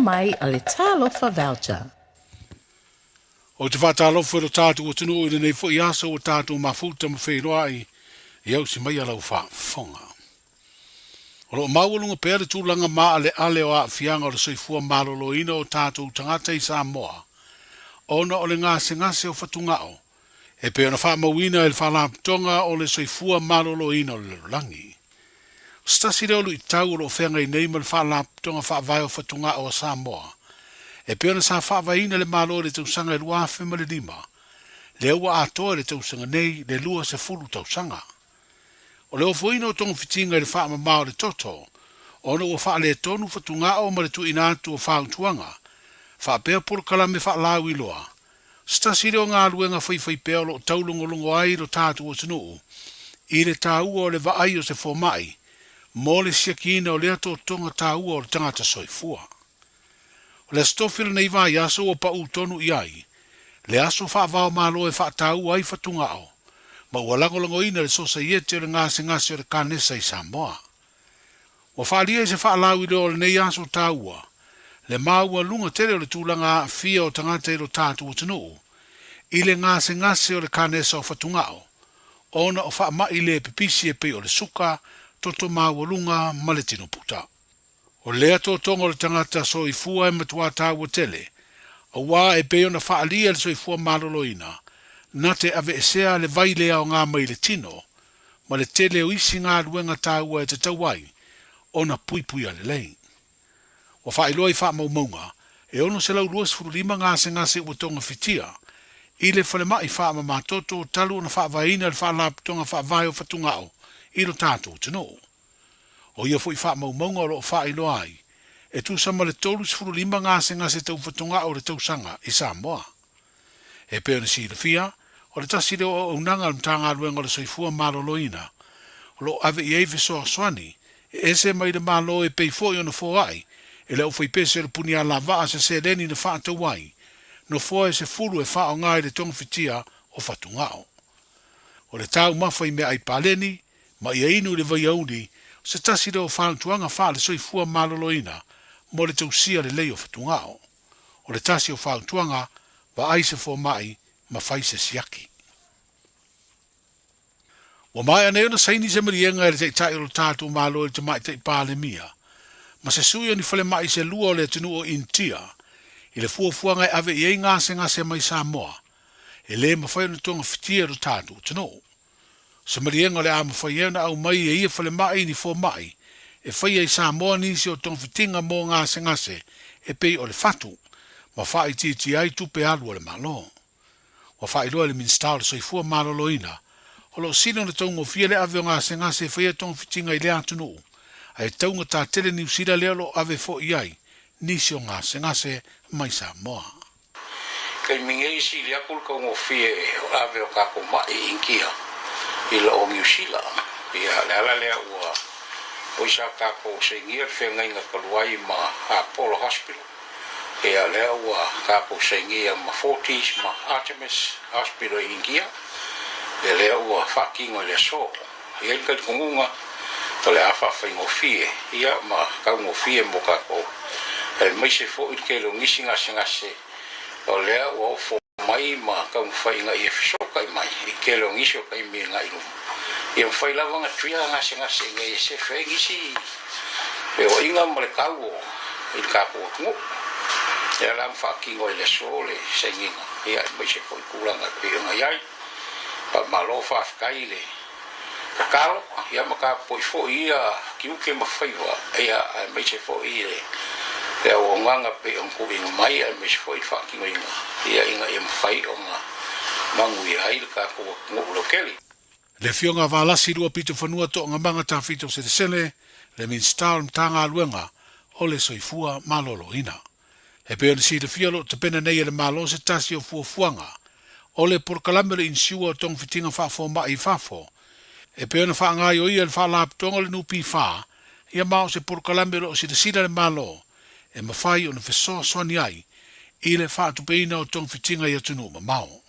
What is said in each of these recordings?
mai o le talofa voucher. O te whātālofa o tātou o tunu o nei fo i aso o tātou mafuta ma whairoa i au si mai alau whaafonga. O lo maualunga pēre tūlanga maa ale o a fianga o le soifua malolo ina o tātou tangata i Samoa. Ona o le ngase o whatungao. E pe ona whaamawina e le whalaptonga o le soifua malolo ina o le langi. Stasi reo lu i tau o lo whenga i neima le whalaptonga whaavai o whatungao o Samoa. E pe ona sa whaavaina le malo le tausanga e lua whema le lima. Le ua atoa le tausanga nei le lua se fulu tausanga. O le ofoina o tonga fitinga le whaama mao le toto, ona ua wha le tonu whatunga o ma le tu inatu o whaautuanga, wha pēr porkala me wha lau iloa. Stasi reo ngā luenga whai pēr lo taulongolongo ai ro tātu o tanu, i le tāua o le vaai o se fomai, mo le siakina o le ato tonga tāua o le tangata soifua. O le stofila nei vai aso o pa utonu i ai, le aso wha vao malo e wha tāua ai whatunga o, ma ua langolango ina le sosa iete o le ngase o le kanesa i Samoa. Wa whaalia i se whaalau i leo le nei aso tāua, le maua lunga tere o le tūlanga fia o tangata i lo tātu o tanu, i le ngase o le kanesa o whatungao, ona o wha i le pipisi e pei o le suka, toto maua lunga ma le tino puta. O lea tō tonga o le tangata so i fua e matua tāua tele, a wā e pei ona whaalia le so i fua maloloina, na te ave esea le vai lea o ngā mai le tino, ma le tele o isi ngā luenga tāua e te tauai, o na pui a le lei. Wa whaeloa i wha maumaunga, e ono se lau luas furu lima ngase ua tonga fitia, i le whale mai wha mamatoto o talu na wha vaina le wha laptonga wha vai o whatungao, i lo tātou tino. O ia fui wha maumaunga o lo whaeloa ai, e tu sama le tolus furu lima ngase tau whatungao le tausanga i Samoa. E peo na si le fia, o le tasi leo o unanga le mtanga aluenga le soifua maloloina, o lo ave i eive soa swani, e ese mai le malo e pei foi o na foai, e leo fai pese le puni a lava se se leni na wha wai, no foe se fulu e wha o ngai le tonga fitia o whatungao. O le tau mawhai mea ai paleni, ma ia inu le vai auni, se tasi leo whaantuanga wha le soifua maloloina, mo le tausia le lei o whatungao. O le tasi o whaantuanga, wa ai se fo mai, ma fai se siaki. Wa mai aneo na saini se marienga e le teitai o tātou malo e te mai tei pāle mia, ma se sui o ni fale mai se lua o le tunu o intia, i le fuafuanga e ave i ei ngase mai Samoa, e le mawhai na tonga fitia o tātou tunu. Se marienga le ama whai na au mai e ia fale mai ni fo mai, e whai ei Samoa nisi o tonga fitinga mo ngase, e pei o le fatu, ma whai titi ai tupe alu o le malo. Wa whai loa le minstau le soifua maloloina, o lo sino le tonga fia le ave o ngase whai e tonga fitinga i le atunu, ai taunga tā tele ni usira leo lo ave fo iai, nisi o ngase mai Samoa. Kei mingi isi li akul ka ngofie o ave o kako mai inkia, i la o ngiusila, ia le ala lea ua, o isa kako se ngia whenga inga kaluai ma Apollo Hospital, ia lea ua kako se ngia ma Fortis ma Artemis Hospital inkia, ia lea ua whakingo i le so, ia ika kongunga, to le afa fai ngofie, ia ma kau ngofie mo kako, e mai se fo i ke lo ngisi ngase, o lea ua o fo mai ma kau fai nga i e fisoka i mai, i ke lo ngisi o kai mi nga i rumu. Ia mwhai lawa nga tuia ngase nga i se fai ngisi, e o inga mo le kau o, i le kako o tungu, ia la mwhakingo i le so le se nginga, ia mai se fo i kulanga pe o nga iai, pa malo whafkai le, kakalo, ia maka po i fo ia ki uke mawhaiwa, ia mai se fo i le, ia o nganga pe on ku inga mai, ia mai se fo i whakingo inga, ia inga i mawhai o nga mangu i hai le kako o ngulo keli. Le fionga valasi rua pito whanua to nga manga tā fito se te sele, le minstau mtanga aluenga, o le soifua malolo ina. E peo ni si le fialo te pena nei le malo se tasi o fuafuanga, o le porkalame le insiua o tong fitinga whafo ma i whafo, e peo na whaangai o ia le whalaptonga le nupi wha, ia mao se porkalame lo si te sida le malo, e mawhai o na whesoa swani ai, i le whaatupeina o tong fitinga i atunu ma mao.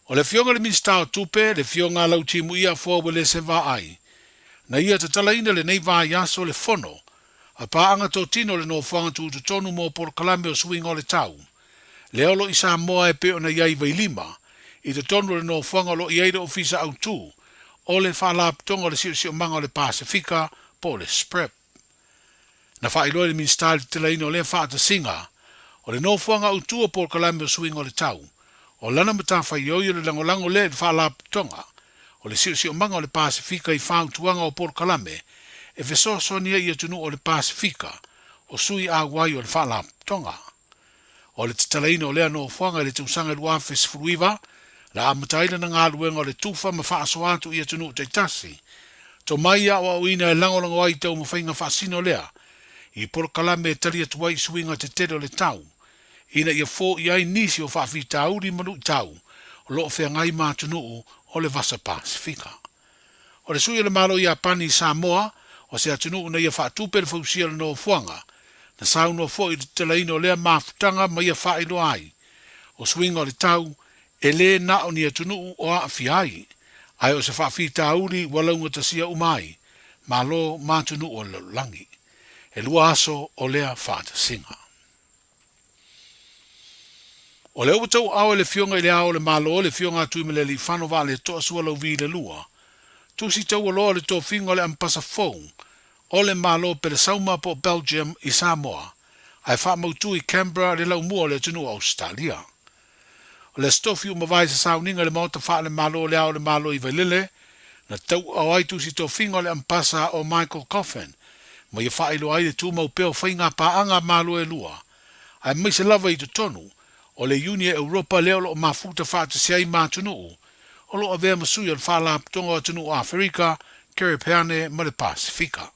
O le fionga le minstau tupe, le fionga lau timu ia fua le se va ai, na ia te talaina le nei va yaso le fono, A paanga tō tino le no whanga tu tonu mō por kalame o swing o le tau. Le olo i Samoa e pe o na iai vai lima, i te tonu le no whanga lo i eira ofisa au tū, o le whalaptonga o le sio manga o le Pasifika, po le SPREP. Na whailoi le ministari te leino le whaata singa, o le no whanga au tū o por kalame o swing o le tau, o lana mata whaioi o le langolango le whalaptonga, o le sio manga o le Pasifika i whautuanga o por kalame, e feso sonia i atunu o le Pasifika, o sui a wai o le whalaptonga. O le titalaina o lea no whanga le tūsanga lua fesfuruiva, la amataila na ngā luenga o le tūwha ma whaaso atu i atunu o te tasi. To mai a o ina e langolango ai tau mawhainga whaasino lea, i por kalame e tari atuai suinga te tere o le tau. Ina ia fō i ai nisi o whaafi tauri manu i tau, o loo whea ngai mātunu o le vasa Pasifika. O le sui le malo i a pani Samoa, o se atunu na ia whaatupe le fausia le no whanga, na sauno fo i te leino lea mafutanga ma ia whaelo ai. O swinga o le tau, e le na o ni atunu o a fiai, ai o se whaafi tauri walaunga tasia umai, ma lo matunu o le langi. E lua aso o lea whaata singa. O le upatau au le fionga i le ao le malo le fionga atu me le li whanova le toa sua lau vi le lua, tu si tau aloa le tō finga le ampasa fōng, o le malo pe le sauma po Belgium i Samoa, ai whaamautu i Canberra le lau mua le tunu Australia. O le stofi umawai sa sauninga le mauta wha le malo le ao le malo i Vailile, na tau au ai tu si tō finga le ampasa o Michael Coffin, ma ia whaelo ai le tū mau peo whainga paanga malo e lua, ai mai se lava i te tonu, o le Unia Europa leo lo mafuta whaata siai mātunu, o lo avea masui al whala tonga o tunu Afrika, Caribbean ma le Pasifika.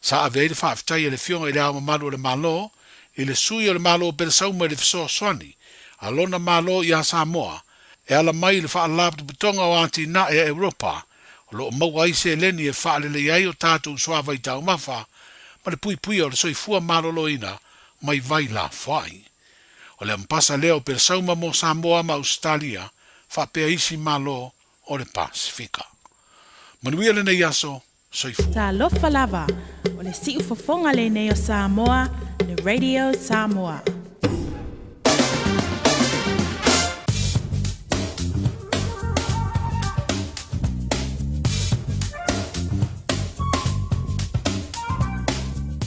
Sa avea le whaafitai le fionga i le awa malo le malo, i le sui o le malo pere sauma le fisoa swani, a lona malo i a Samoa, e ala mai le whaalaptu betonga o anti na e Europa, o lo maua ise leni e whaale le iai o tātou suava i tau mafa, ma le pui pui o le soifua malo loina, mai vai la whai. O le ampasa leo pere sauma mo Samoa ma Australia, whapea isi malo o le Pasifika. Manuia le nei aso, soifua. Ta lofa lava, o le siu fofonga le nei o Samoa, le Radio Samoa.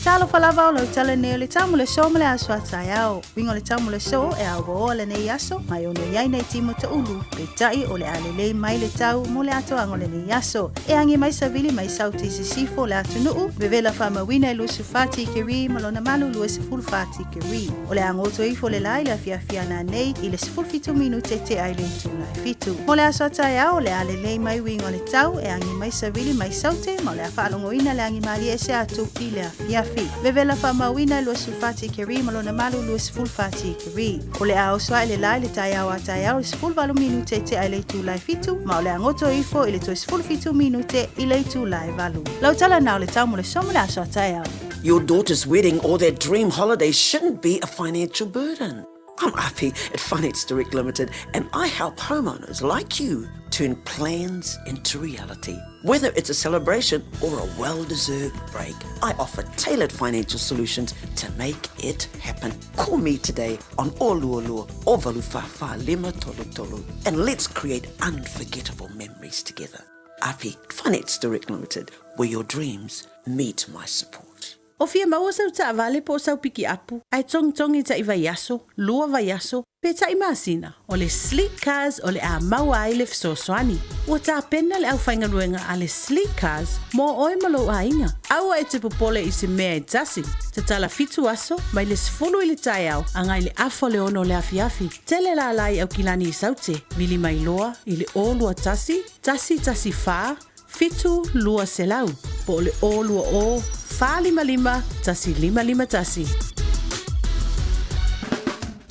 Talo falava o lo tala nei o le tamu le so male aso atai au. Wingo le tamu le so e au o le nei aso, mai ono iai nei timo ta ulu. Pe tai o le alelei mai le tau mo le ato ango le nei aso. E angi mai savili mai sauti se sifo le ato nuu, bevela fama wina ilu su fati kiri, malona malu lu e se full fati kiri. O le angoto ifo le lai la fia na nei, i le se full fitu minute te ai le tu lai fitu. Mo le aso atai au le alelei mai wingo le tau, e angi mai savili mai sauti, ma le afalongo ina le angi mali ese atu ki le afiafi. Vevela famawina lua sulfati kiri malona malu lua sulfati kiri. O le ao soa le lai le tai au le sful valu minute te ai le tu lai fitu, ma o le angoto ifo i le to sful fitu minute i le tu lai valu. Lau tala nao le tau mo le somo le aso atai au. Your daughter's wedding or their dream holiday shouldn't be a financial burden. I'm Afi at Finance Direct Limited, and I help homeowners like you turn plans into reality. Whether it's a celebration or a well-deserved break, I offer tailored financial solutions to make it happen. Call me today on Oluolua or Valufafa Lima Tolu Tolu, and let's create unforgettable memories together. Afi, Finance Direct Limited, where your dreams meet my support. O fia maua sau ta avale po sau piki apu, ai tong i ta i vaiaso, lua vaiaso, pe ta i masina, o le sleek cars o le a maua ai le fisoswani. Ua ta pena le au whaingaruenga a le sleek cars, mo oi malo a inga. Aua e te popole i se mea e tasi, te tala fitu aso, mai le sifulu i le tai au, angai le afo le ono le afiafi. Tele la alai au kilani i saute, vili mai loa, i le o lua tasi faa, fitu lua selau, po le o lua o, faa lima tasi.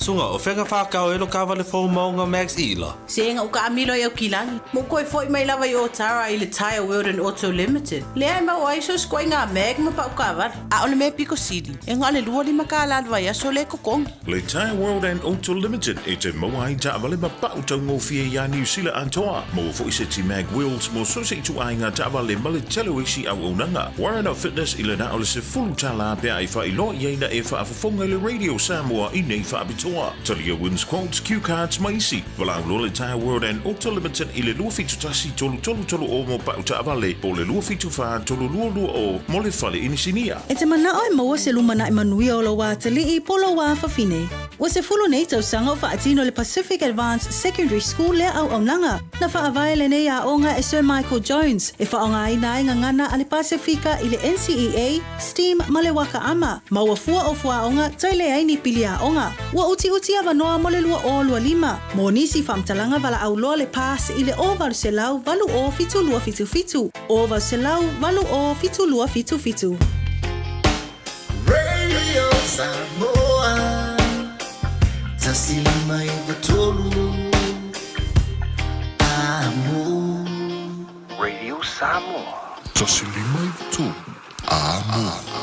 sunga o whenga whakao elo ka wale fo maunga Max Ila. Senga uka amilo e o kilangi. Mo koe foi mai lava i o Tara i le Tire World and Auto Limited. Lea mau ai so skoi ngā meg ma pa uka avar. A ole me Pico City. E ngā le lua lima ka ala vai aso le kokong. Le Tire World and Auto Limited e te moa i ta wale ma pa utau ngō fia ia New Zealand antoa. Mo fo i se ti mag wheels mo so se i tu ai ngā ta wale ma le telo isi au unanga. Warren Up Fitness i le na ole se fulu tala bea i wha i lo i eina e wha a Fofoga le Radio Samoa i nei wha abitoa. Talia wins quotes, cue cards maisi. Walau lo le Tire World and Auto Limited i le lua fitu tasi tolu o mo pa uta wale po le lua fitu wha tolu lua o mo le whale inisinia. E te mana oi maua se lumana i manui o lo wā tali i polo wā whawhine. Wa se fulu nei tau sanga o whaatino le Pacific Advanced Secondary School lea au aunanga. Na whaavai le nei a onga e Sir Michael Jones. E whaonga i nai ngangana ale Pasifika i le NCEA, STEAM ma le waka ama. Maua fua o fua onga tai le aini pili a onga. Wa uti a wanoa mo le lua o lua lima. Mo nisi whamtalanga wala au loa le pas i le o valu se lau valu o fitu lua fitu fitu. O valu se lau valu o fitu lua fitu fitu. Radio Samoa. Tasili mai vatolu Amo Radio Samoa. Tasili mai tu. Amo.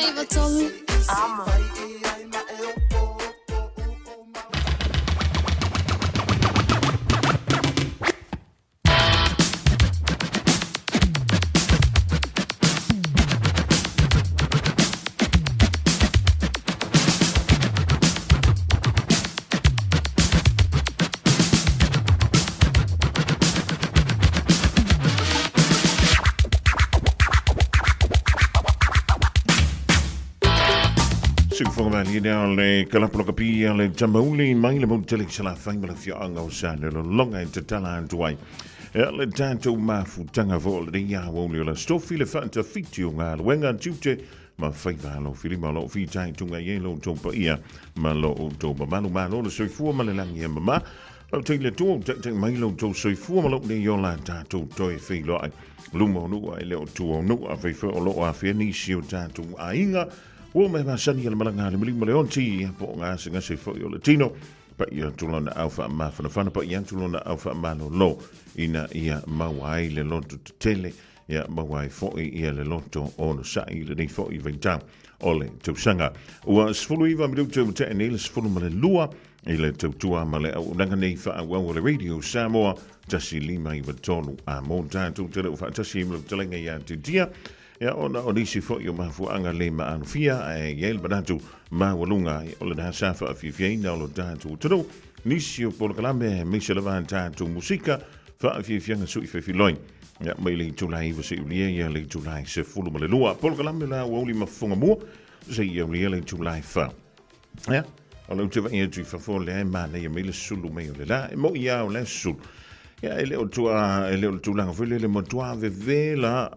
Fofogamua now le kalapolokapi le Aoauli mai le moutele sala fai ma le fianga o sa le longa te tala antuai. Le tanto mafutanga vo le Aoauli le stofi le fanta fitio ngā luenga tute ma fai valo filima lo fitai tunga yelo topa ia ma lo topa malo le soifua ma le langi e mama. Lo te le tō te mai lo tō soifua ma lo ne yola tātou toi fei loai. Lumo nua e leo tō nua fei fei o lo a fea nisi o tātou a inga. Wo me masani le malanga le milima le onti po nga singa se fo yo latino pa ia tulona alfa ma fana pa ia tulona alfa ma lo ina ia mawai le lonto tele ia mawai fo ia le lonto on sa i le fo i venta ole tu sanga wa sfulu iva mi tu te ne sfulu ma le lua ile tu tua ma le au nanga nei fa wa le radio Samoa tasi lima i tonu a monta tu te fa tasi mo te lenga ia te dia. Ya ona onisi fo yo mafuanga le ma anfia e yel banatu ma walunga o le safa afifia na lo tatu tro nisio por kalame me se levanta tu musika fa afifia na sui fefiloin ya mai le tulai va se ulia ya le tulai se fulu ma le lua por kalame la Aoauli Fofogamua se yo le tulai fa ya o le te va ia tu fa fo le ma le me le sulu me le la mo ia o le sulu. Ja, ele o tuanga fwile le motua vevela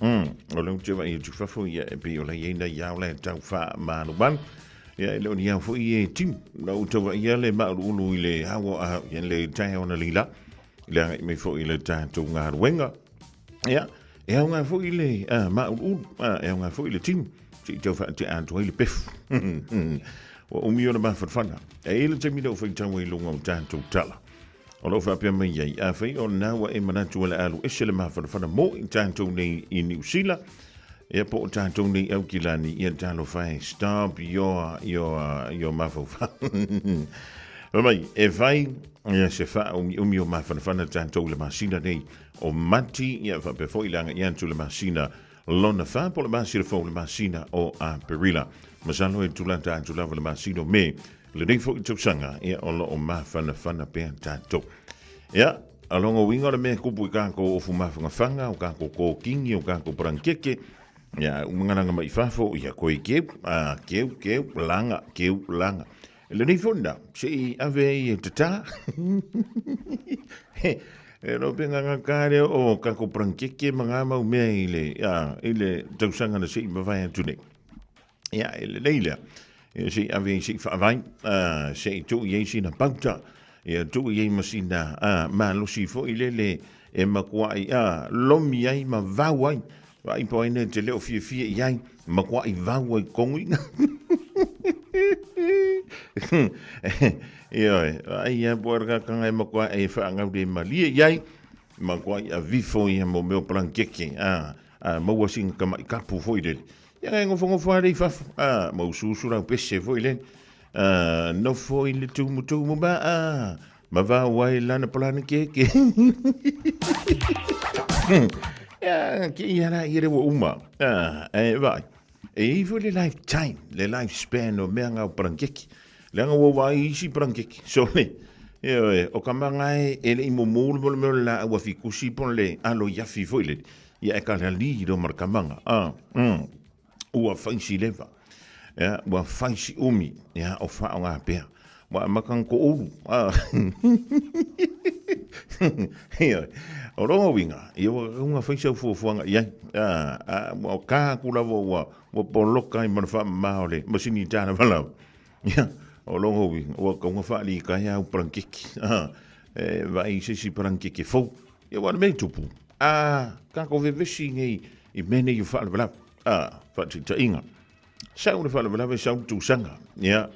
o le utewa i tu fafo ia e pe o la iena iau le tau wha manu ban. Ja, ele o ni au fo i e tim na utewa ia le mauru ulu i le hawa a ien le tae ona lila. Le anga i me fo i le tātou ngā ruenga. Ja, e au ngā fo i le mauru ulu, e au ngā fo i le tim. Si tau wha te antu i le pefu. O umi o na mawhawhana. E ele te mida o whaitau i lunga o tātou tala. O lo fa pia mai ai a fai o na wa e manatu ala alu esele ma fa mo in tanto nei in New Zealand e po tanto nei au kilani i talo fai stop your mafo fa mai e vai ia se fa o mi o ma fa tanto le masina nei o mati ia fa pe foi langa ia tu le masina lona fa po le masina fo le masina o a perila masano e tulanta tu la le masino me le dei fo tu sanga ia o lo ma fana pe tato ia alongo winga le me kupu ka ko fu ma fanga o ka ko kingi o ka ko brankeke ia umanga mai fafo ia ko ke langa le dei fonda se ave tata e no penga ngakare o ka ko brankeke manga mau me ile tu sanga na se ma vai tu ne ia ile leila si ave si fa vai se tu ye si na pauta e tu ye masina ma lo si fo ile e makwai lomi ai ma vawai vai po ine te leo fi ai makwai vawai kongi ai e borga kanga e makwai e fa ngau de mali ai makwai a vifo ia mo meu plankeke mo wasing kama kapu fo ile ia ngo fare fa mo susura pese fo ile no fo ile tu mo ba ma va wai lana plankeke ja ki era ire wo uma vai e vo le lifetime le lifespan o menga plankeke le nga wo vai si plankeke so le o kamanga ele mo mo la wa fi kusi pon le alo ya fi fo ile ia ka li do markamanga ua faisi leva ua faisi umi o wha o ngā pēr ua makang ko uru o ronga winga ua faisi au fuafuanga iai o kā kula ua poloka i mana wha maole masini tāna walau o ronga winga ua kaunga wha li kai au prankiki vai sisi prankiki fau ua mei tupu kā ko vevesi ngei i mene i wha walau fatita inga sau le fala ve sau tu sanga ya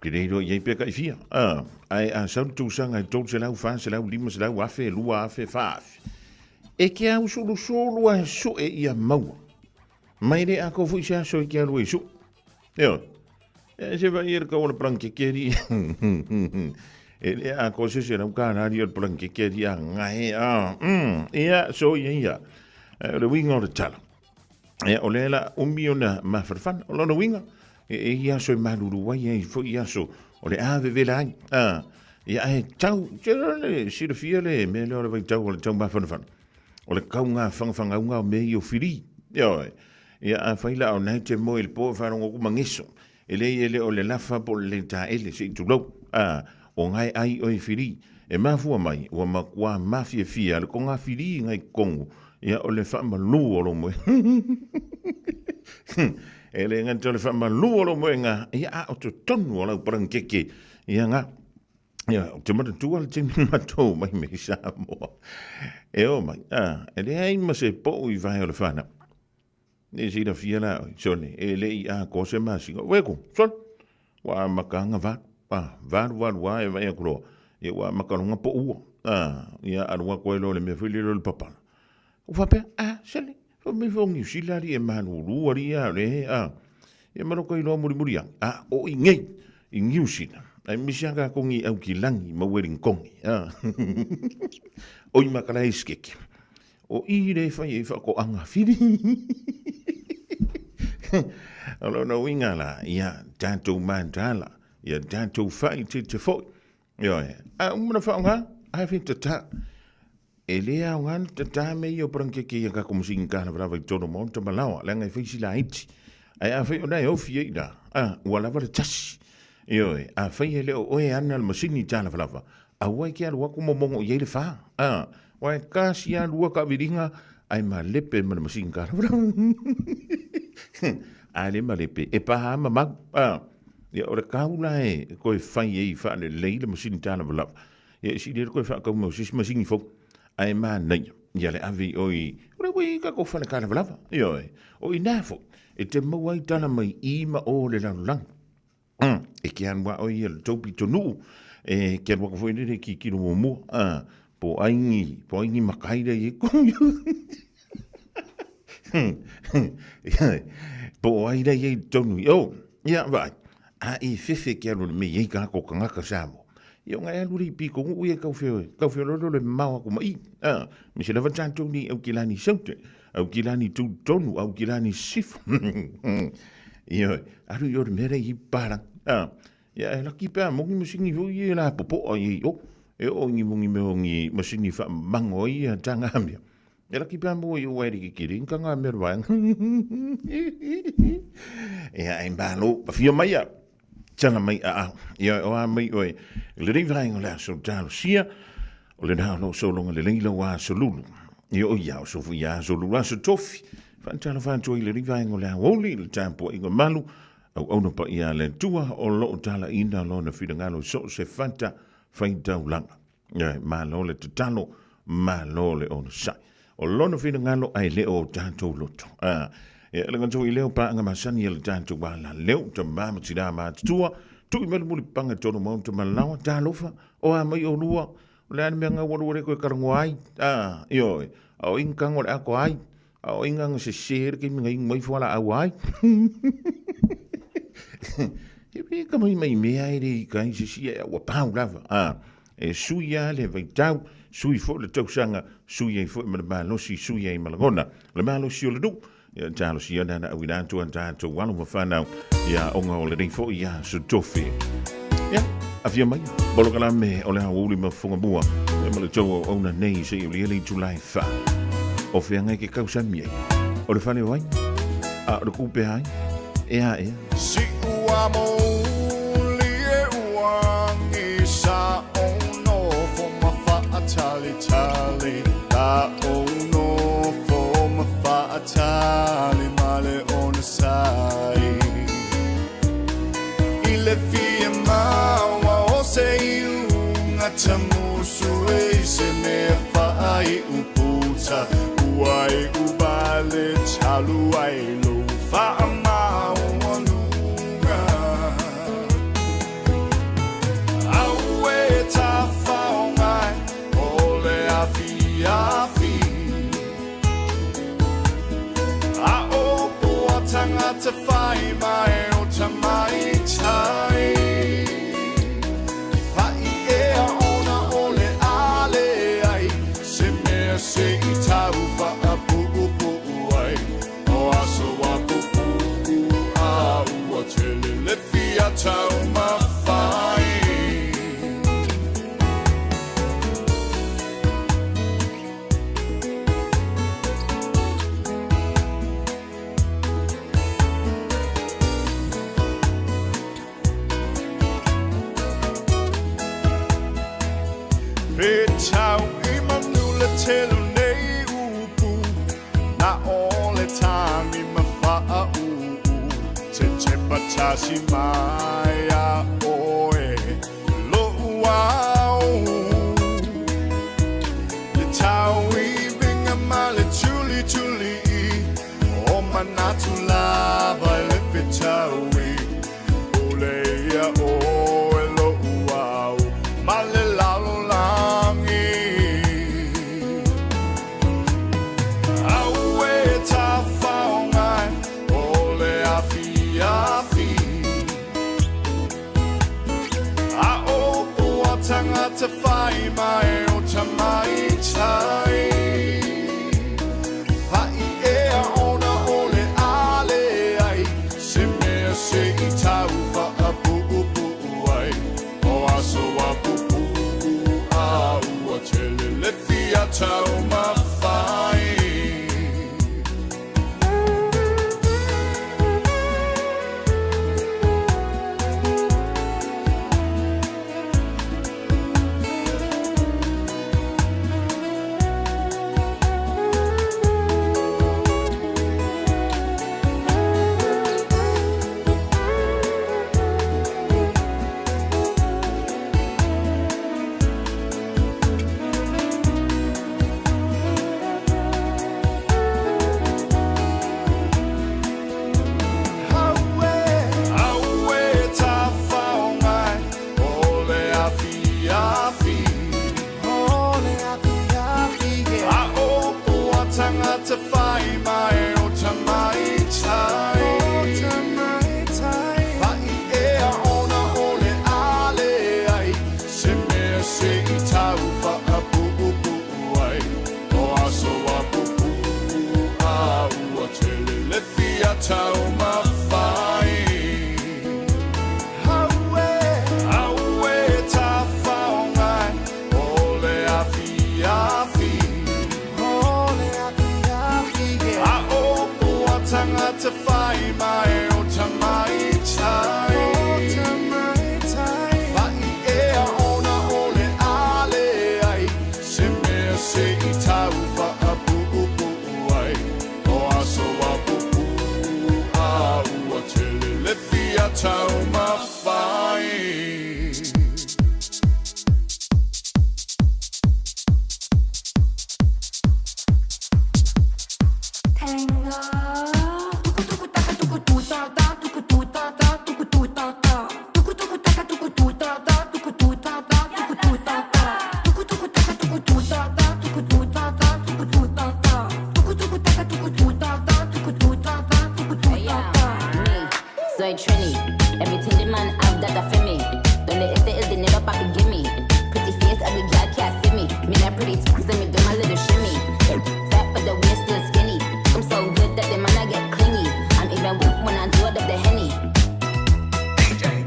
kireiro ye pe kai fia ai sau tu sanga to se lau fa se lau lima se lau afe lua afe fa e ke au sulu a so e ia mau Mai de ako fu sia so kia lu isu. Yo. Se va ir ka ona planke keri. Ako se se na ka na ri planke keri ngai ia so ia. Le winga o tala. O lela umbiona ma farfan o lona winga. Ia so maluru wai ai fo ia so. O le ave vela ia e tau le si le fiele me le vai tau o le tau ma farfan. O le kaunga fanga unga me o firi. Yo. Ia a faila o nai te mo il po fa ngo mangiso. Ele o le lafa po le ta ele si tu lo. O ngai ai o firi. E mafua mai o makua mafia fia le konga firi ngai kongo. Ia o le fama lu o lo mo. Ele ngai to le fama lu o lo mo nga. Ia o to tonu o la prang keke. Ia nga. Ia o te mata tua le tini matou mai me Samoa. E o mai. Ele ai ma se po i vai o le fana. Ne si da fia la sone. Ele i a ko se ma singa. Weko, son. Wa makanga va. Va e vai a kuro. Ia wa makalonga po ua. Ia arua koe lo le me fili lo le papala. Ufape, sele, so me fongi silari e manu ruari le, e maro koi loa muri ang, o ingei, ingiu sina, ai misianga kongi au ki langi ma werin kongi, o imakala iskeke, o i re fai e whako anga whiri, alo na winga la, ia, tātou mantala, ia tātou whai te foi, ia, umana whaonga, ai whita tā, e lea o ngana te tāme i o prankeke i a kako musingi kāna warawa i tono mo ta malawa lenga i whaisi la iti ai a whai o nai ofi e ira ua lawa le tasi ioe a whai e leo oe ana al masini tāna warawa a wai ki alu wako momongo i eile wha wai kasi alu waka viringa ai ma lepe ma le masingi kāna warawa a le ma lepe e paha ama mag ia o le kaula e koe whai e i wha le leile masini tāna warawa ia si lera koe wha kau mau sisi masingi fok ai ma nei ia le avi oi oi ka ko fana kana lava oi oi nafo e te mo ai tana mai I ma o le lang e ki an wa oi le topi tonu e ke wa ko foi ni ki ki no mo po ai makaida e ko po ai dai tonu ia vai a I fefe ke no me ye ka ko kanga ka samo Yo ngai aluri pi ko ngu ye kau feo lo le mau ko mai mi se lava tanto ni au kilani saute au kilani tu tonu au kilani sif yo aru yo mere I para ya la ki pa mo ngi musingi vo ye la popo ai o ngi mo ngi musingi fa mango I tanga mi ya la ki pa mo yo wa ri ki rin kanga mer wa ya ai balo pa fio mai tana mai ia o mai oi le ringa la so talo sia o le no so longa le leilo wa so lulu io ia so fu ia so lulu so tofi fantana fanto le ringa la Aouli le tempo ingo malu o no pa ia le tua o lo tala ina lo na fidangalo so se fanta fainta ulanga ia malo le tutano malo le on sai o lo na fidangalo ai le o tanto loto e le nganto I leo pa nga masani le tanto bala leo te mama tira ma tua tu me muli panga tono mo te malawa ta lofa o a mai o lua le an menga wo re ko karngwai io o inkang o ko ai o ingang se ser ki ngai mai fola awai e be ka mai me ai ri kai se si o pa lava e suia le vai tau sui fo le tau sanga suia fo me ba no si suia I malagona le malo si o le du ya talo si ana na wina tu anta tu wanu mafana ya onga o le ring fo ya so tofi ya afia mai bolo kala me o le Aouli Fofogamua e mo le tau o na nei se o le July fa o fe ngai ke kausa mi o le fale wai a o kupe ai e si uamo li e uangi sa ono fo mafa atali ta ono Atali male on sai ile fie mawa o sei ngatamu suei se me fai uputa uai ubale chalu ai lo fa ma wanunga awe ta fa ngai ole afia te whai mai o ta mai tai. Whai ea ona ole ale ai, se mea se I tau wha pupu ai. O aso wa pupu a ua tele le fia tau mawhai. Pe tau I manula telu nei upu, na ole tangi ma wha upu, te patasi mai a oe, lo uau. Le tau I vinga ma le tuli tuli I, o manatu lava le pe tau I, ole ia oe lo uau, ma le lalo langi. Aue ta whaongai, ole afi afi. A opu a tangata whai mai o ta mai tai. Whai ea ona ole ale ai, se mea se I tau wha pupu ai. O aso a pupu a ua tele le fia tau mawhai. To find my own to my time. Whai ea ona ole ale ai, se mea se I tau wha pupu ai. O aso a pupu a ua tele le fia tau mawhai. Aue ta whaongai, ole afi afi. To find my own to my time. Whai ea ona ole ale ai, se mea se I tau wha pupu ai. O aso a pupu a ua tele le fia tau mawhai. Soy Trini, everything the man have that a for me. Don't let it stay, they never papi give me. Pretty face, every girl can't see me. Me not pretty, so me do my little shimmy. Fat but the waist still skinny. I'm so good that the man I get clingy. I'm even weak when I do it up the Henny.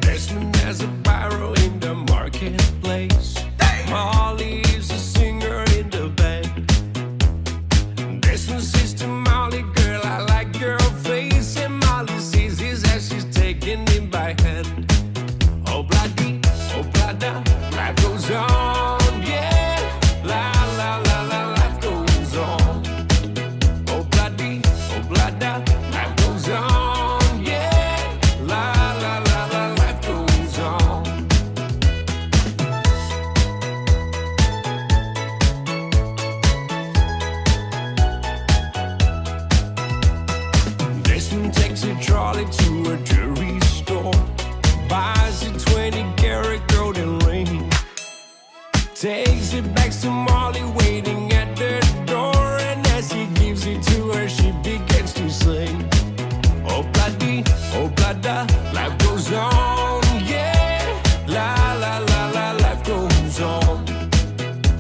This one has a pyro in the marketplace. Molly's a singer in the band. This one's Sister Molly, girl, I like your face. And Molly sees his as she's taking him by hand. Oh, bloody, oh, blada, life goes on, yeah. La, la, la, la, life goes on. Oh, bloody, oh, blada, life goes on, yeah. La, la, la, la, life goes on. This one takes a trolley to a jewelry store. blah, da, life goes on, yeah. La, la, la, la, life goes on.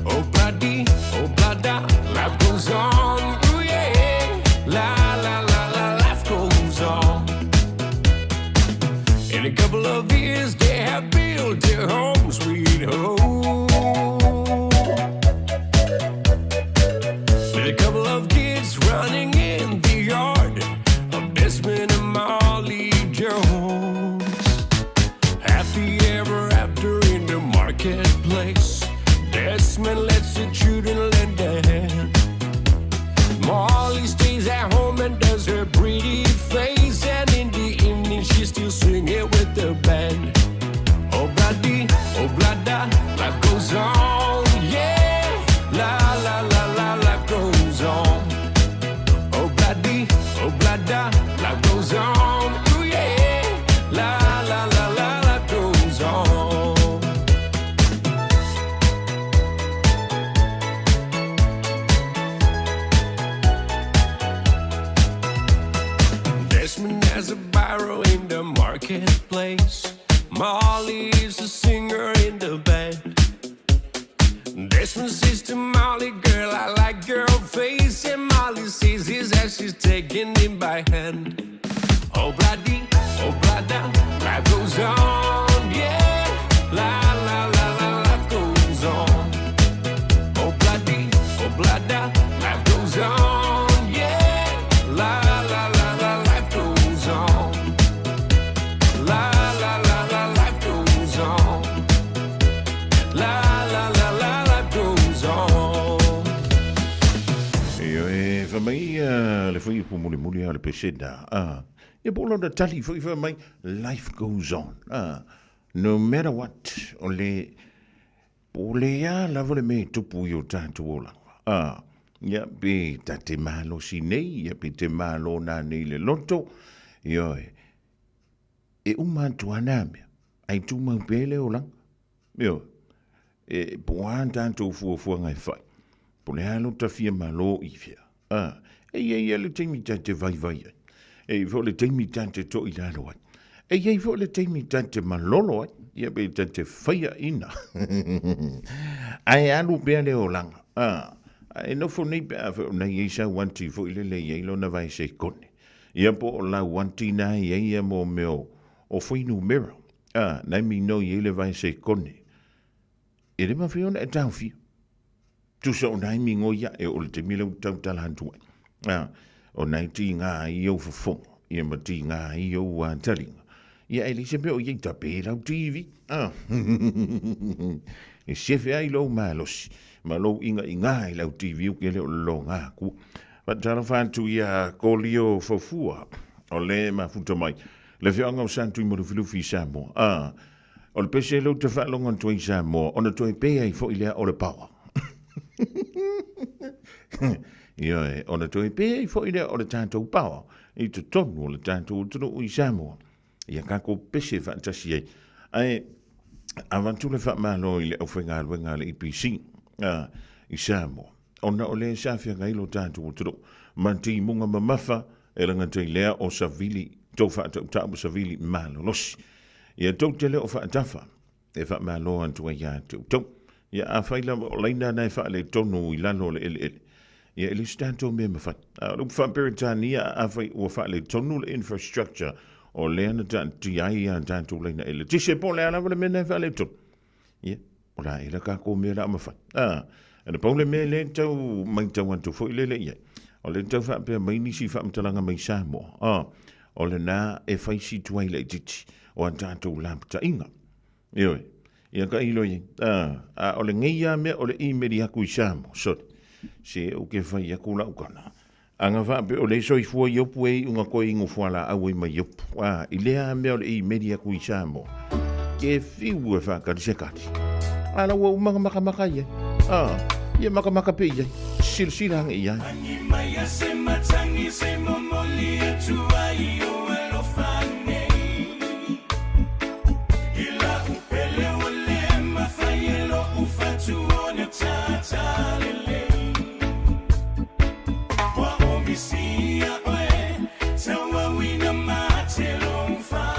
Oh, blah, dee, oh, blah, da, life goes on, ooh, yeah. La, la, la, la, life goes on. In a couple of years, they have built their home, sweet home. With a couple of kids running in the yard of Desmond and Molly Jones. Happy ever after in the marketplace. Desmond lets the children lend a hand. Molly stays at home and does her pretty face, and in the evening she still singing with the band. Oh, blah, dee, oh, blah, da, life goes on, yeah. La, la, la, la, life goes on. Oh, blah, dee, oh, blah, da, life goes on, ooh, yeah. La, la, la, la, life goes on. Desmond has a barrow in the marketplace. Molly is a singer in the band. Desmond says to Molly, girl, I like your face. And Molly sees his as she's taking him by hand. Oh, blah, dee, oh, blah, da, life goes on, yeah. La, la, la, la, life goes on. Oh, blah, dee, oh, blah, da, life goes on, yeah. La, la, la, la, life goes on. La, la, la, la, life goes on. La, la, la, la, life goes on. For me, le fui pu muli ale peseda. E bolo da tali for me, life goes on. No matter what, ole ya lavole me tupu yo tanto ola. Ya be tate malo sinei, ya be te malo na nei le loto. Yo e umantu aname. Ai tu pele ola. Yo e buan tanto fu ngai fai. Pole alo ta fia malo i fia. E le teimi tante vai. E vo le teimi tante to i lalo ai. E vo le teimi tante malolo ai. Ia be tante faia ina. Ai alu bea le olanga. Ai no fo nei bea na yeisa wanti fo ile le yelo na vai se kone. Ia po la wanti na ia mo meo o fo inu mero. Na mi no yele vai se kone. E le mafiona e tau fio. Tu so nai mi ngoia e o le te mile tau talantu. O nai ti ngā i au fafonga. Ia ma ti ngā i au taringa. Ia e li se meo i ta pēlau TV. E sefe ai lo malosi. Ma lo inga i ngā i lau TV u ke leo lo ngā ku. Patara whantu ia kolio fofua. O le ma futa mai. Le whianga o santu i moro filufi i Samoa. O le pese lo te whalonga tui Samoa. O na toi pēa i fo i lea o le pawa. Ia ona toi pēa i fo i lea o le tātou pawa. I te tonu o le tātou tunu i Samoa. Ia kako pese fantasi ai. Ai, avantu le whamalo i le au whenga le IPC. I Samoa. Ona o le safia ngailo tātou tunu. Manti munga mamafa e ranga tei lea o savili. Tau whaatau tāpu savili malo losi. Ia tau te leo whaatafa. E whamalo antua ia tau. Ia a whaila o leina nei wha le tonu i lalo le ele. Ia ele stanto me mawhai. Rup whaperitania a whai ua wha le tonu le infrastructure o leana tan tiai a tanto leina ele. Tise po le alawa le mena wha le tonu. Ia, o la ele kako mea la mawhai. Ana pau le mea le tau mai tau antu fo i le iai. O le tau wha pia mai nisi wha mtalanga mai Samoa. O le nā e whai si tuai le titi o an tanto lamta inga. Ioi. Ia ka ilo ye. O le ngeia mea o le imeri haku i Samoa. Sorry. Se o ke whai aku la ukana. Anga whape o le soi fua iopu e unga koe ingo fuala au e mai iopu. I lea mea o le imeri haku i Samoa. Ke whiu e whakari se kati. Ala ua umanga maka ye. Ia maka pe ye. Sila hanga i ai. Ani mai a se matangi se momoli e tuai o elofane. Ila upele ole mafayelo ufatu one tata lele. Wa omisia oe, tawa wina matelo mfa.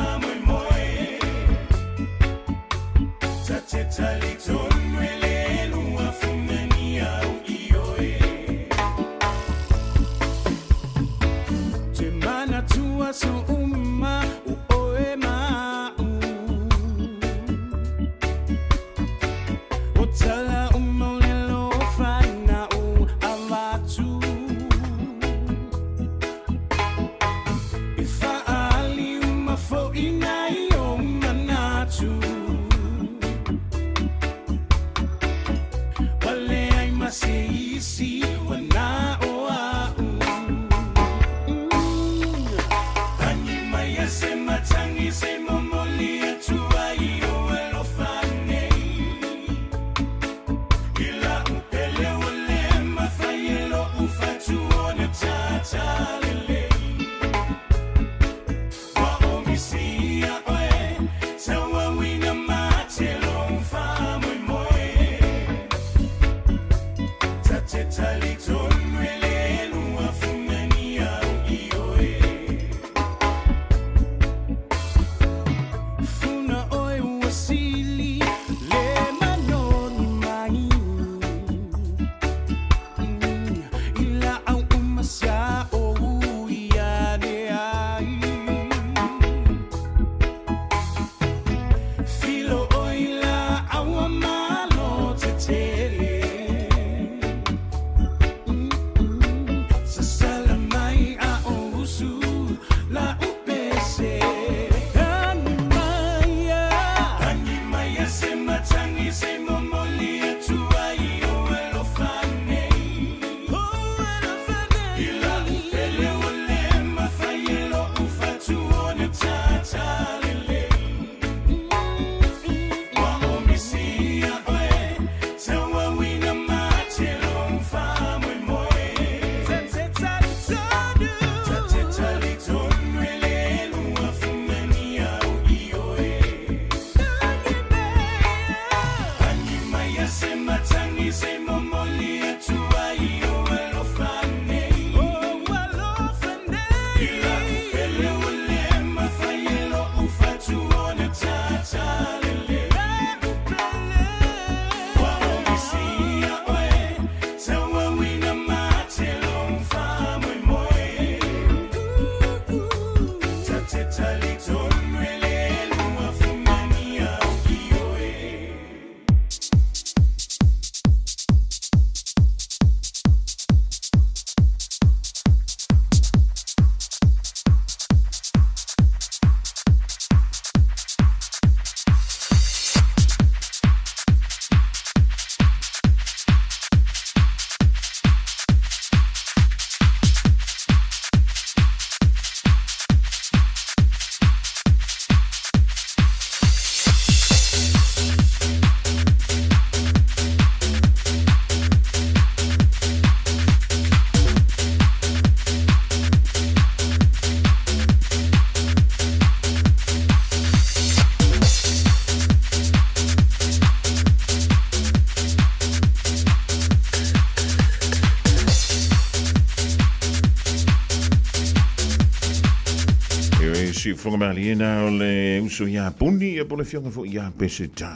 si whangamali o le uso ia puni e pole fionga fo ia peseta.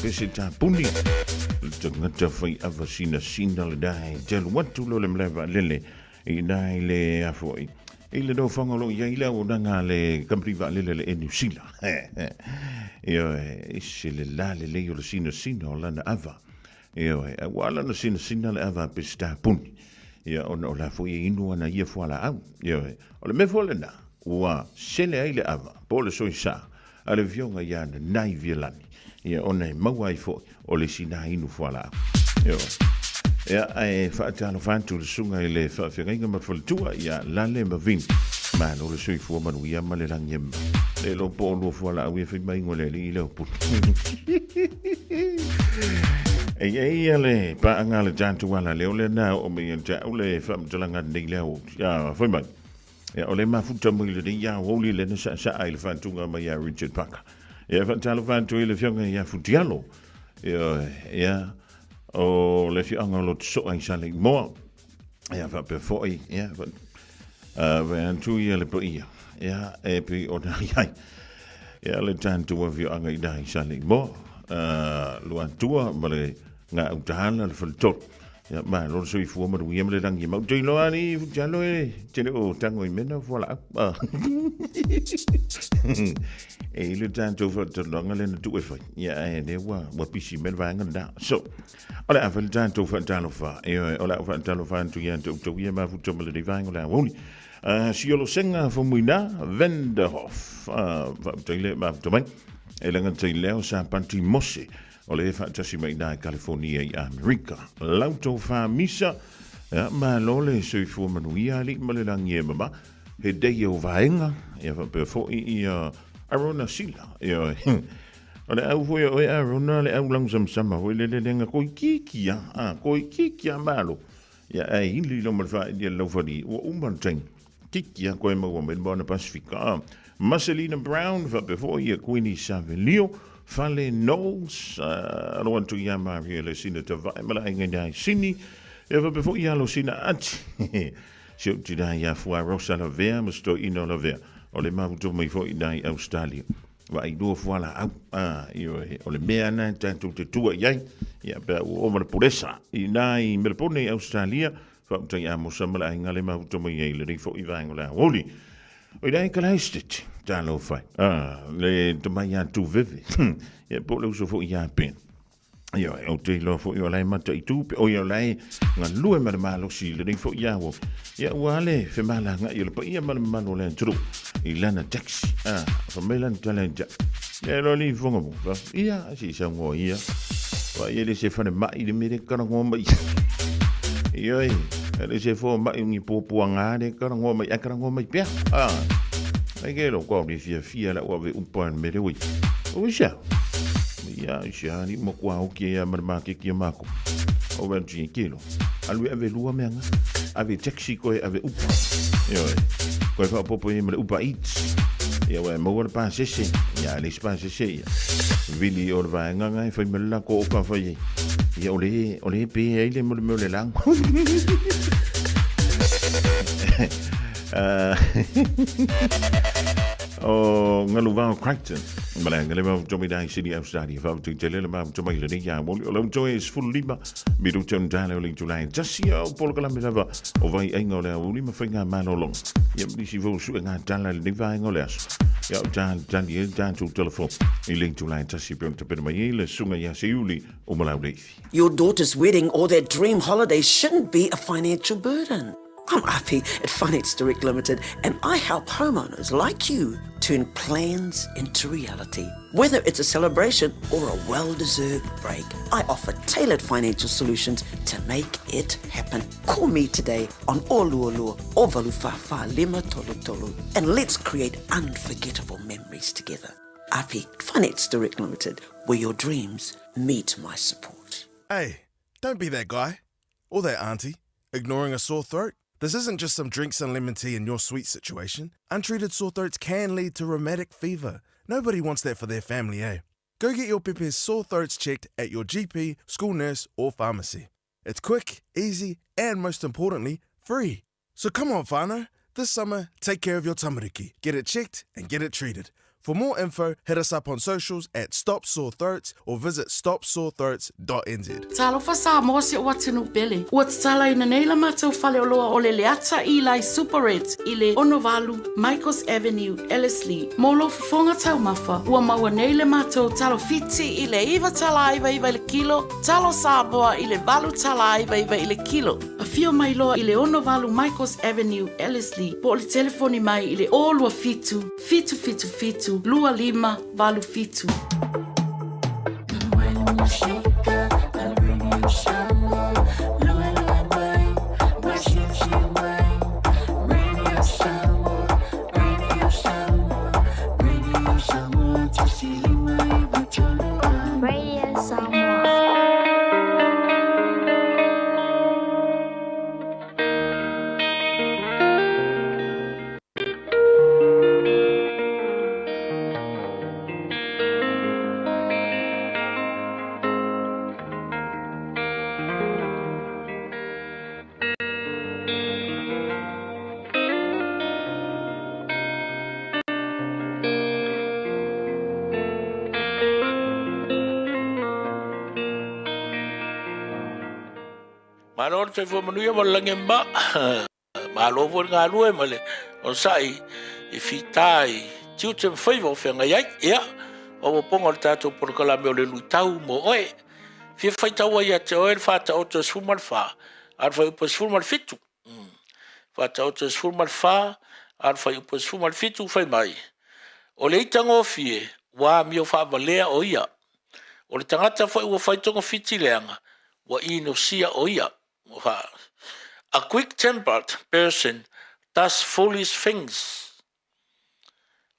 Peseta puni. Tangata whai awa sina le dai. Telu watu lo le mlewa lele. I dai le afoi. I le do whangalo ia ila o nanga le kampriwa lele le New Zealand. Io isi le la le leo le sina o lana ava. Io wala na sina le ava peseta puni. Ia ona o la foi inu ana ia fuala au. Io o le me fole na. Ua sele aile ava, pole soi sa, ale vionga ia na nai vielani. Ia ona e maua i fo, o le sina inu fuala. Ia, e whaatalo whantu le sunga i le whawhengainga mawhalitua, ia lale mawin. Mano le sui fua manu ia male rangi emma. Le lo po lo fuala au ia whimaingo le li i leo putu. Ia le paanga le jantu wala leo le na o me ia le whamtalanga nei leo, ia whaimangi. Ja, ole mafuta mwile de ya Aoauli le sa ai le fantunga ma ya Richard Parker. Ja, fantalo fantu ile fionga ya futialo. Ja, o le fianga lo so ai sale mo. Ja, va per foi, ja, van tu ile po ia. Ja, e pi ona ai. Ja, le tantu wa fianga dai sale mo. Lo antua ma le nga utana le faltot. Ja, ma lo so i fu ma du yemle dang yema tu lo ani jalo e tene o tango i mena voilà e le tanto fa to longa le tu e fa ya e de wa pisi men va nganda so ola fa tanto fa talo fa e ola fa talo fa tu ya to yema fu to le va ngola woni si lo senga fo muina Venderhof va to le ma to ban e le ngata le sa panti mosse o le whaatasi mai nā California i Amerika. Lauto wha misa, ma lo le sui fua manuia li ma le rangi e mama, he dei o vaenga, ia fa fo I arona sila ia ole au foi o arona le au lang sama o le nga ko kikia malo ia ai li lo malfa dia lo fali o umanteng kikia ko mo mo bona Pacifica Marcelina Brown fa before ia Queenie Savelio Fale Knowles I want to yama le sina te vai mala ngai sini ia before ia lo sina ati Sio tida ia fua Rosa la Vea musto ino la Vea o le mabuto mai fo i Australia wa I do fuala au o le mea na tanto te tua iai ia pe o ma puresa I nai Melbourne Australia fa utai a mo samala inga le mabuto mai ai le fo I vanga la Aoauli o dai kalaistit talo fai le tamai tu vivi ia po le so fo ia pen Io o te lo fo io lai mata I tu o io lai nga lue ma malo si le fo ia wo ia wale fe mala nga io pa ia ma malo le tru I lana taxi fa melan talenta ia lo li fo ngo fa ia si sa ngo ia wa ia le se fa ma I le mere kana ngo mai ia le se fo ma I po puanga le kana ngo mai kana ngo mai pe ai che lo qua di fia la wa ve un po mere wi o ia ia siani mo kwa o ke ya marma ke mako o ben kilo alui ave lua menga ave taxi ko ave upa yo ko fa popo I me upa eats ia wa mo pa sese ia le spa sese vili o va nga fa me la ko ka fa ia ole pe ile mo le lang o ngalu va Crichton Malang le mau jomi dai sini Australia fa tu tele le mau jomi le ya mo le jomi is full lima mi du chen dale le July just ya pol kala me va o vai engo le o lima finga mano long ya mi si vo su nga dale le va engo le ya dan die dan tu telephone I link July just si pe pe mai le sunga ya se uli o malau le Your daughter's wedding or their dream holiday shouldn't be a financial burden. I'm Api at Finance Direct Limited, and I help homeowners like you turn plans into reality. Whether it's a celebration or a well-deserved break, I offer tailored financial solutions to make it happen. Call me today on Oluolua or Valufafa Lima Tolu Tolu, and let's create unforgettable memories together. Api, Finance Direct Limited, where your dreams meet my support. Hey, don't be that guy or that auntie ignoring a sore throat. This isn't just some drinks and lemon tea in your sweet situation. Untreated sore throats can lead to rheumatic fever. Nobody wants that for their family, eh? Go get your Pepe's sore throats checked at your GP, school nurse, or pharmacy. It's quick, easy, and most importantly, free. So come on, whānau. This summer, take care of your tamariki. Get it checked and get it treated. For more info, hit us up on socials at Stop Sore Throats or visit stopsorethroats.nz. Talo fa Samoa se o atunu pele. Ua tala ina nei la mātou whale o loa o le leata I lai Super Reds I le Onovalu, Michaels Avenue, Ellerslie. Molo Fofonga tau mafa. Ua maua nei le mātou talo fiti I le iwa tala iwa le kilo. Talo Samoa I le valu tala iwa I le kilo. A fio mai loa I le Onovalu, Michaels Avenue, Ellerslie. Po le telefoni mai I le olua fitu. Fitu. Lua lima, valu fitu. Malor te fo manuia malange ma malo vo nga lue male on sai I fitai tiu te faivo fenga ia o pongo tato por kala me le lutau mo oe fi faita wa ia te oe fata o te sumal fa ar fa po sumal fitu fata o te sumal fa ar fa po sumal fitu fai mai o le tango fie wa mi o fa valea o ia o le tangata fa o faitongo fitileanga wa ino sia o ia a quick-tempered person does foolish things.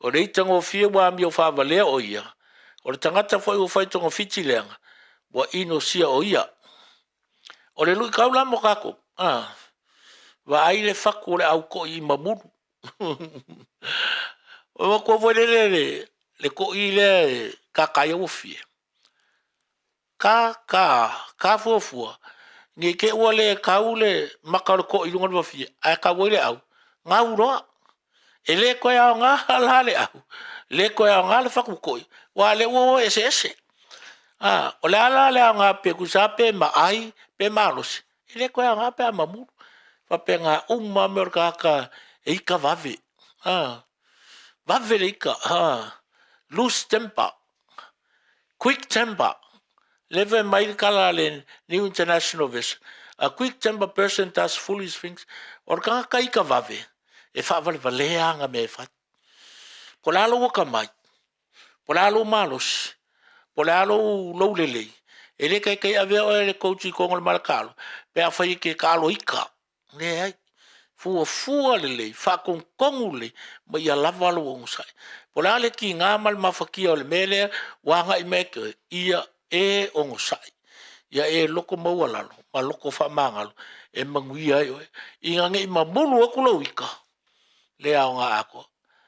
O rei tango fia wa mi o whavalea o ia. O le tangata foi o whai tonga fiti leanga. Wa ino sia o ia. O le lui kaula mo kako. Wa ai le whaku o le au ko i mamuru. O wa kua voi le ko i le kakai o fie. Ka fuafua. Ngi ke ua le kau le maka le ko i lunga le fie. Ai ka voi le au. Ngā uroa. E le koe au ngā hala le au. Le koe au ngā le whakukoi. Wa le ua ese. O le ala le au ngā pe kusape ma ai pe maalosi. E le koe au ngā pe a mamuru. Wa pe ngā umma me orka haka e ika vave. Vave le ika. Loose temper. Quick temper. Leve mai kala le New International Version. A quick temper person does foolish things. Orka haka ika vave. E whaavale valeanga me what. Po lalo waka mai. Po lalo malos. Po lalo laulelei. E le kai avea o le kouchi kongo le malakalo. Pe a whai ke kalo ika. Ne ai. Fua lelei. Whakongkongu le. Ma ia lava lo ongusai. Po lale ki ngā mal mawhakia o le mele. Wanga i meke. Ia e ongusai. Ia e loko maua lalo. Ma loko whamangalo. E manguia ai oe. I ngange i mamulu aku lau ika. Le ao ngā ako.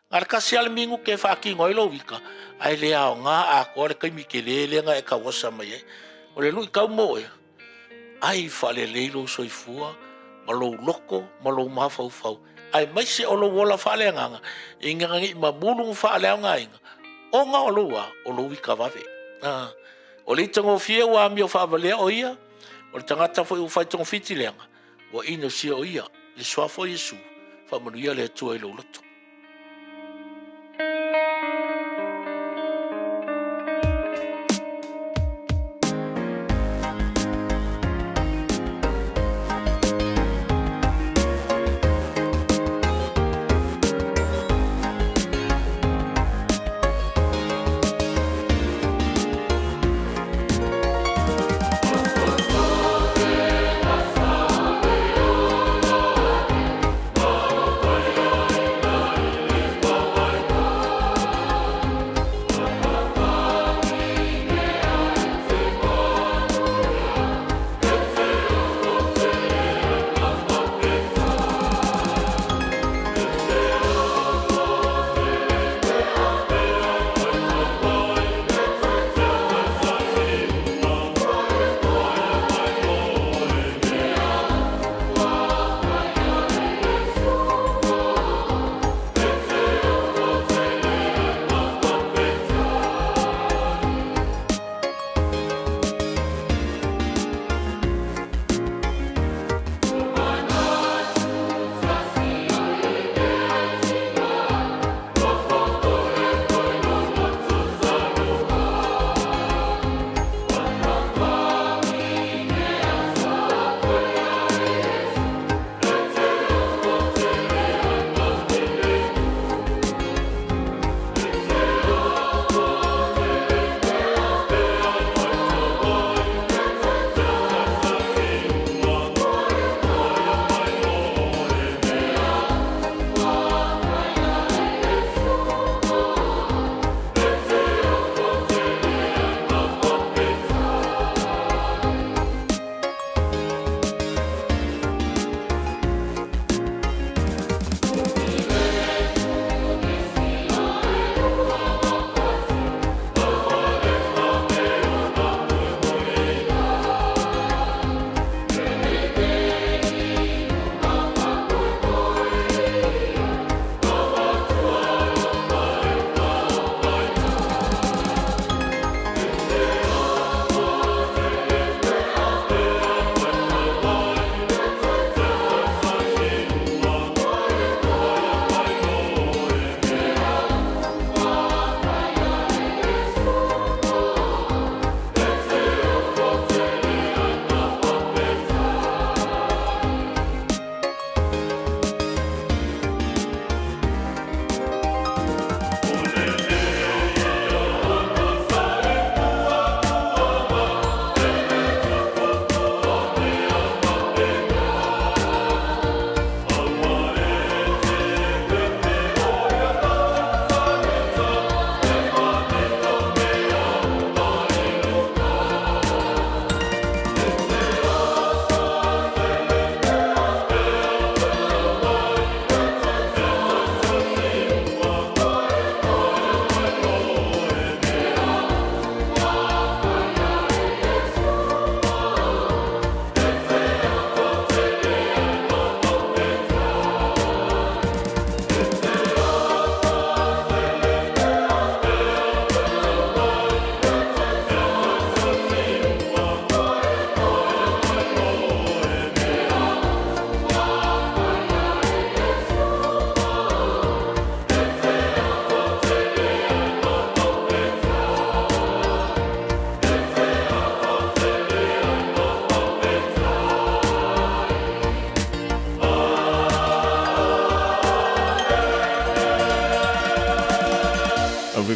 Ngā kasi ale mingu ke whaki ngoi lo wika. Ai le ao ngā ako. Le kaimi ke le ngā e ka wasa mai ai. O le lui kau moe. Ai whale leilo soifua. Malo loko. Malo mawhau. Ai maise o lo wola whale nganga. I ngangi ma mulungu whale ao ngā inga. O ngā o loa. O lo wika wawe. O le tango fie wa mi o whavalea o ia. O le tangata fo i ufai tongo fiti leanga. Wa ino sia o ia. Le swafo Yesu. Whamanuia le atua i lo loto.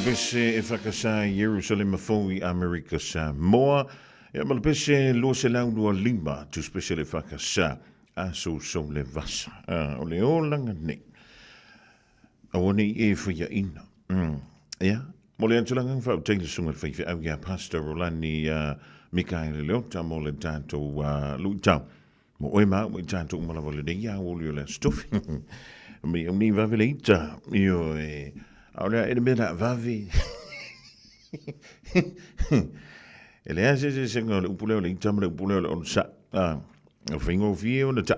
Malapese e whakasa Jerusalem Mafoi America Samoa. Ia malapese lo se launua lima tu special e whakasa a so le vasa. O le o langa ne. A wani e whia ina. Ia. Mo le antulanga whau teile sunga whaiwhi au ia Pastor Rolani Mikaele Leota mo le tātou luitau. Mo oe maa mo i tātou umalawa le nei Aoauli o le stufi. Mi ni vavele ita. Io e... Ahora ele me da vavi. Ele hace ese ngol upuleo le itam le upuleo le onsa. O fingo vie o ta.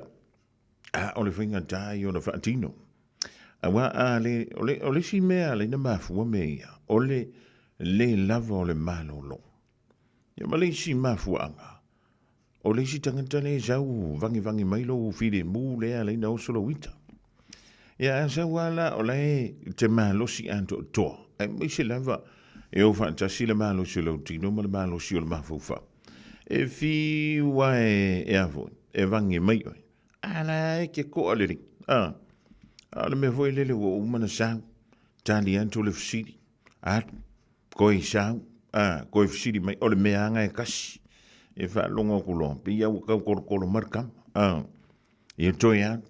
O le finga tai o le fatino. Awa ale ole si me ale na mafu me. Ole le lavo le malo lo. Ya male si mafu anga. Ole si tangata le jau vangi mailo fide mu le ale na solo wita. Ya sa wala ole te malo si anto to. E mi se lava e o fantasi le malo si lo tino ma le malo si o le mafufa. E fi wa e avo e vangi mai. Ala ke ko ale ri. Ala me foi le o umana sa tali anto le fsidi. Koi sa koi fsidi mai ole me anga e kasi. E fa longo kulo. Pi ya ko markam. E toya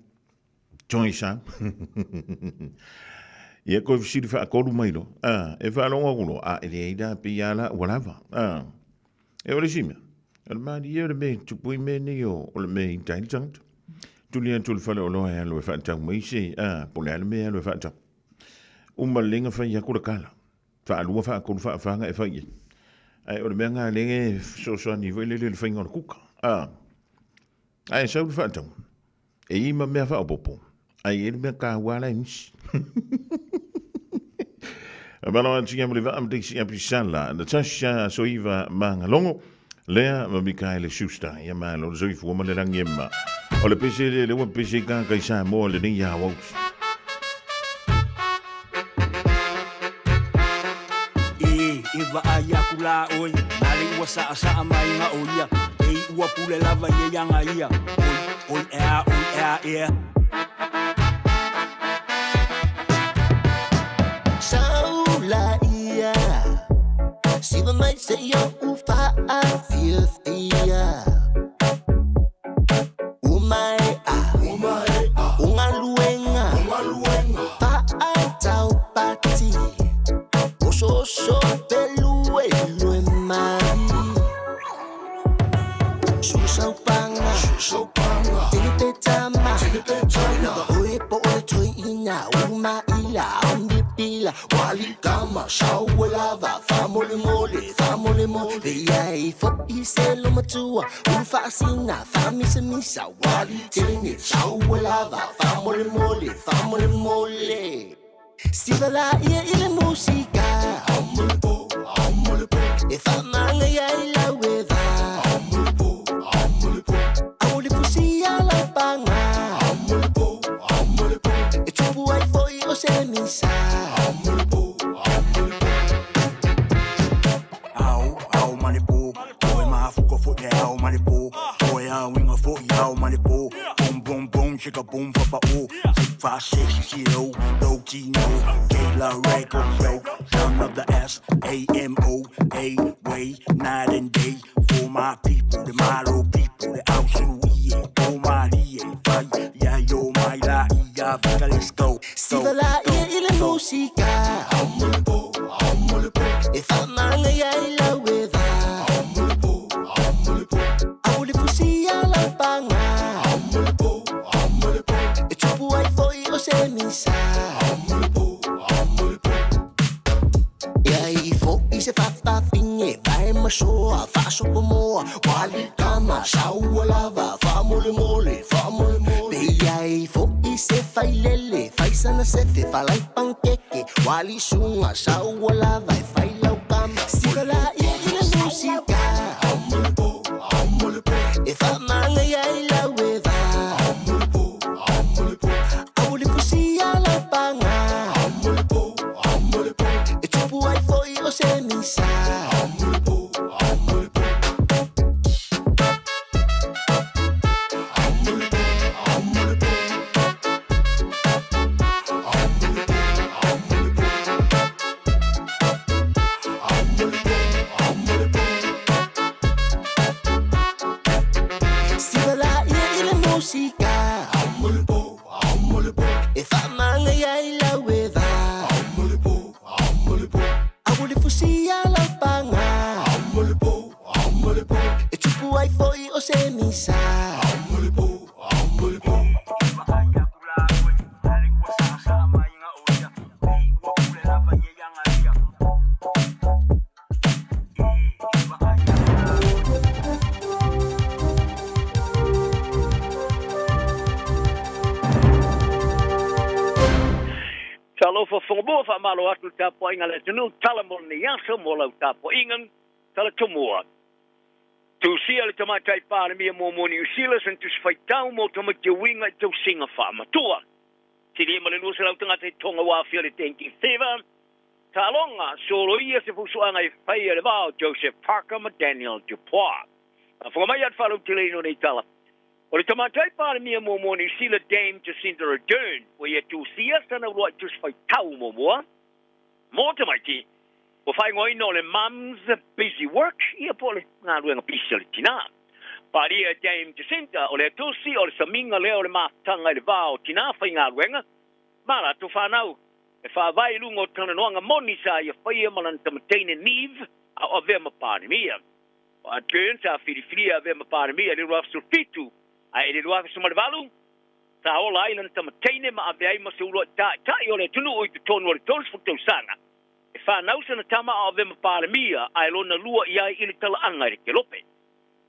Joy sa. Ia ko fsiri fa akoru mai lo. E fa longa kulo. E ida piala whatever. E ore sima. El madi e me tupui me ni o le me intelligent. Tulia tul fale o loa lo fa tang mai se. Pole ale me lo fa tang. Linga fa ya kura kala. Fa alua fa akoru fa nga e fa ye. Ai ore me nga lenge so ni vele le fa ngor kuka. Ai sa fa tang. E ima me fa opopo. Ai ele me ka wala ins. Abana tinha me levar am diksi apisala. Na tasha so iva manga longo. Lea ma Mikaele Schuster. Ya ma lo so ifu ma le rangema. O le pese le wa pese ka ka sa mo le ni ya wo. Eva ayakula oi. Ali wasa asa mai nga oia. Ua pule lava ye yanga ia. Oi ea. See the might say yo ufa afia. Ungaluenga pa atau pati. Oso pelue mari. Susau panga. Tini petama. Oe po ole toi ina uma ila ambi pila wali kama shawelava famole mole yai fo iselo matua ufa sina famisa misa wali tini shawelava famole mole Sivala ia ile musika amole po if amanga ya ila weva amole po awuli fusia la panga Etupu ai foi o se misa Au manipo Oi mafuko fo e au manipo Oi a winga fo e au manipo Boom chika boom papa o 5, 6 low Tino Kayla record show Sound of the S-A-M-O A way night and day For my people the Malo people the Aoauli Oh my fight yeah yo my la let's go. Sivala ile musika. Amole po. If amanga ya ila weva. Amole po. Awuli fusia la panga. Amole po. Etupu ai foi o se misa. Amole po. Ya ifo ise fa finge vai ma shoa fa so mo. Wali kama shawalava fa mole. Ya ifo ise failele faisana sete falai pankeke wali sunga shawala vai faila ukama sigala ile musika amole po if amanga ya ila weva amole po awuli fusia la panga amole po etupu ai foi o se misa amole po Samoa fa malo atu tapo inga le tunu tala mo ni yaso mo lau tapo ingan tala Samoa. Tu sia le tamatai pāre mia mo mo New Zealand and tu sfai tau mo tamaki winga tau singa wha matua. Tiri ma le nusa lau tanga te tonga wā fia le tenki whiwa. Ta longa solo ia se fusuanga I whai le vau Joseph Parker ma Daniel Dupois. A whakamai at whalau te leino nei tala. O le tamatai pāre mia mo mo New Zealand Dame Jacinda Ardern wa ia tu sia sana roi tu sfai tau mo moa. Mo tamaiti. O whai ngoi no le mums busy work, ia po le ngā ruenga pisa le tina. Pari ia Dame Jacinta, o le tusi, o le saminga leo le mātanga le vāo tina, whai ngā ruenga. Mara, tu whanau, e whawai lungo tana noanga moni sa ia whai e malan tamatene niv, a o vema pāremia. O a turn sa whiriwhiri a vema pāremia, le ruaf sulfitu, a e le ruaf sumarivalu, sa ola ailan tamatene ma a veai ma se ulo tai o le tunu o I te tonu o le tonu sfutau sanga. E whanau sana tama o vema pāremia, a e lona lua iai ili tala anga re ke lope.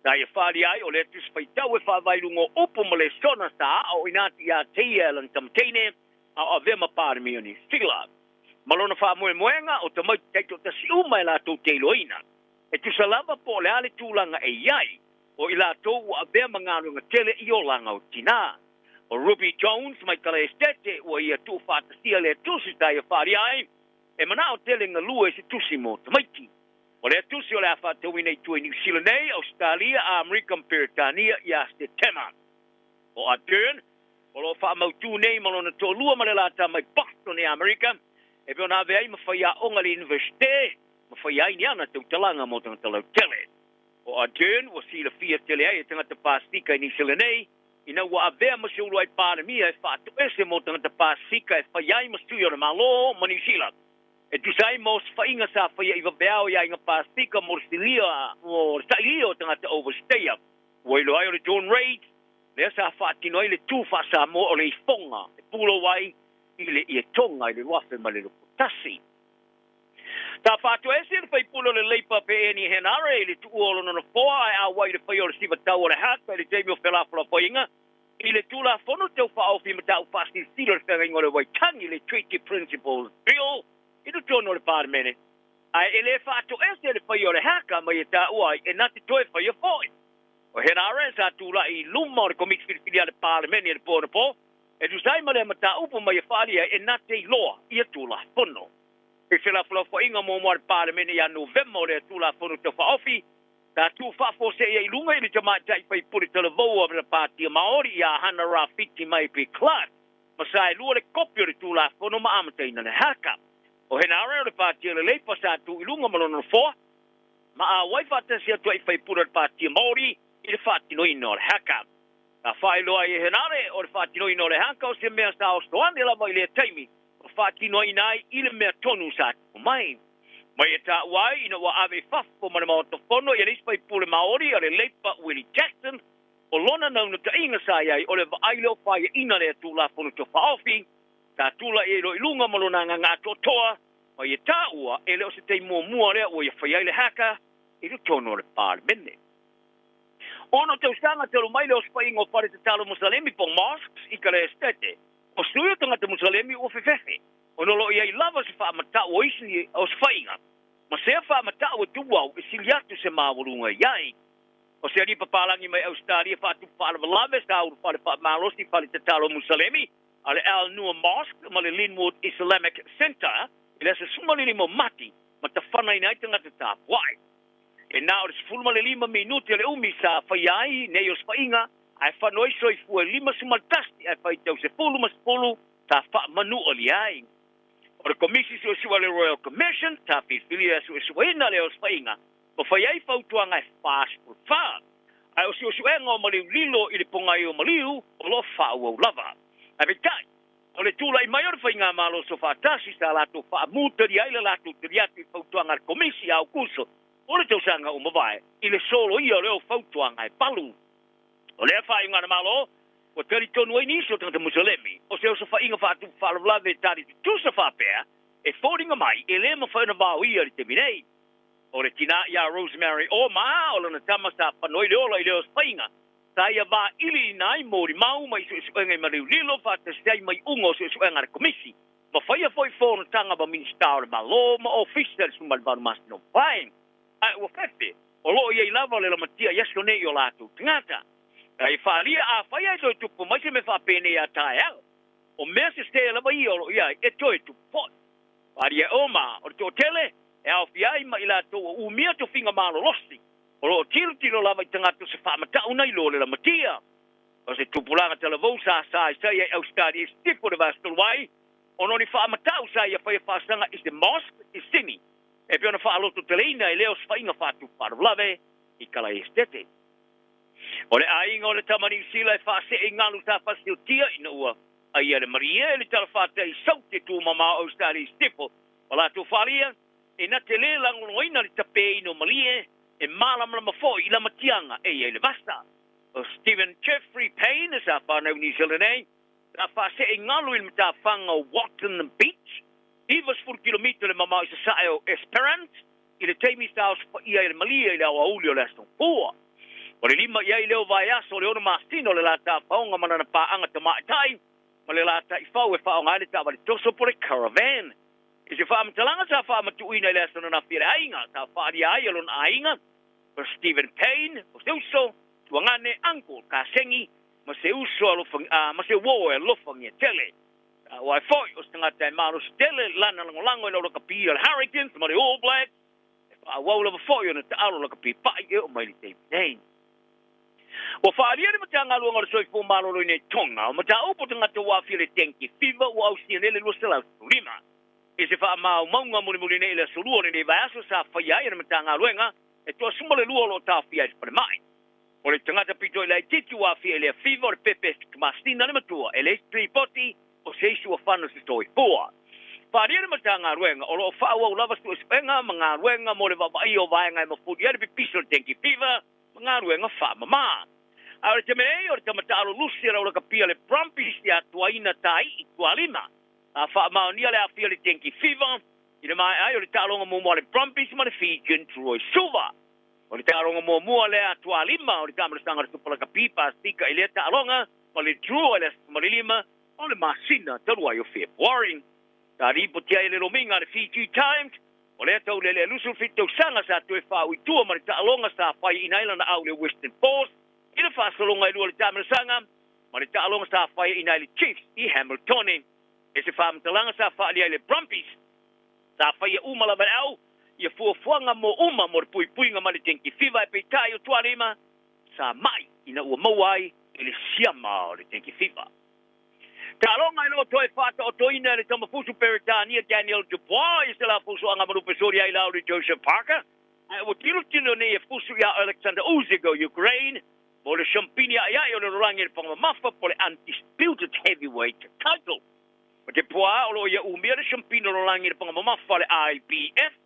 Na ia whāri ai o le tus whaitau e whawairu ngō upo ma le sona sa o inati ia teia lan tamatene a o vema pāremia ni stila. Malona wha moe moenga o tamai teito ta si uma e lātou te iloina. E tu salava po le ale tūlanga e iai o I lātou a vema ngārunga tele I o langa o tina. O Ruby Jones mai kala estete o ia tu whātasia le tusi tai a whāri ai. E mana o tele ngā lua e se tusi mo tamaiti. O le tusi o le awha tau nei tue New Zealand nei, Australia, Amerika, Peritania, I a ste tema. O a turn, o lo wha mautu nei malona tō lua ma le lata mai Boston e Amerika, e peo nā veai ma whai a onga le universite, ma whai ai ni ana tau talanga mo tanga talau tele. O a turn, o si la fia tele ai e tangata Pasifika I New Zealand nei, ina ua a vea ma se ulu ai pāremia e whātu ese mo tangata Pasifika e whai ai ma stui o le malo ma New Zealand. E tu sai mo whainga sa whaia I wabeao ia inga Pasifika mo Silia o Sailio tangata overstaya. Wailo ai o le John Reid, lea sa whaatino I le tūwha sa mo o le I whonga, e pulo wai I le I e tonga I le wafe ma le lupo tasi. Ta whātu ese le whai pulo le leipa pe eni henare I le tuolo no foa ai a wai le whai o le siva tau o le hata I le teimio whelafala whainga. I le tūla whono tau whaofi ma tau whasi sila le whenga ingo le waitangi le Treaty Principles Bill. I tu tono le pārmene. Ai ele whātu ese le whai o le haka mai e tā uai e nati toe whai o whoi. O hena are sa tūla I luma o le komiti whiriwhiri le pārmene e le pōna pō. E tu sai ma le ma tā upo mai e whaalia e nati loa I a tūla whono. E whila whala whainga mō mua le pārmene I a November o le tūla whono te whaofi. Tā tū whafo se e ilunga I le tamātai whai puri tala vau o le pātia Maori I a hana rā whiti mai pe Clark. Ma sa e lua le kopi o le tūla whono ma amataina le haka. O he nāre o le pātia le leipa sa tu ilunga malona no foa, ma a waifata sia tu ai whai pura le pātia Māori I le whātino ino le haka. Ka whaeloa I he nāre o le whātino ino le haka o se mea sa o stoane la mai le taimi, o whātino inai I le mea tonu sa tu mai. Mai e tā uai ina wa ave whafo ma le maoto whono I nis whai pura Māori o le leipa Willie Jackson, o lona nauna ta inga sa iai o le waaileo whaia ina le tūla whono te whaofi, tā tūla e lo ilunga malona ngā totoa, o i tā ua e leo se tei mua rea o i whai ai le haka, I le tono le pārmene. Ono tau sanga te lo mai leo spaingo pare te talo Musalemi po mosques I ka le estete, o suyo tangata Musalemi o whewhewe, o nolo I ai lava se wha mata o isi o swainga, ma se wha mata o tuwau e siliatu se mawurunga iai, o se ripa palangi mai Australia wha tu wha lave sa uru wha malosi wha te talo Musalemi, ale Al Noor Mosque, ma le Linwood Islamic Center, I le se sumalili mo mati, ma ta whanai nai tangata tā puai. E nā o le fulmalilima minuti le umi sa whaiai, nei o spainga, ai whanoi soi fua 5 sumaltasti, ai whai tau se fulu mas fulu, tā wha manu o li ai. O le komisi o siwa le Royal Commission, tā whiwhilia su e suwaina le o spainga, o whaiai whautuanga e fast for fun. Ai o siwa suenga o maliu lilo I le pongai o maliu, o lo whau au lava. Ai betai, o le tūla I mai o le whainga malo so whātasi sa lato whaamutari ai le lato tiriati whautuanga le komisi au kuso, o le tausanga o mawai, I le solo ia leo whautuanga e palu. O le whainga na malo, o teri tonu ai niso tangata Musalemi, o se o sa whainga whātu whalavlave tari tusa whapea, e whōringa mai, e le mawhaina vāu ia le te minei. O le tina ia Rosemary o maa, o lana tama sa whanoi leola I leo whainga, sa ia wā ili nai mōri mau mai su esuenga I mariu lilo whāta sei mai ungo su esuenga re komisi. Ma whaia foi whono tanga ba minister ma lo ma officials ma ba mas no fine. Ai o fefe. O lo ia lava le la matia yaso ne yo la tu ngata. Ai whalia a whaia to tupu mai se me wha pene a tae au. O mea se stea lava i olo ia e toi tu pot. Wharia oma o to tele e au fiai ma ila to u mea to finga malo losi. O lo tiro lava i tangatu se wha mata una i lo le la matia. O se tupulanga tala vau sa sa ia au stadi stipo de vastul wai. O noni wha mata sa ia whaia whasanga is the mosque is simi. E piona wha aloto teleina i leo swainga wha tu parulave i kala estete. O le ainga o le tamani sila e wha se e ngalu ta whastil tia ina ua. A ia le maria le tala wha te i saute tu mama au stadi stipo. O la tu whalia e na te le langono ina li tape ino malie e malamla mafo i la matianga e le vasta. O Stephen Jeffrey Payne is a whanau New Zealand e. Na wha se e ngalu il mta whanga Watton Beach. Ivas 4 kilometer le mama isa sae o Esperance. I le teimi staus ia le malia i le Aoauli o le Aston Pua. O le lima ia i leo vai aso le ono masino le lata paonga manana pa anga te maitai. Ma le lata i whau e whaonga le tawa le toso po le caravan. I se wha amatalanga sa wha amatuina le aso na whire ainga. Sa wha ria ai alon ainga. For Stephen Payne, o se uso, tuangane uncle ka sengi, ma se uso ma se wo e lofang e tele. O ai foi, o stangata e maro stele, lana langolango e lo ka pi al Hurricanes, ma le All Blacks. A wau foi o na te alo lo ka pi pai e o mai le te pitein. O whaaria ni mata ngalo ngaro soi fu maro lo ne tonga, o mata upo tangata wafi le tenki fiva, o au sianele lo se lau lima. E se wha mau maunga muli ne le solua ne vai aso sa whaia e na mata ngaloenga, e toa sumale lua lo ta fia e spare mai. O le tangata pito le titi wa fia le fiva o le pepe mastina le matua, e le tripoti o se isu a whanu se toi pua. Wharia ma ta ngā ruenga, o lo whaua o lava stu espenga, ma ngā ruenga mo le wawai o vaenga e mawhuri ere pipiso le tenki fiva, ma ngā ruenga wha mama. A le temenei o le tamataro lusi ra o le kapia le Brumbies i atuaina tai i tualima. A wha mao nia le a fia le tenki fiva, i le mai ai o le tālonga mua le Brumbies ma le Fijian Troy Silva. O le tālonga mua le atua lima, o le tāmara sanga le tupalaka pipa stika i le tālonga, o le Drew le Somalilima, o le Masina talua i o February. Tā ripo tia i le rominga le Fiji Times, o le atau le lusu fitau sanga sa tu e whau i tua ma le tālonga sa whai i nailana au le Western Force, i le whasalonga i lua le tāmara sanga, ma le tālonga sa whai i naile Chiefs i Hamilton. E se whaamatalanga sa whai i le Brumbies, sa whai e umala ma au, ia fuafuanga mo uma mo le puipuinga ma le tenki fiva e peitai o tuarima, sa mai ina ua mauai e le siama o le tenki fiva. Ta longa ino toi fata o toina le tamafusu Peritania Daniel Dubois i se la fusu anga marupe sori ai lauri Joseph Parker. O tilo ne e fusu ia Alexander Usyk o Ukraine, mo le champinia ia o le rangi le pangamafa po le undisputed heavyweight title. O te poa o lo ia umia le champino le rangi le pangamafa le IBF,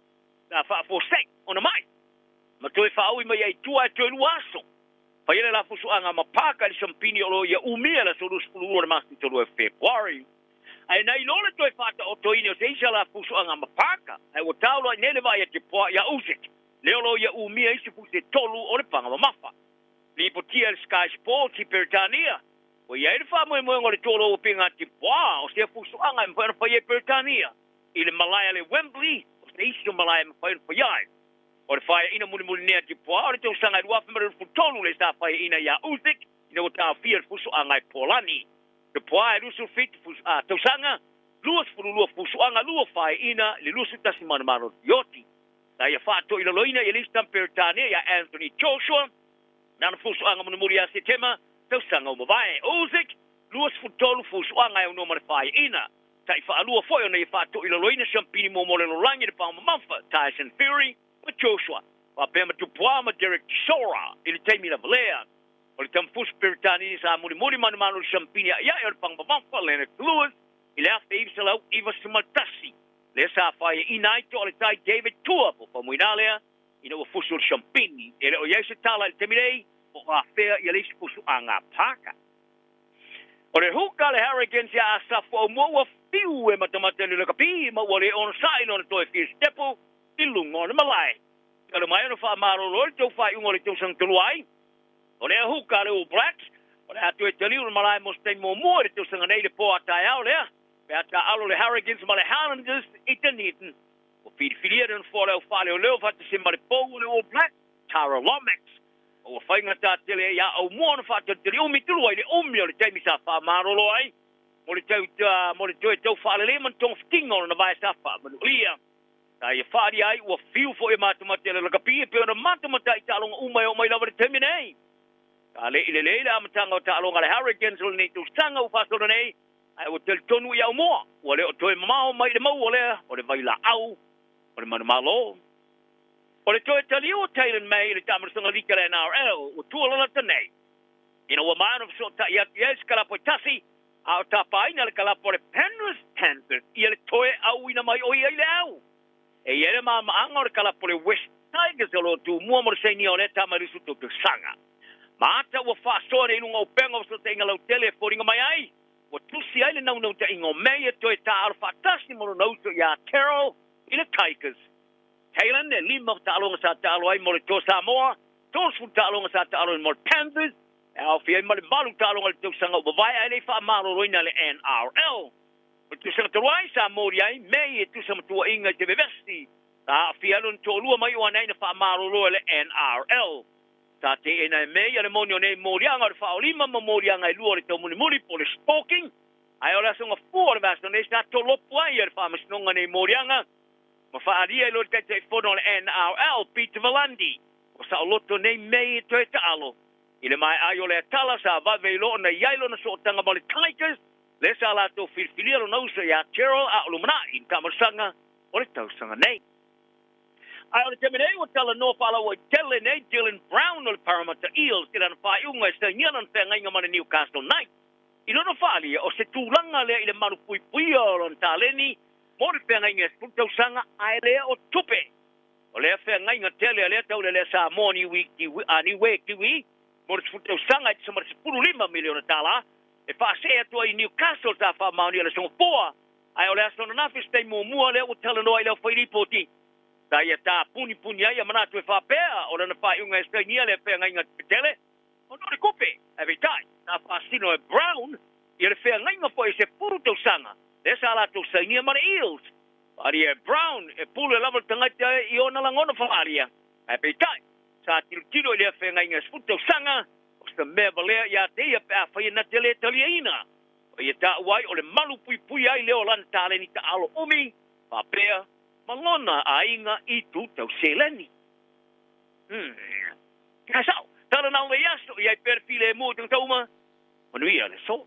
na fa forsake ona mai. Ma toi fa au mai ai tua te luaso. Fa ile la fusu anga mapaka le champini o lo ia umia la solus pulu le masti to lo February. Ai nei lo le toi fata o toini o seisa la fusu anga mapaka. Ai o taulo ai nele vai te poa ia Usyk. Le lo ia umia isi fusu tolu o le panga mafa. Li potia le Sky Sports i Peritania. O ia ele fa mo mo le tolo o pinga te poa o se fusu anga me fa ia Peritania. Ile Malaya le Wembley. Isi o malai ma whain whaiai. O le whaia ina muli nea te poa, o le tau sanga i wafi mara futonu le sa whaia ina ia Usyk, ina o tā whia fusu angai Polani. Le poa e lusu fit tau sanga, luas furu lua fusu anga lua whaia ina, le lusu tasi mana maro yoti. Na ia whāto ila loina i listan Peritania ia Anthony Joshua, nana fusu anga muli a Setema, tau sanga o mawai Usyk, luas futonu fusu anga e uno mara whaia ina. Tai whaalua foi o nei whāto ila loina champini mo mole no langi de pāma mamfa, Tyson Fury, ma Joshua, wa pēma tupua ma Derek Chisora, ili teimi la valea. O le tamfus Peritani sa muli manu manu champini ia e o le pāma mamfa, Lennox Lewis, ili afe iwa salau iwa simatasi. Le sa whaia inaito o le tai David Tua, po pamuinalea, ina ua fusu o champini, ele o iaise tala ili temirei, o awhea ia leisi fusu a ngā pāka. O le huka le Hurricanes ia asafo o mua fiu e matamata le kapi ma wale on sai no to fi stepo ilungo le malai. Kala mai no fa maro lo to fa ungo le to sang tuluai. O le huka le All Blacks, o le atu e tali o malai mo stai mo mo le to sang nei le po atai au le. Beata alo le Hurricanes ma le Highlanders I Dunedin. O whiriwhirieren for au whale o leo whate se mare pou le All Black, Tara Lomax. O whainga tā tele ia au moana whate tele o mitulu ai le omi o le teimi sa wha marolo ai. Mo le tau tau whale le man tong wtinga o na vai sa wha manu lia. Tā ia whaari ai ua whiu fo e matamata le lakapia pe o na matamata I tālonga umai o mai lawa le teimi nei. Tā le ile le amatanga o tālonga le Hurricanes o le nei tau sanga u whasoro nei. Ai o tel tonu ia o moa. Ua le o toe mamao mai le mau o le vai la au. O le manu malo. O le toe tali o Taylor May le tamarasanga lika le NRL o tualala tanei. Ina ua maana so ta iati es kalapo tasi a o tapaina le kalapo le Penrith Panthers ia le toe au ina mai o ia le au. E ia le maanga o le kalapo le West Tigers o lo tu mua mo le seini o le tamarisu to te sanga. Maata ua whaasoa ne inunga o penga o so te inga lau tele e fōringa mai ai. Ua tusi ai le naunau te ingo mei e toe ta aru whaatasi mo nau so ia Carroll I le Tigers. Kailan e lima ta'alonga sa ta'alo ai mo le tō Samoa, tōsu ta'alonga sa ta'alo mo le Panthers, e au fia ma le malu ta'alonga le tōsanga ubawai ai le whaamaro roina le NRL. O tūsanga taruai sa mori ai, mei e tūsama tua inga te bevesti, ta fia lun tō lua mai o anai na whaamaro roa le NRL. Ta te ena e mei ale moni o nei morianga le whaolima ma morianga I lua le tau muni muni po le stalking, ai o le asonga fua le vasta nei sa tō lopu ai le whaamasinonga nei morianga, ma whaaria I lor kai te whono le NRL, Peter Valandi. O sa o loto nei mei e toe ta alo. I le mai ai o le atala sa vave ilo na iailo na so tanga ma le Tigers, le sa lato whirwhiria lo nausa ia Gerald a olumana I tamarasanga o le tausanga nei. Ai o le teme nei o tala no whala o tele nei Dylan Brown o le Parramatta Eels kira na whae unga e sta nianan whenga inga mana Newcastle Knights. I nono whalia o se tūlanga lea I le manu pui pui o lon tāleni, mo le whenga inga sputau sanga ai lea o tupe. O lea whenga inga tele a lea tau lea Samoa ni we kiwi, mo le sputau sanga I samara 15 miliona tala, e whaasea tua I Newcastle ta wha mauni ala songa poa, ai o lea sona nafis tei mua lea o talanoa I lea whairipoti. Ta ia tā puni ai a manatu e whapea, o lana whaeunga e stainia lea whenga inga tele, o nore kupe, e veitai, ta whaasino e Brown, I le whenga inga po e se purutau sanga, le sa la tau sainia mara Eels. Ari e Brown, e pulu e lava tangaita I ona langona whaaria. E peitai, sa tilo I lea whenga inga sputau sanga, o sta mea valea ia te ia pēa whaia na te lea talia ina. O ia tā uai o le malu pui ai leo lan tāleni ta alo umi, whapea, malona a inga I tu tau seleni. Kasau, tala nao le yaso I ai perfile e mua tang tauma, manuia le so.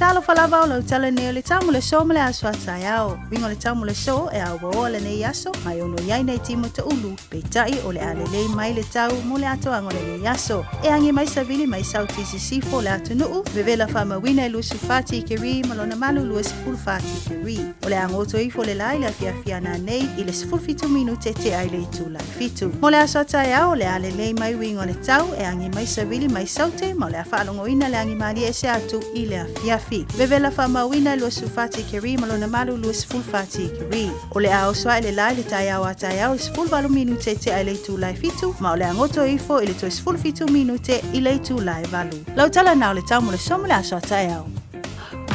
Talo falava o lau tala nei o le tamu le so ma le aso atai ao. Wingo le tamu le so e au o le nei aso, mai ono iai nei timo ta ulu, peitai o le alelei mai le tau mo le ato ango le nei aso. E angi mai savili mai sau TCC fo le atu nuu, vevela whama wina I lusu fati I kiri, malona malu lua sifuru fati I kiri. O le angoto I fo le lai le afia na nei, I le sifuru fitu minute te ai le itu lai fitu. Mo le aso atai ao le alelei mai wingo le tau, e angi mai savili mai saute, ma le afalongo ina le angi mali ese atu I le afia. Vevela whamawina lua sufati kiri malona malu lua sifulfati kiri. O le ao soa le lai le tai au atai au sifulvalu minute te ai le tu lai fitu, ma o le angoto ifo I le toi sifulfitu minute I le tu lai valu. Lau tala nao le tau mo le somo le aso atai au.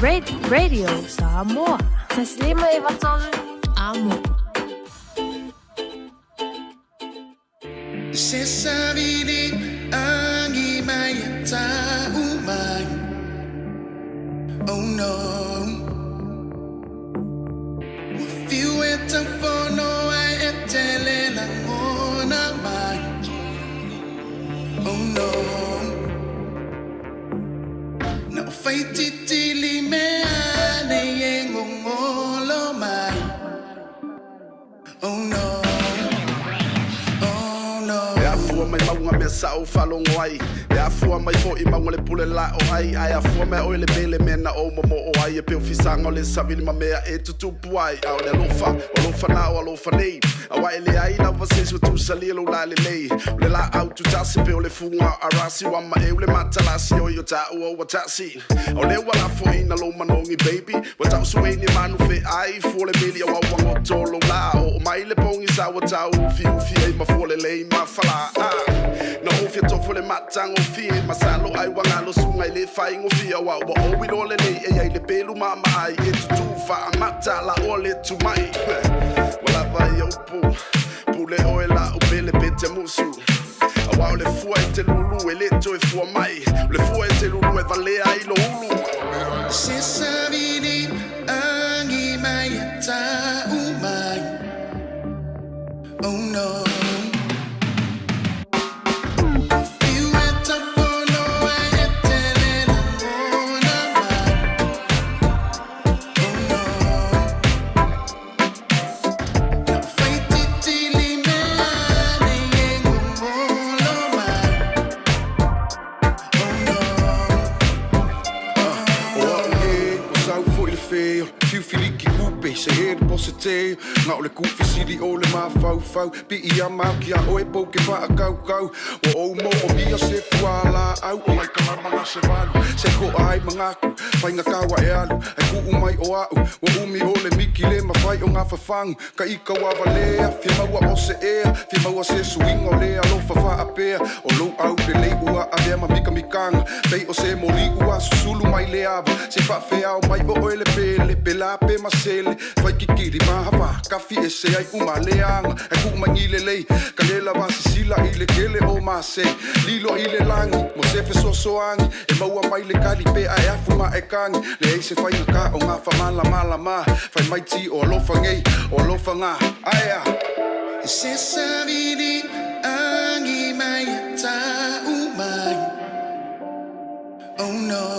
Radio Samoa. Taslima I vatolu amo. Se savili angi mai ta umai. Oh no, feel it to follow I tele la mona mai. Oh no, no fight tili me ane yengongolo mai. Oh no, oh no. Ya fua mai maunga me sao falongo ai. Ya fua mai fo I maunga le pule la o ai. Ai fua mai o le bele mena o momo o ai. E pe ofisanga o le savili ma mea e tutupu ai. Au le alofa na o alofa nei. Awa ele ai na vases wa tu salilo la le lei. Le la au tu tasi pe o le funga arasi wa ma e o le matalasi o yo ta o watasi. O le wala fo ina lo manongi baby. Wa ta su ni manu fe ai fo le mili wa wa tolo la o mai le pongi sa wa ta u fi e ma fo le lei ma fala. No o fia tofo le matango fie masalo ai wangalo sunga le fai ngo fia wa o wi lo le nei e ai le pelu mama ai e tu fa mata la ole tu mai wala vai o pu le o la o bele pete musu wa le fua te lulu e le toi fua mai le fua te lulu e vale ai lo ulu se savini angi mai ta umai oh no se he posse te nga o le kufi sidi o le mafau fau pi ia makia o e poke fa kau kau o mo o mia se fuala au o mai kama se valu se ko ai mangaku fai nga kawa e alu e ku mai o au o umi o le miki le mafai o nga fafang ka ika wa vale fi maua o se e fi maua se swing o le alo fa ape o lo au le le ua ave ma mika mikanga pei o se moli ua sulu mai le ava se fa fe au mai o ele pele pelape masele vai kikiri mahava kafi e se ai umaleanga e ku mangile lei kalela vasi sila ile kele o mase lilo ile langi mo se fe sosoangi e maua mai le kali pe ai afu ma e kangi le se fai ka o nga fa mala ma fai mai ti o lo fangei o lo fanga aya se savini angi mai ta umai oh no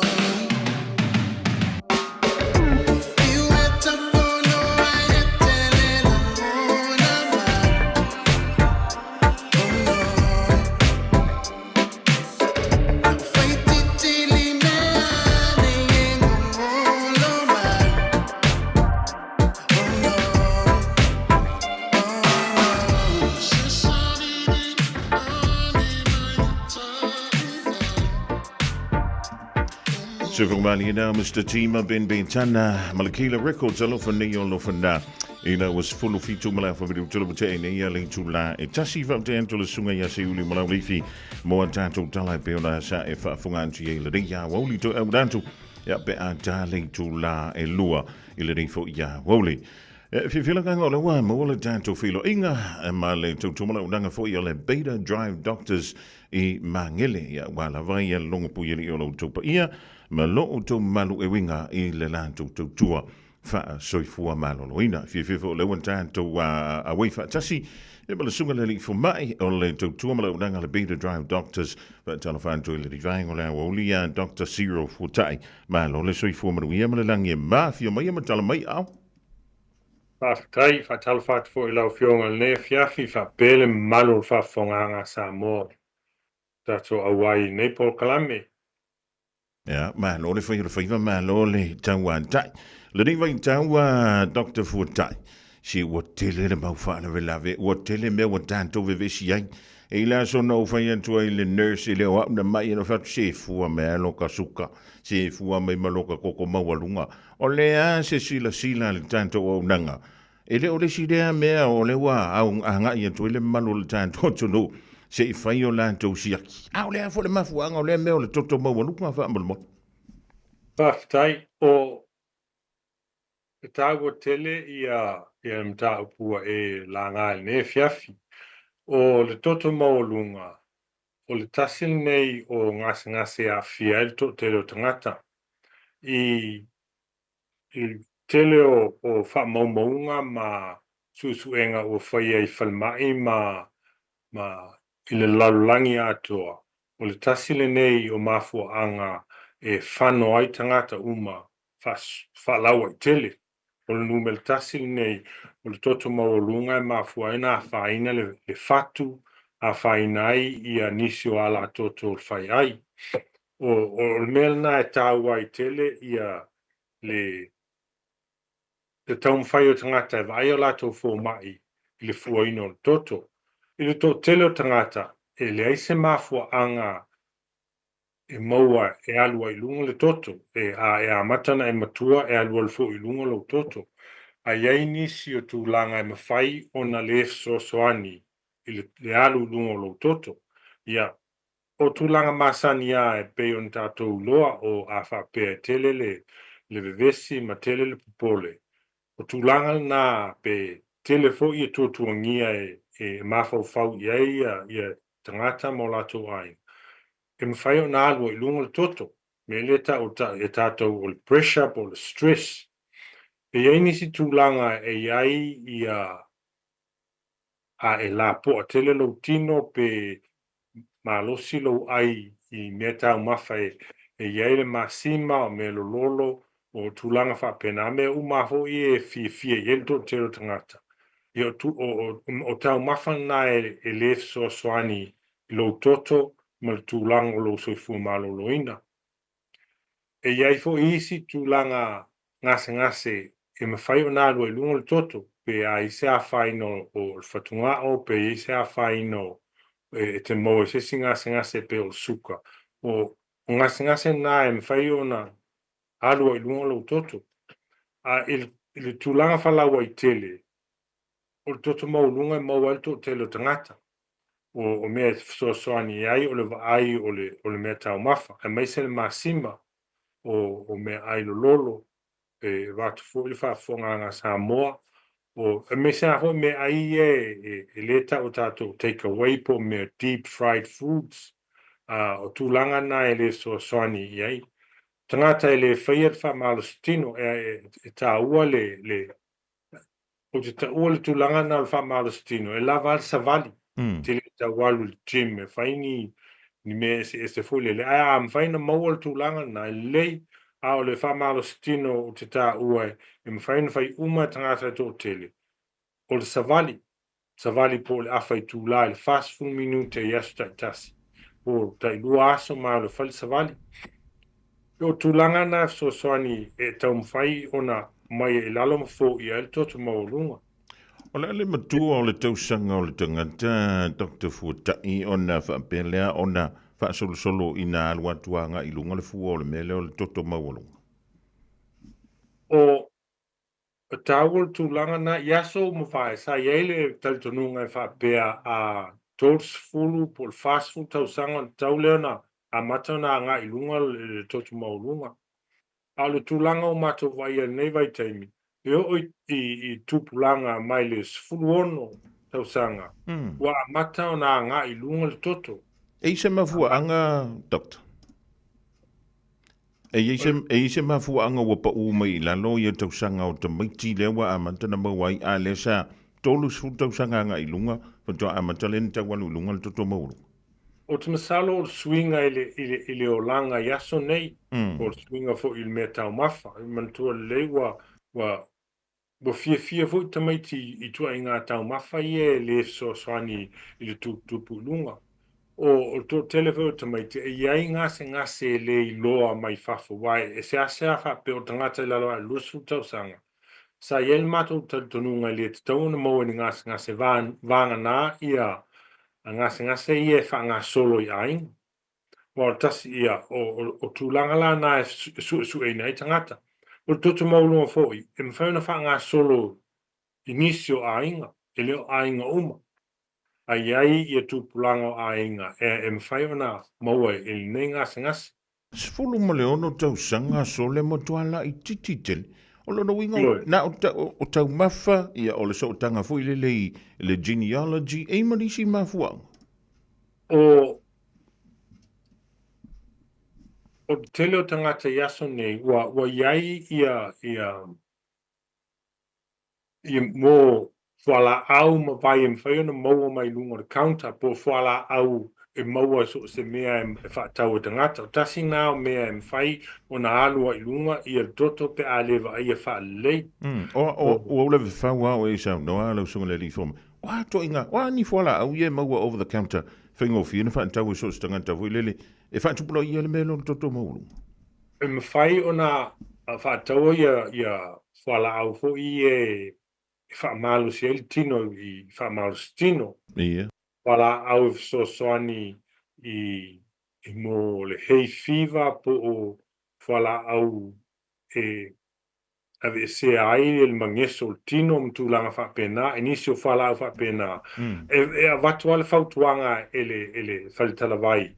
Fofogamua now, Mr. Tima Ben Bentana, Malakila Records, alofa neo lofana. Ina was full of feature mala for video tulubute ne ya le tula e tasi va te antole sunga ya se uli mala lifi mo tanto tala peona sa e fa funganti e le ya Aoauli to audanto ya pe a tale tula e lua ile ri fo ya Aoauli. Fi fila ka ngola wa mo le tanto filo inga ma le to mala undanga fo ya le Beta Drive Doctors I mangele ya wala vai ya longo pu yeli o to pa ia ma lo to malu e winga I le lanto to tua fa soifua maloloina fi le wantanto a wei fa tasi e bala sunga le for mai o le to tua malo nanga le Beta Drive Doctors fa telefon to le divine o le Aoauli Dr. Zero Futai malo le soifua malu ia ma langi ma fi mai ma tala mai au Faftai fa talfat fo I lau fionga le fiafi fa pele malo fa fonganga Samoa tato Hawaii nei po kalame. Ja, maar lo le faiva ma lo le tawa tai. Le ding vai tawa Dr. Futai. Si o tele le mau fa na velave, o tele me o tanto ve si ai. E la so no fa yanto le nurse le o na mai no fa se fu me lo kasuka. Se fu me maloka koko mawalunga. O le a se sila le tanto o nanga. E le o le sidea mea o le wa au anga yanto le malo le tanto no. Se I fai o lantou siaki. Au lea fo le mafuanga o lea mea o le toto maualuka fa amalmo. Faftai o tago tele ia mta upua e langal ne fiafi. O le toto maulunga. O le tasil nei o ngase a fiel to tele o tangata. I tele o fa maumaunga ma susuenga o fai ai falmai ma I le lalulangi atoa, o le tasile nei o mafua anga e whano ai tangata uma whalaua I tele. O le numel tasile nei o le toto maurunga e mafua ina a whaina le fatu a whaina ai I a nisio ala toto le whai ai. O le melna e tau ai tele ia le taum whai o tangata e vai o lato fo mai I le fuaino le toto. I le to tele o tangata, e le aise mafua anga e maua e alua I lunga le toto, e a matana e matua e alua le fo I lunga lo toto. A iai nisi o tūlanga e mawhai o na le soani I le alu lunga lo toto. Ia, o tūlanga masani a e pe on tātou loa o a whapea tele le vevesi ma tele le pupole. O tūlanga nā pe tele fo i tuatuangia e mawhau ia tangata mo lato ai. E mwhai o nā alua i lunga le toto, me leta o tātou o le pressure o le stress. E iei nisi tūlanga e iai ia a e la po a tele lo tino pe malosi lo ai i mea tau mawha e iei le masima o me lo lolo o tūlanga wha pena me umaho i e fie i to tero tangata. I o tau mawha na e lef so soani i lo toto ma le tūlanga o lo soifu malo loina. E iei fo isi tūlanga ngase e mawhai o nā lua i lunga le toto pe a i se a whaino o le whatunga o pe i se a whaino e te moe se si ngase pe o suka. O ngase nā e mawhai o na alua i lunga le toto. A le tūlanga whalawa i tele o le toto mau lunga i mau alto tele o tangata. O mea soani ai o le vaai o le mea tau mafa. E mai se le masima o mea ai lo lolo e watu fo i whafonga ngā Samoa. O me se aho me ai e leta o tātou take away po me deep fried foods. O tūlanga nā e le soani i ai. Tangata e le whaiat wha malostino e tā ua o te tā ua le tūlanga nā le wha malostino e lava al savali. Te le tā walu le gym e whaini ni me e se fule le ai am whaina maua le tūlanga nā e lei a o le wha malostino o te tā ua e mwhaina whai uma tangata tō tele. O le savali po le awhai tūla le fast food minute e yasu tai tasi. O tai lua aso ma le whali savali. O tūlanga nā soani e tau mwhai ona mai e lalo mfo i el toto maulunga. O le matua o le tausanga o le tangata, Dr. Fuatai, ona whaapelea, ona whaasolo i nā aluatuanga i lunga le fua o le mele o le toto maulunga. O tāwol tūlanga nā yaso mwhai, sa iele talitonunga e whaapea a tōrs fulu po le fast food tausanga tau leona a matana ngā i lunga le toto maulunga. A le tūlanga o mato vai nei vai taimi. E o i tūpulanga mai le sfuluono tausanga. Wa mata o nā ngā i lunga le toto. E se mafua anga, Doctor? E se mafua anga wa pa uma i lalo i tausanga o tamaiti lewa a matana mawai a le sa tolu sfu tausanga ngā i lunga fatua a matalen tawalu lunga le toto maulu. O te masalo o swinga i le o langa yaso nei. O swinga fo il mea tau mafa. I mantua lewa wa fia fo tamaiti i tua i ngā tau mafa i e le soani i le tupu lunga. O to telefo tamaiti e iai ngase le i loa mai fafo wai e se asea pe o tangata i lalo a lusu tausanga. Sa iel mato taltonunga le te tauna maua ni ngase vanga nā ia a ngase ia wha ngā solo i aing. Wa tasi ia o tūlanga la nā e su e nei tangata. O toto maulunga fōi, e mwhauna wha ngā solo inisio ainga, e leo ainga uma. A iai ia tūpulanga o ainga, e mwhauna maua e nei ngase. Sfulu ma leono tausanga sole mo tuala i tititele. O lono winga na o tau mafa ia o le so tanga fo le genealogy e marisi mafuang. O tele o tangata yaso nei wa iai ia mo whala au ma vai e mwhaiona maua mai lunga le counter po whala au e maua so se mea e whaatau o tangata. O tasi nā o mea e mwhai o na alua i lunga i a toto pe a lewa ai a whaalei. O lewe whaua o e sao noa lau sunga le li foma. Wa to inga, wa ni whala au ie maua over the counter whaingo whina whaatau e so se tangata vui lele e whaatupula i ale melo toto maulu. E mwhai o na whaatau ia whala au fo i e whaamalu si el tino i whaamalu stino. Ia. Wala au soani i mo le hay fever po o wala au e ave se ai el mangeso tino mtulanga fa pena inisio wala fa pena e a watu ale fautuanga ele faltalavai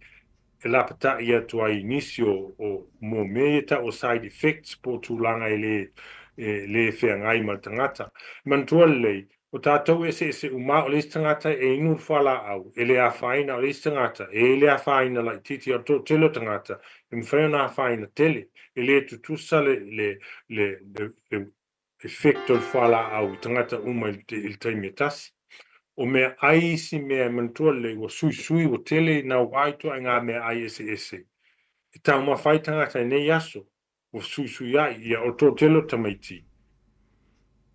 la pata ia tu ai inisio o mo me ta o side effects po tūlanga le whengai ma tangata. Mantua lei, o tātou se uma o le tangata e inu whala au, e le a whaina o le tangata, e le a whaina lai titi o tō telo tangata, e mwhena a whaina tele, e le tutusa le effect o whala au, tangata uma il taimi tasi. O mea ai isi mea mantua le o sui o tele na wai tu ngā mea ai ese. I tau mawhai tangata nei aso, o sui ai, ia o tō telo tamaiti.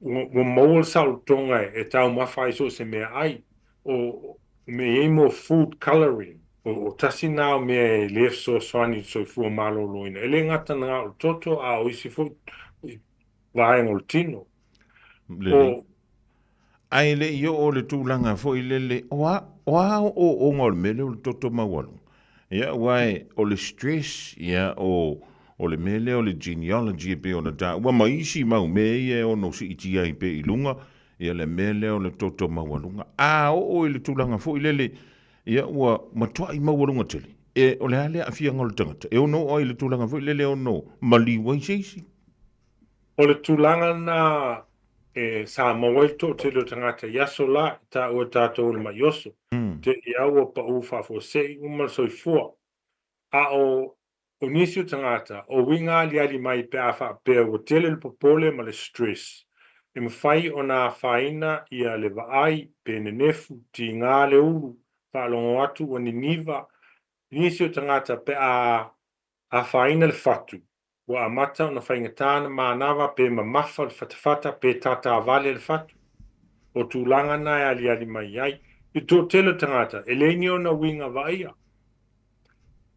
O maua sao tonga e tau mawhai so se mea ai, o me e mo food coloring, o tasi nao mea lef so swani so fua malo loina. Ele ngata nga o toto a o isi fu vaenga o tino. O ai le io o le tūlanga fo i le oa o ngol mele o le toto mawalu. Ia wai o le stress ia o le mele o le genealogy e pe o na ta. Ua maisi mau me ia o no si itia i pe i lunga ia le mele o le toto mawalunga. O i le tūlanga fo i le ia ua matua i mawalunga tele. E o le hale a fia ngol tangata. E o no o i le tūlanga fo i le o no maliwa i seisi. O le tūlanga na e Samoa to te lo tangata yaso la ta o tātou le mai oso. Te i aua pa uwha fo sei umar soi fua. A o nisio tangata o winga li ali mai pe awha pe o tele le popole ma le stress. E mwhai o nā whaina ia le vaai pe nenefu ti ngā le ulu whalongo atu o ni niva. Nisio tangata pe a whaina le fatu. Wa amata na whaingatana mānawa pe mamafa le fatafata pe tata vale le fatu. O tūlanga nai ali mai ai. I tō telo tangata, e leini o na winga vaia.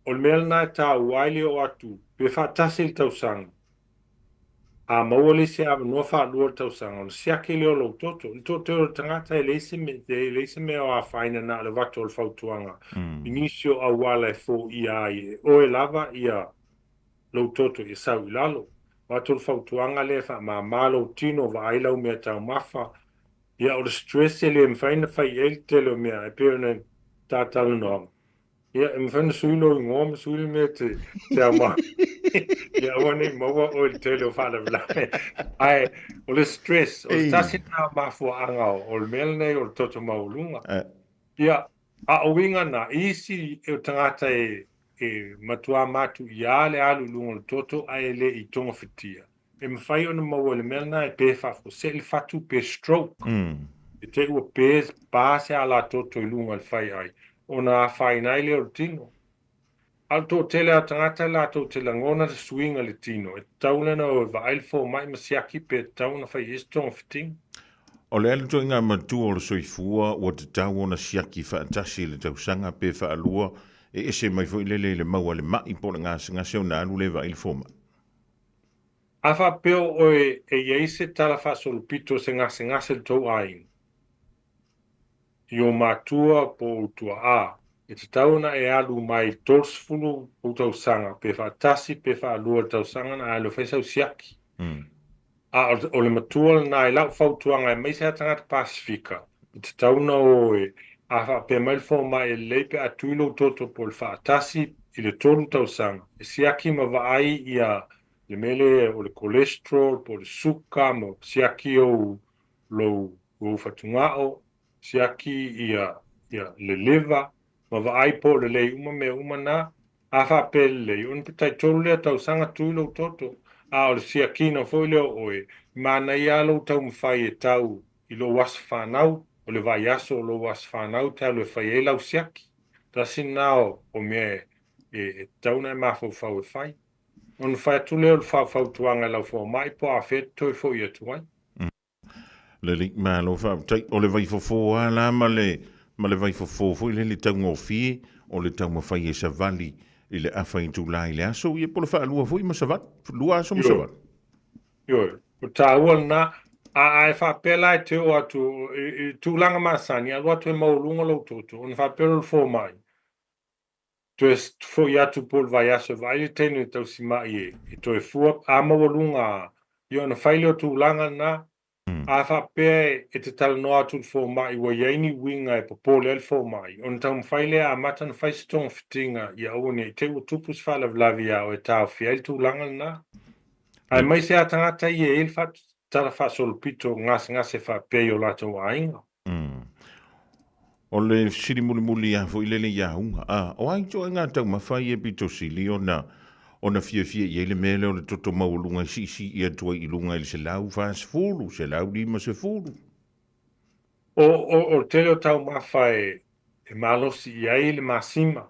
O le mea nai tā uaile o atu, pe whatase le tausanga. A maua le se awa noa whalua le tausanga, o le siake leo lo toto. I tō telo tangata e leise me o a whaina na le watu o le whautuanga. Inisio a wala e fō ia ai, o e lava ia lo toto i sau i lalo. Watu le whautuanga le wha ma malo tino wa ailau mea tau mafa. Ia o le stress e le mwhaina whai e telo mea e peo na tātalo noa. Ia e mwhaina suilo i ngōma suilo mea te au maa. Ia wane maua o le telo whana vilame. Ai, o le stress, o le tasi nā mafua angao, o le mele nei o le toto maulunga. Ia, a o winga na, isi e o tangata e matua matu i ale alu lunga le toto a e le i tonga fitia. E mwhai o na maua le melna e pe whafo, se le fatu pe stroke. E te ua pe base a la toto i lunga le whai ai. O na whai nai leo le tino. Al tō tele a tangata la tō tele ngona le swinga le tino. E taunana o e vaile fo mai masiaki pe tauna whai estonga fiting. O le alu inga matu o le soifua o te tau ona siaki whaatasi le tausanga pe whaalua e ese mai fo i le maua le mai po le ngasi o na alu le vaile fo mai. Afa peo o e yeise tala fa solupito se ngase le tau aing. Io matua po utua a. E te tauna e alu mai torsfulu o tau sanga. Pe fa tasi pe fa alua tau sanga na alu fesau siaki. O le matua na e lau fautuanga e meise hatangata Pasifika. E te tauna o e afa pe mailfo mai e leipe atuilo toto po le fa tasi i le tolu tau sanga. E siaki ma vaai ia le mele o le cholesterol, po le suka, mo siaki o lo fatungao, siaki ia le liver, ma vaai po le lei uma me uma na, afa pele lei, un pitai tolu lea tau sanga tuilo toto, a o le siaki na foi leo oe, mana ia lo tau mwhai e tau i lo was whanau, o le vai aso o lo was whanau, tau le whai e lau siaki, tasi nao o mea e tauna e mafo fau e whai. On fai tu leo fa tuanga lau fo mai po a fet toi fo ia tuai. Le lik ma lo fa tai o le vai fo ala ma le vai fo le tango fi o le tango fai e savali i le afa in tu lai le aso i po le fa lua fo i ma savat lua so ma savat. Yo, o ta na a fa pela te o atu tu langa ma sani a tu mo lunga lo toto on fa pelo fo mai. Tu es fo ia tu pol vai aso vai tenu tau sima ie. I to e fua a mawalunga. Io na whaile o tu langa na A whapea e te tala noa atu fo mai wa yaini winga e popole al fo mai. On tau mwhaile a matan whai stong fitinga i aone i te utupus whala vlavi au e tau fiel tu langal na. Ai mai se a tangata i e il fat tala wha solpito ngase whapea i o lato wainga. O le siri muli a fo ilele ia hunga. O ai to ngā tau mawhai e pito sili o na fia i ele mele o le toto maulunga si i atua i lunga i se lau whaas fulu, se lau lima se fulu. O te leo tau mawhai e malosi i ai le masima.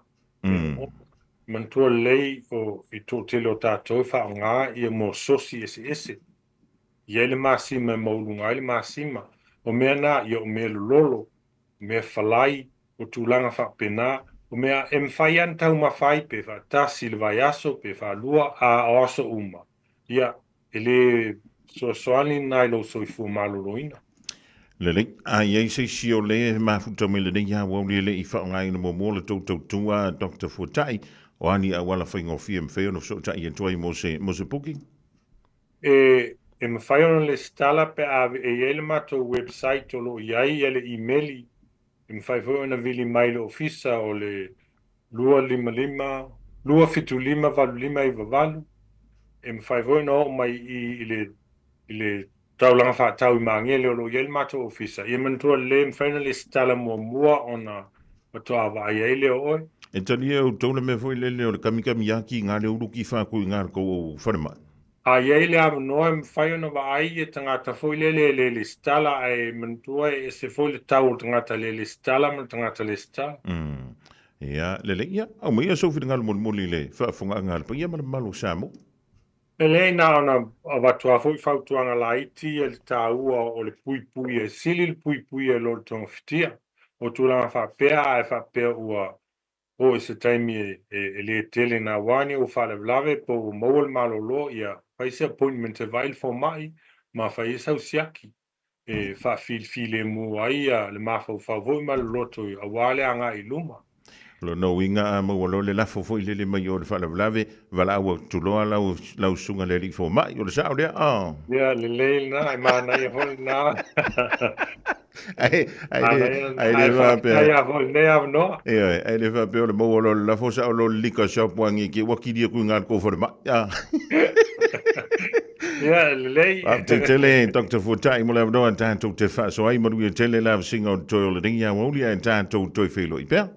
Mantua lei o i tō te leo tātou wha o ngā i a mō sosi ese. I ai le masima e maulunga ai le masima. O mea nā i o mea lolo. Mea whalai o tūlanga whapena, o mea e mwhai an tau mawhai pe wha tasi le vai aso pe wha lua a o aso uma. Ia, e le soani nai lo soifu maloroina. Lele, a iei se si o le mafuta me le nei hawa le le i whaongai na mo le tautou tua Dr. Futai, o ani a wala whaingo fia mwheo no so tai e tuai mo se puki? E mwhai ono le stala pe a e ele mato website o lo iai ele emaili. E mwhai fo na vili mai le ofisa o le 255 255 i vavalu. E mwhai fo na o mai i le taulanga wha tau i maangele o lo iel mato ofisa. I mantua le mwhai na le stala mua ona matoa wa i eile o oi. E tani e o tauna me fo i lele o le kamikami aki ngā le uruki whaku i ngā rako o whanema. A iei le amu noa mwhai ona wa ai e tangata fo i lele le stala ai mantua e se fo i le tau tangata le stala man tangata le stala. Ia, lele ia, au mea sofi ngā moli le whaafunga ngā pa ia mana malo Samoa. Lele na ona watua fo i whautuanga la iti e le tāua o le pui e sili le pui e lo le tonga fitia. O tūlanga whapea e whapea ua o e se taimi e le tele na wani o whale vlave po mawal malolo ia paise appointment e vail fo mai ma whai sau siaki e whafile mu ai le mawhau whavoi malolo to a wale anga i luma. Lo no inga a mawalo le lafo fo i lele mai o le whale vlave wala awa tuloa lau sunga le li fo mai o le sao lea. Ia lele na e mana i hoi na. Ai le va pe le mo la fosa o lo lika shop wangi ki wakiri ku ngar ko for ma ya le tele Dr. Futai mo le no tanto te fa so ai mo tele la singa to le dinga Aoauli en tanto to felo i per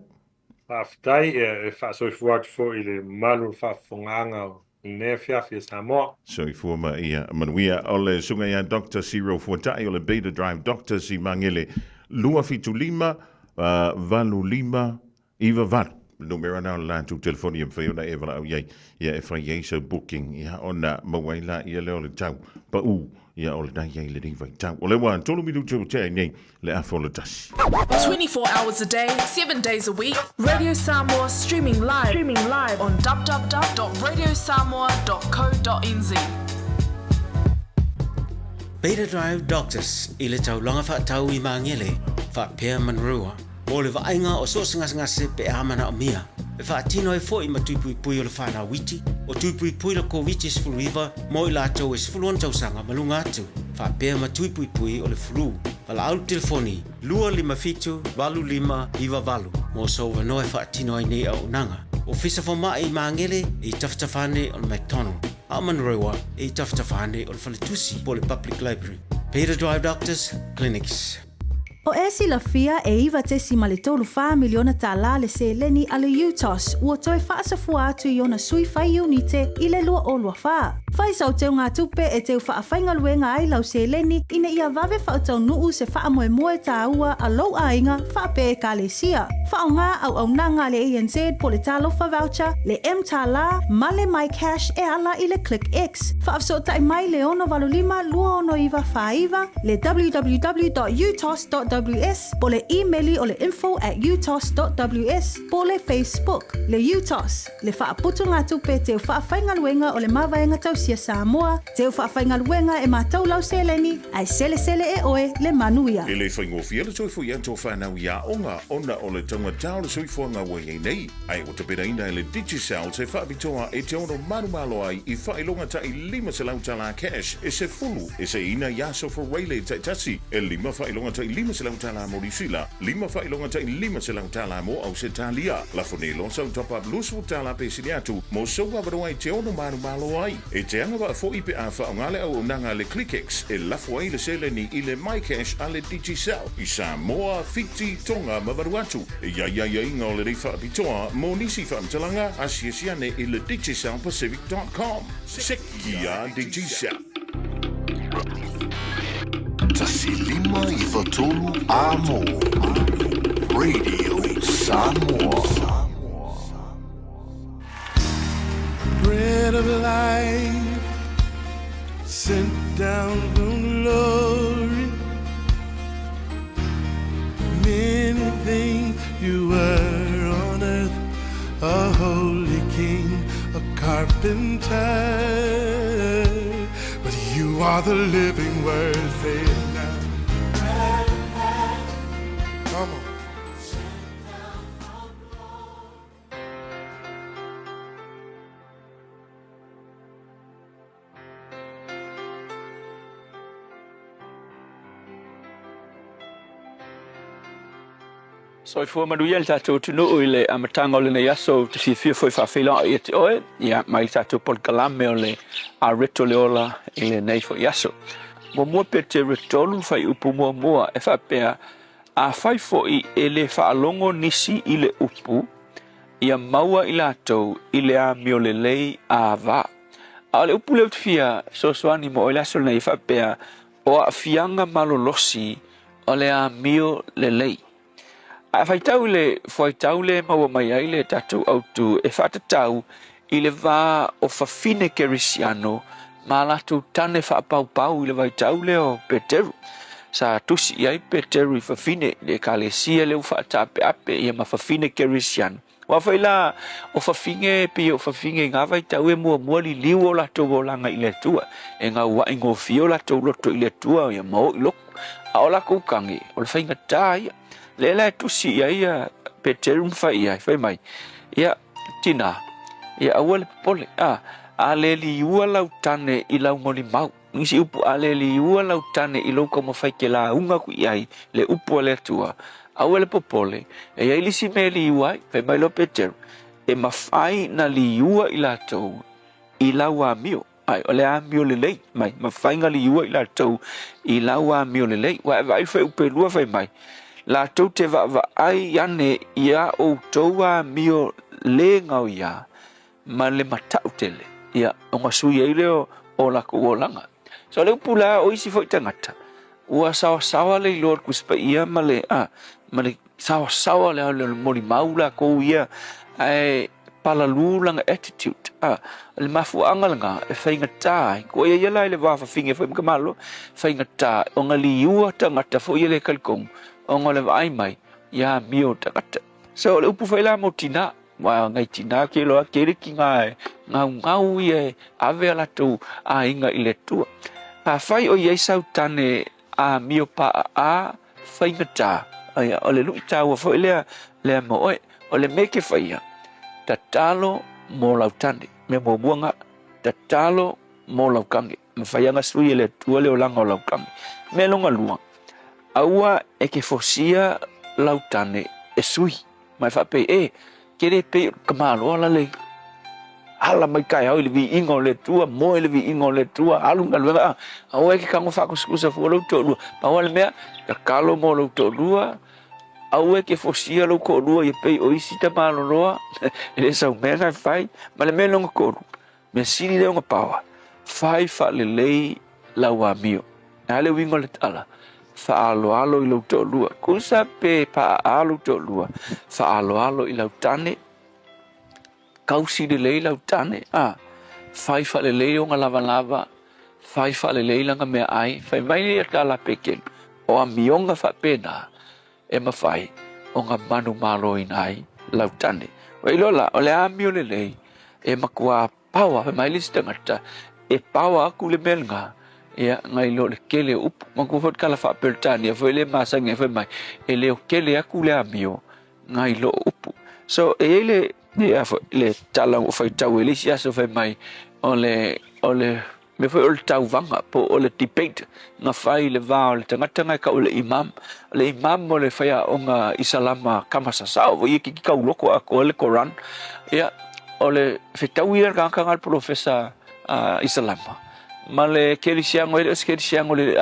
Futai e fa so fuat fo ile malu fa fonganga ne fiafia Samoa. So i forma ia manuia o le sunga ia Dr. Cyril Futai o le Beta Drive Doctor si mangele lua fitu lima valu lima iva valu. Numero na la tu telefonium feo na evra au iai ia e frai so booking ia ona mawaila ia leo le tau pa u ia o le dai iai le riva tau o le wan tolu midu tu te nei le afolo tasi 24 hours a day 7 days a week Radio Samoa streaming live on www.radiosamoa.co.nz Beta Drive Doctors i le tau langa wha tau i maangele wha pēr manrua o le vainga o so ngase pe amana o mia e wha tino e fo i matupui pui o le whana witi o tupui pui le COVID is flu river mo i lato is flu on tausanga malunga atu wha pēr matupui pui o le flu wala au telefoni lua lima fitu valu lima iwa valu mo so wano e wha tino ai nei au nanga o fisa fo maa i maangele i taftafane o le McDonald a manrewa i taftafane o le whaletusi po le Public Library Beta Drive Doctors Clinics O esi la fia e iwa tesi ma le tolu wha miliona tā la le se leni ale UTOS ua toi whaasafua atu i ona sui whai unite i le lua o lua wha. Whai sau teo ngā tupe e teo wha whainga luenga ai lau se leni ina ia vave wha tau nuu se wha moe moe tā ua a lau a inga wha pe e ka le sia. Wha o ngā au nanga le ANZ po le talofa voucher, le M tā la, ma le My Cash e ala i le Click X. Wha afso tai mai le ono valulima lua ono iwa wha iwa, le www.utos.ws, po le emaili o le info@utos.ws, po le Facebook, le UTOS, le wha aputu ngā tupe teo wha whainga luenga o le mawaenga tau Ausia Samoa, te whawhainga luenga e mātou lau selengi, ai sele e oe le manuia. E le whaingofia le toi fwy anto whanau ia onga ona o le taunga tau le soifuanga wei nei. Ai o te pera ina le Digicel te whaapitoa e te ono manumalo ai I whailonga ta I 5 selau tala cash e se fulu e se ina yaso for Waylay tai tasi e 5 whailonga ta I 5 selau tala mo Risila 5 whailonga ta I 5 selau tala mo au se talia la fone lonsa utapa lusu tala pe siliatu mo soa baroi te ono manumalo ai e te anga wa fo ipe a whaongale au unanga le ClickX e lafo ai le sele ni I le MyCash a le Digicel I Samoa Fiti Tonga Mavaruatu e ia inga o le rei whaapitoa mo nisi whaamtalanga asiasiane I le DigicelPacific.com Sekia Digicel Tasilima I Fatolu Amo Radio Samoa Bread of life sent down from glory many things you were on earth a holy king a carpenter but you are the living word say it now come on So I fua manuia le tatou tunu o le amatanga o le nei aso te fia foi whawhila I te oe ia mai tatou pol kalame o le a reto le ola I le nei foi aso. Mo mua pe te retolu whai upu mua e whapea a whai foi e le whaalongo nisi I le upu ia maua I latou I le a mio le lei a va. A le upu leo te fia soani mo o le aso nei whapea o a fianga malolosi o le a mio le lei. A whaitau le maua mai ai le tatou autu e whatatau I le wā o whawhine kerisiano ma latou tane whaapau I le waitau le o Peteru. Sa tusi ai Peteru I whawhine le kalesia le whaatape ape ia ma whawhine kerisiano. Wa whaila o whawhinge pi o whawhinge ngā waitau e mua li liu o latou o langa I le tua. E ngā waingo fio latou loto I le tua o ia mao I loko. A o lako ukangi o le whainga tā ia. Lela tusi ia Peteru mfai ia fai mai ia tina ia awal pole a le liua lau tane I lau ngoli mau nisi upu a le liua lau tane I lau kama fai ke la unga ku iai le upu ale tua awal popole e ia ilisi me liua fai mai lo Peteru e mafai na liua I latou I lau amio ai ole amio le lei mai mafai nga liua I latou I lau amio le lei wa vai fai upe lua fai mai La tau te wa ai ane ia o taua mio le ngau ia ma le matau tele ia o ngasui ai leo o lako o langa. So leo pula o isi foi tangata ua sawa le Lord kuspa ia ma le sawa le mori maula ko ia ai palalu langa attitude le mafu angalanga e whainga tai ko ia lai le wafa finge foi mkamalo whainga tai o ngali ua tangata fo ia le kalkong o ngole vai mai ia mio takata so le upu faila mo tina wa ngai tina ke lo akere ki ngai ngau ia ave ala tu a inga I le tua a fai o ia sautane a mio pa a faingata ia o le lu tawa fo le mo o le meke faia tatalo mo lautande me mo buanga tatalo mo laukange me faia ngasui le tua le olanga o laukange me longa luang aua e ke fosia lautane e sui mai whape kere pe kamalo ala le ala mai kai au le vi ingo le tua mo le vi ingo le tua alunga luenga au e ke kango whakuskusa fu lo to lua pa wale mea ka kalo mo lo to lua au e ke fosia lo ko lua e pe o isi ta malo roa ele sau mena fai ma le mena ngo ko me sini le ngo pawa fai fa le lei lawa mio ale wingo le tala alo I lau to lua kusa pe pa alo to lua alo I lau tane kausi de lei lau tane fai fa le lei o nga lava fai fa le lei langa mea ai fai mai le kala peken o a mionga fa pena e ma fai o nga manu malo I nai lau tane o ilola o le amio le lei e makua pawa fai mai lisi tangata e pawa aku le melnga ia ngai lo le kele up ma ko fot kala fa pertania foi le masanga foi mai e le kele aku le amio ngai lo up so e le tala o fai tau ele sia so fai mai ole me foi o tau vanga po o le debate na fai le va o le tanga ka o le imam o le fai o nga isalama kamasa sa o ye ki ka loko a ko le Quran ia ole fe tau ia ka ngal professor isalama male kelisiango le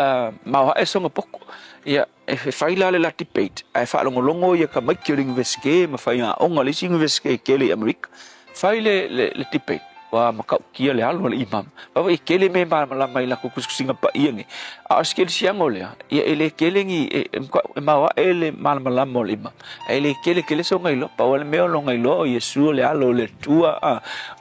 ma e songa poko ia e fai la le debate ai fa longo ia ka mai ki university ma fai a onga le university kele America fai le debate wa maka kia le alo le imam ba e kele me ma la mai la kusinga pa iengi a kelisiango le ia ele kelengi e ma ele ma mo le imam ele kele so ngai lo pa ole me lo ngai lo yesu le alo le tua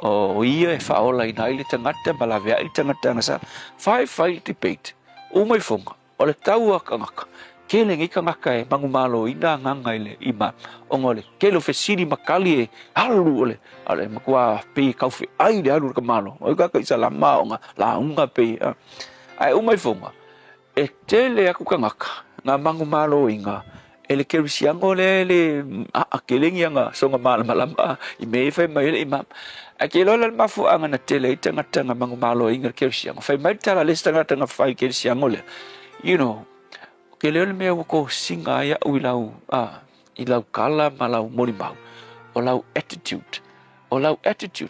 o ia e fa ola ina ile tangata bala vea ile tangata ngasa fai debate o mai fonga ole tau akanga kelengi kangaka e mangumalo ina nganga ile imam ongole kelo fesini makali alu ole makua pe kaufe ai le alu kamalo o ka isa la maonga la unga pe ai umai fonga e tele aku kangaka nga mangumalo inga ele kelisiango le kelengi nga songa malama I me fe mai le imam akelo la mafu anga na tele tanga mangumalo inga kelisiango fe mai tala le tanga fai kelisiango le you know kelele me ko singa ya uilau ilau kala malau morimau olau attitude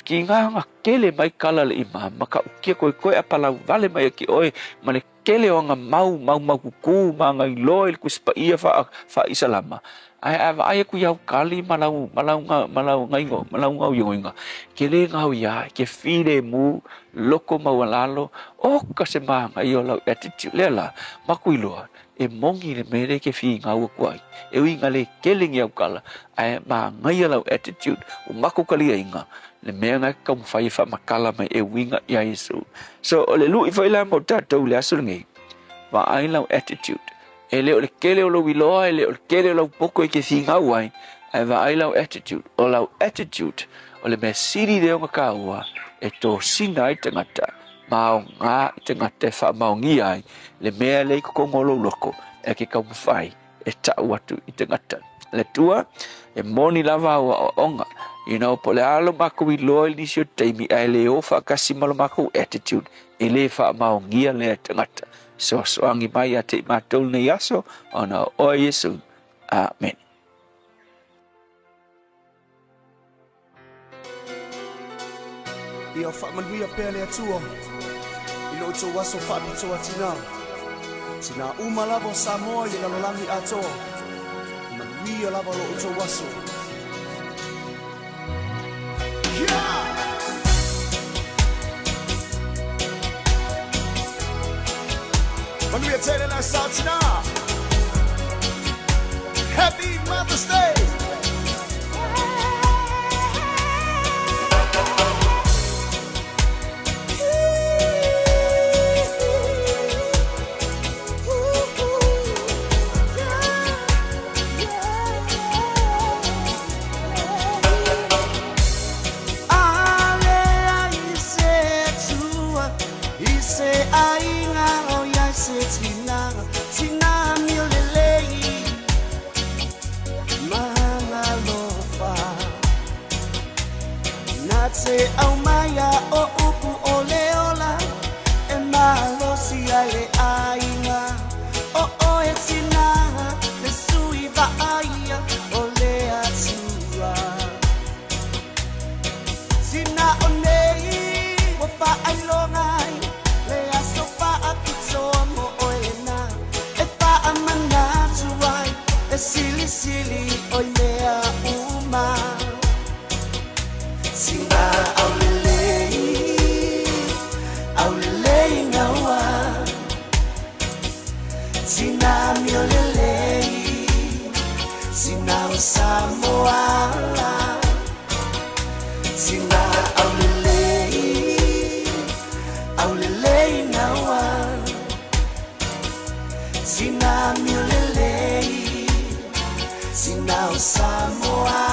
ki nga kele mai kala le imam maka kia koe apalau vale mai ki oi male kele o nga mau ku manga loil ku spa ia fa isalama ai ku yau kali malau ngaingo malau ngau yonga kele ngau ya ke file mu loko mawalalo o ka se manga yo lau attitude lela makuiloa e mongi le mere ke fi ngau kuai e winga le keling yau kala ai ma ngai lau attitude o mako kali inga le mea ka fai fa makala mai e winga ya Yesu so le lu I faila mo tatou le asul ngai va ai lau attitude e le kele o lo wiloa e le kele lo poko ke fi ngau ai va ai lau attitude o le me siri de o ka ua e to sinai tangata mau nga tangata fa mau ngi ai le mea le ko ngolo loko e ke ka fai e ta watu I tangata le tua e moni lava o onga you know po le alo mako I loyal ni sio taimi ai le ofa kasi malo mako attitude e le fa mau ngi le tangata so angi mai ate matou ne yaso ona o Yesu amen. Ia whamanuia pēlea tua I lo tō waso whapitoa tina uma lava Samoa I lalolangi atoa manuia lava lo tō waso manuia tēle nai sa tina Happy Mother's Day Se au maya o upu o leola e malo si ale aina o e tina le sui va aia o le atua sina o nei o pa ai longai le aso pa apito mo o ena e pa amana tuai e sili o le uma Singa aulelei ngawa Sina miolelei Sina Samoa Sina aulelei ngawa Sina miolelei Sina Samoa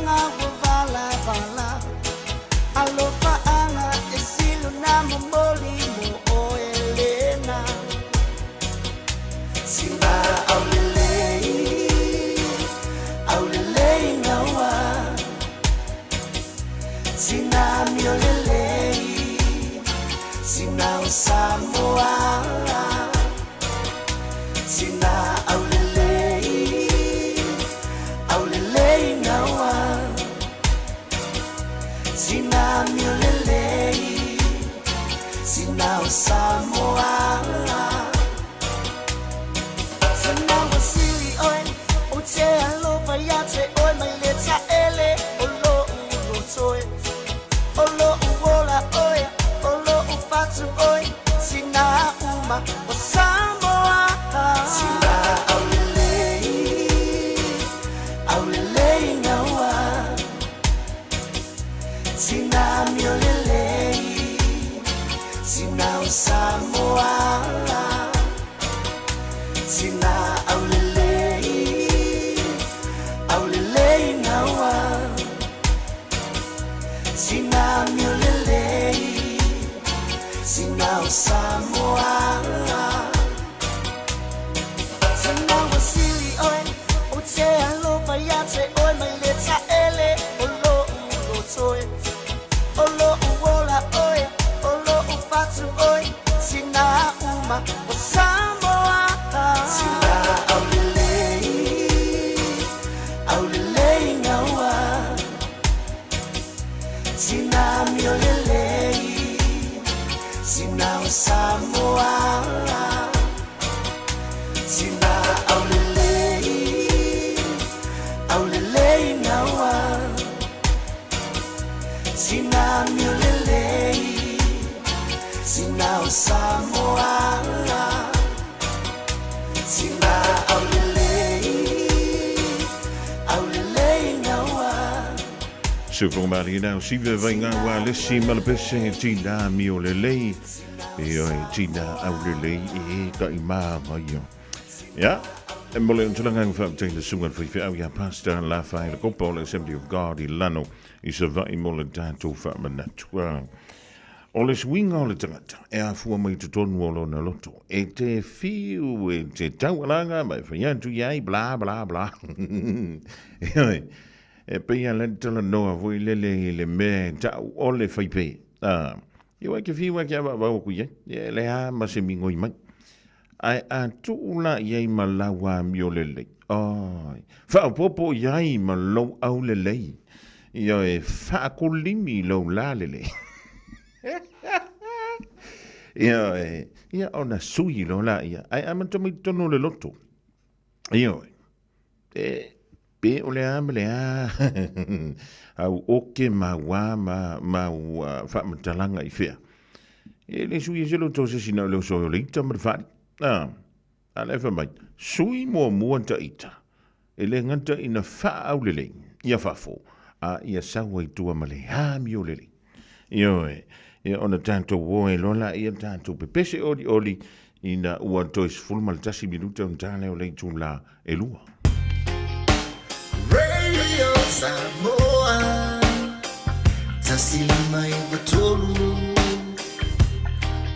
anga wavala vala alofa anga esilu na momoli mo oelena sina aulelei ngawa sina miolelei sina Samoa sina aulelei ngawa sina miolelei sina Samoa sina wasili oi uche alofa yate oi mai leta ele olo ulo toe olo uola oi olo upatu oi sina uma o Samoa sina aulelei ngawa sina miolelei sina Samoa sina aulelei ngawa sina miolelei sina Samoa sina wasili oi uche alofa yate oi mai leta ele olo ulo toe olo uola oi olo upatu oi sina uma o Samoa sina aulelei ngawa sina miolelei sina Samoa sina aulelei ngawa sina miolelei sina Samoa sina aulelei ngawa Sufo Marina, Siva Vaingawa, Lissi Malapese, Tina Miolelei, Tina Aulelei, Kaima, Mayo. Ja, en Molen Tulangang van de Sungan for Fia Pasta, La Fire, Copol, Assembly of God, Lano, is a vai Molen Tato Famanatua. Oles wing all the time, for me to turn wall on a lotto. Et a few, et a tawalanga, my friend to yai, blah, blah, blah. E pia lentala noa voi le me ta ole fai pe. Io che fiwa che va ku ye. Le ha ma se mi ngoi mai. Ai a tu la ye ma lawa miolele. Ai. Fa popo ye ma lo au le le. Io e fa ko limi lo la le le. Io ona sui lo la ia. Ai a to mi tono le lotto. Io Pe ole a au oke ma wa fa matalanga I fea. E le sui se lo tose sina lo so le ita ma fa. Ale fa mai. Sui mo ta ita. E le ngata ina fa au le. Ia fa fo. Ia sa wai tua ma le ha mi o le. Io e ona tanto woe lola ia tanto pepese oli ina ua tois fulmal tasi minuta un tale o le tula e lua. Radio Samoa Tasilima Ivatolu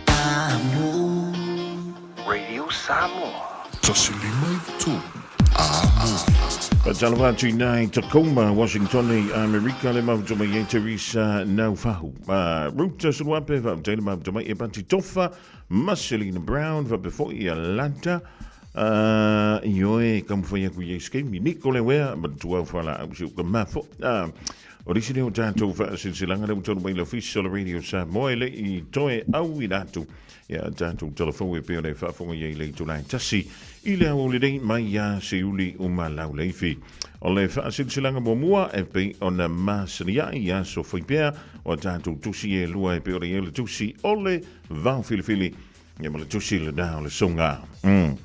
Amo Radio Samoa Tasilima Ivatolu Amo Patalawatu nai Tacoma, Washington, America, le mau toma ye Teresa Naufahu. Ruta Sulwape, va tele mau toma ye Pati Tofa, Marcelina Brown, va before ye Atlanta. Ioe, come for ye scheme, Nicole Ware, but 12 hours you can map. Original Tato since the Langa to the official radio Samoa, Toe Awidatu. Ya Tato telephone with Pele Fafo ye late to line Tassi. Ile holiday Maya Seuli Umalau Lefi. Ole fa silanga Momua EP on a Masia ya so Fipia or Tato Tusi Lua Pele Tusi Ole Van Filifili. Yamal Tusi le down le songa. A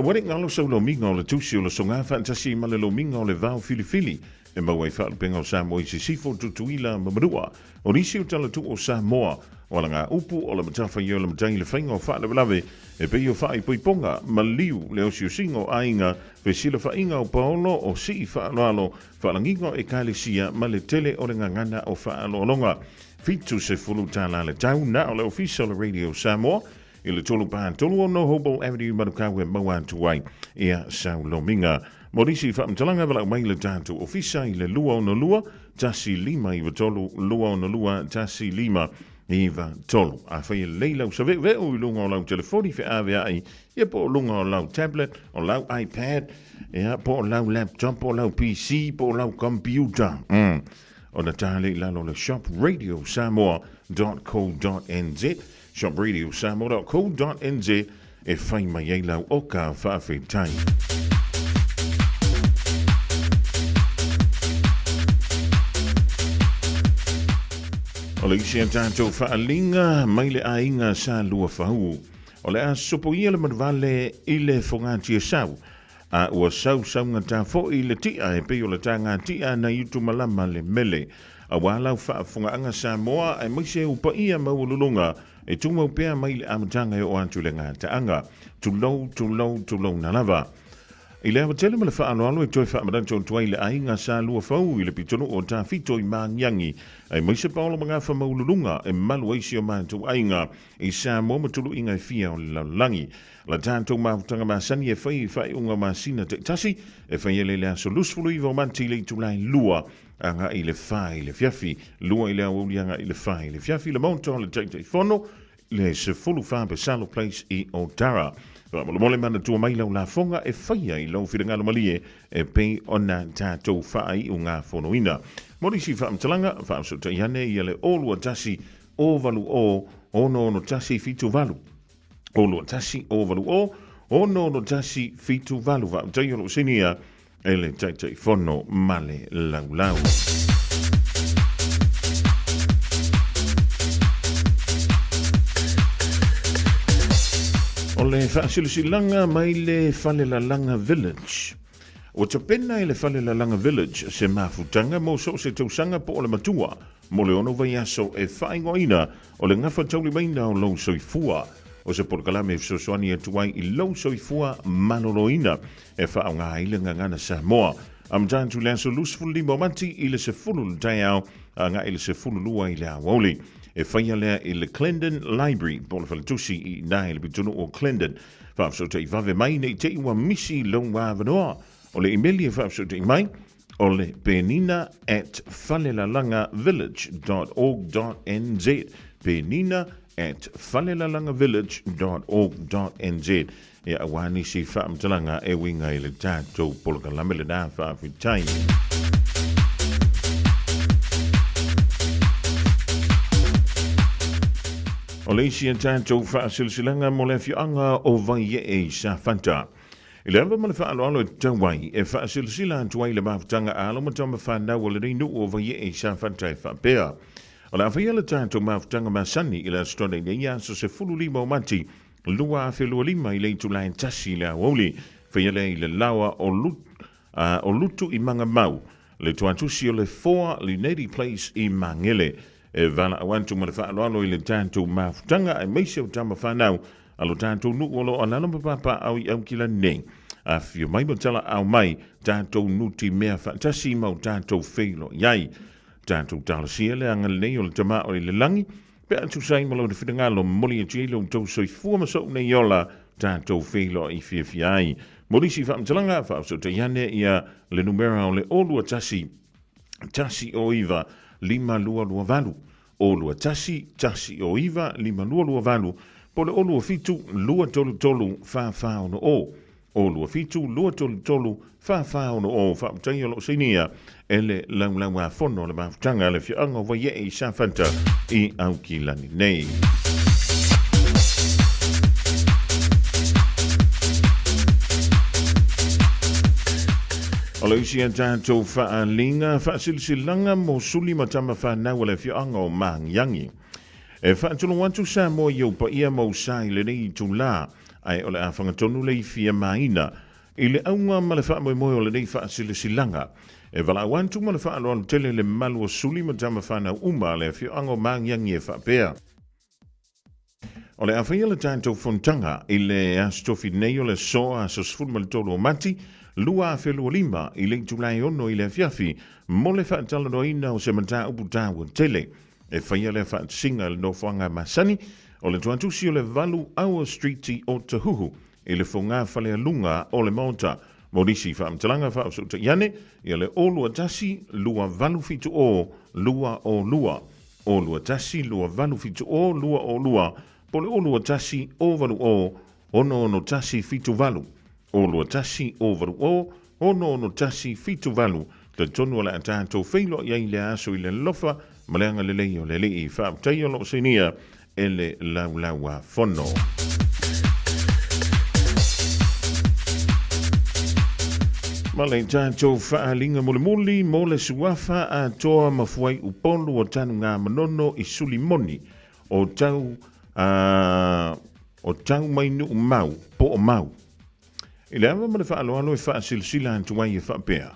wedding also lo mingo le Tusi le songa fantasy malelo mingo le Van Filifili. e mau ai whaalupenga o Samoa i se sifo tutuila mamarua. O nisi o tala tu o Samoa, o la ngā upu o la matafa i o la matai le whainga o whaalawe e pei o whaai poiponga ma liu leo si o singo ainga pe sila whainga o paolo o si whaaloalo whaalangingo e kālesia ma le tele o le ngangana o whaaloalonga. Fitu se fulu tāla le tau na o le official radio Samoa i le tolu paha tolu o no Hobo Avenue Manukawe Maua Tuai ea Saulominga. Morisi whaamtalanga wala mai le tātou ofisa i le lua o no lua, tasi lima i watolu lua o no lua, tasi lima Iva tolu. A whai leilau sa veo i lunga o lau telefoni whi awe ai, ia po o lunga o lau tablet, o lau iPad, ia po o lau laptop, o lau PC, po o lau computer. O na tāle lalo le shopradio.samoa.co.nz, shopradio.samoa.co.nz, e whai mai ei lau o ka whaafetai. O le isi a tātou whaalinga mai le ainga sa lua whahu. O le a sopo ia le marvale i le whongatia sau. A ua sau nga tā fo i le tia e pei o le tā ngā tia na yutu malama le mele. A walau whaafunga Samoa e maise upa ia maululunga e tūmau pēr mai le amatanga e o antu le ngā taanga. Tulau na lava. I le awatele ma le whaaloalo e toi whaamaranto tuai le ainga sa lua whau i le pitonu o tā fito i māngiangi. Ai maise paolo mga whamaululunga e malu eisi o mātou ainga i sa mō matulu inga i fia o le laulangi. La tātou mātanga māsani e whai unga māsina te tasi e whai ele le aso lusfulu i vaumanti le tulai lua anga i le whai le fiafi. Lua i le Aoauli anga i le whai le fiafi le maunto le teitei whono le se fulu whape Salo Place i Otara. Mole mana tua mai lau la fonga e whaia i lau whiringalo malie e pei ona tātou whai o ngā whonoina. Mori si whaamtalanga, whaamsota i hane i ale olua tasi o valu o no tasi fitu valu. Olua tasi o valu o no tasi fitu valu. Whaamtai o sinia e le taitai whono male lau. O le whaasilusilanga mai le Whalelalanga Village. O ta pena i le Whalelalanga Village se mafutanga mo so se tausanga po o le matua. Mo le ono vai aso e whaingoina o le ngafa tauli maina o lau soifua. O se porkalame fsosoani e tuai i lau soifua maloloina e whaonga haile ngangana Samoa. Am tāntu le aso lusfulu limo manti i le se fulu tai au nga i le se fulu lua i le Aoauli. E whaia lea i le Clendon Library, po le whalatusi i nai le bitunu o Clendon. Whaafsota i vave mai nei te iwa misi lau wāwanoa. O le emaili e whaafsota i mai, o le penina@falelalangavillage.org.nz penina@falelalangavillage.org.nz E awani si whaamtalanga e winga i le tātou polokalame le nā whaafitai. O le isi an tātou whaasilsilanga mo le whianga o vai e sa whanta. I le awa mana whaaloalo e tauai e whaasilsila an tuai le mawhtanga alo ma tama whanau o le reinu o vai e sa whanta e whapea. O le awhia le tātou mawhtanga masani i le astone le ia so se fulu lima o mati lua a whelua lima i le itulain tasi le Aoauli whia le i le lawa o lutu i manga mau le tuatusi o le 4 Lunedi Place i Mangele. E vala awantu ma le whaaloalo i le tātou mawhtanga e meise o tama whanau alo tātou nuolo anana mapapa au i au kila nei. A whio mai matala au mai tātou nuti mea whantasi mau tātou wheilo iai. Tātou tālasia le anga nei o le tama o le langi. Pe atu sai malo le whingalo moli e tilo tau soi fua masau nei ola tātou wheilo i whiawhiai. Morisi whaamtalanga whaafsota iane ia le numera o le olua tasi o iwa 522 olua tasi o iwa 522 po le olua fitu lua tolu fa ono o olua fitu lua tolu fa ono o fa mtanyo lo sinia ele laulaua fono le mafutanga le fianga wa ye i sa fanta i au kilani nei. O le isi a tātou whaalinga, whaasilsilanga mo suli matama whanau le whianga o Māngiangi. E whaatulu watu Samoa iau pa ia mau sai le nei tu la, ai o le a whangatonu le i fia maina. I le aunga ma le whaamoe moe o le nei whaasilsilanga. E wala wantu ma le whaaloa tele le malu o suli ma tama whanau uma le fio ango mangiangi e whapea. O le awhaia le tātou fontanga i le astofi nei o le soa so sfulma le tolo o mati, lua a whelu o lima i le tulai ono i le fiafi, mo le whaatala no ina o se mata upu tāua tele. E whaia le whaatsinga le no whanga masani, o le tuatusi o le valu aua streeti o Tahuhu, i le whonga whalea lunga o le mauta, Morisi whaamtalanga whaasuta iane, i le olua tasi, lua valu fitu o, lua o lua. Olua tasi, lua valu fitu o, lua o lua. Pole olua tasi, o valu o, ono tasi fitu valu. Olua tasi, o valu o, ono tasi fitu valu. Te tonu ala atato feilo iai le aso i le lofa, maleanga le lei o le lei whaamtai o lo sinia, ele laulaua fono. Male tātou whaalinga mole mo le suafa a toa mafuai upolu o tanu ngā manono i suli moni o tau mai nu mau, po o mau. I le awa male whaaloalo e wha silsila antuai e whapea.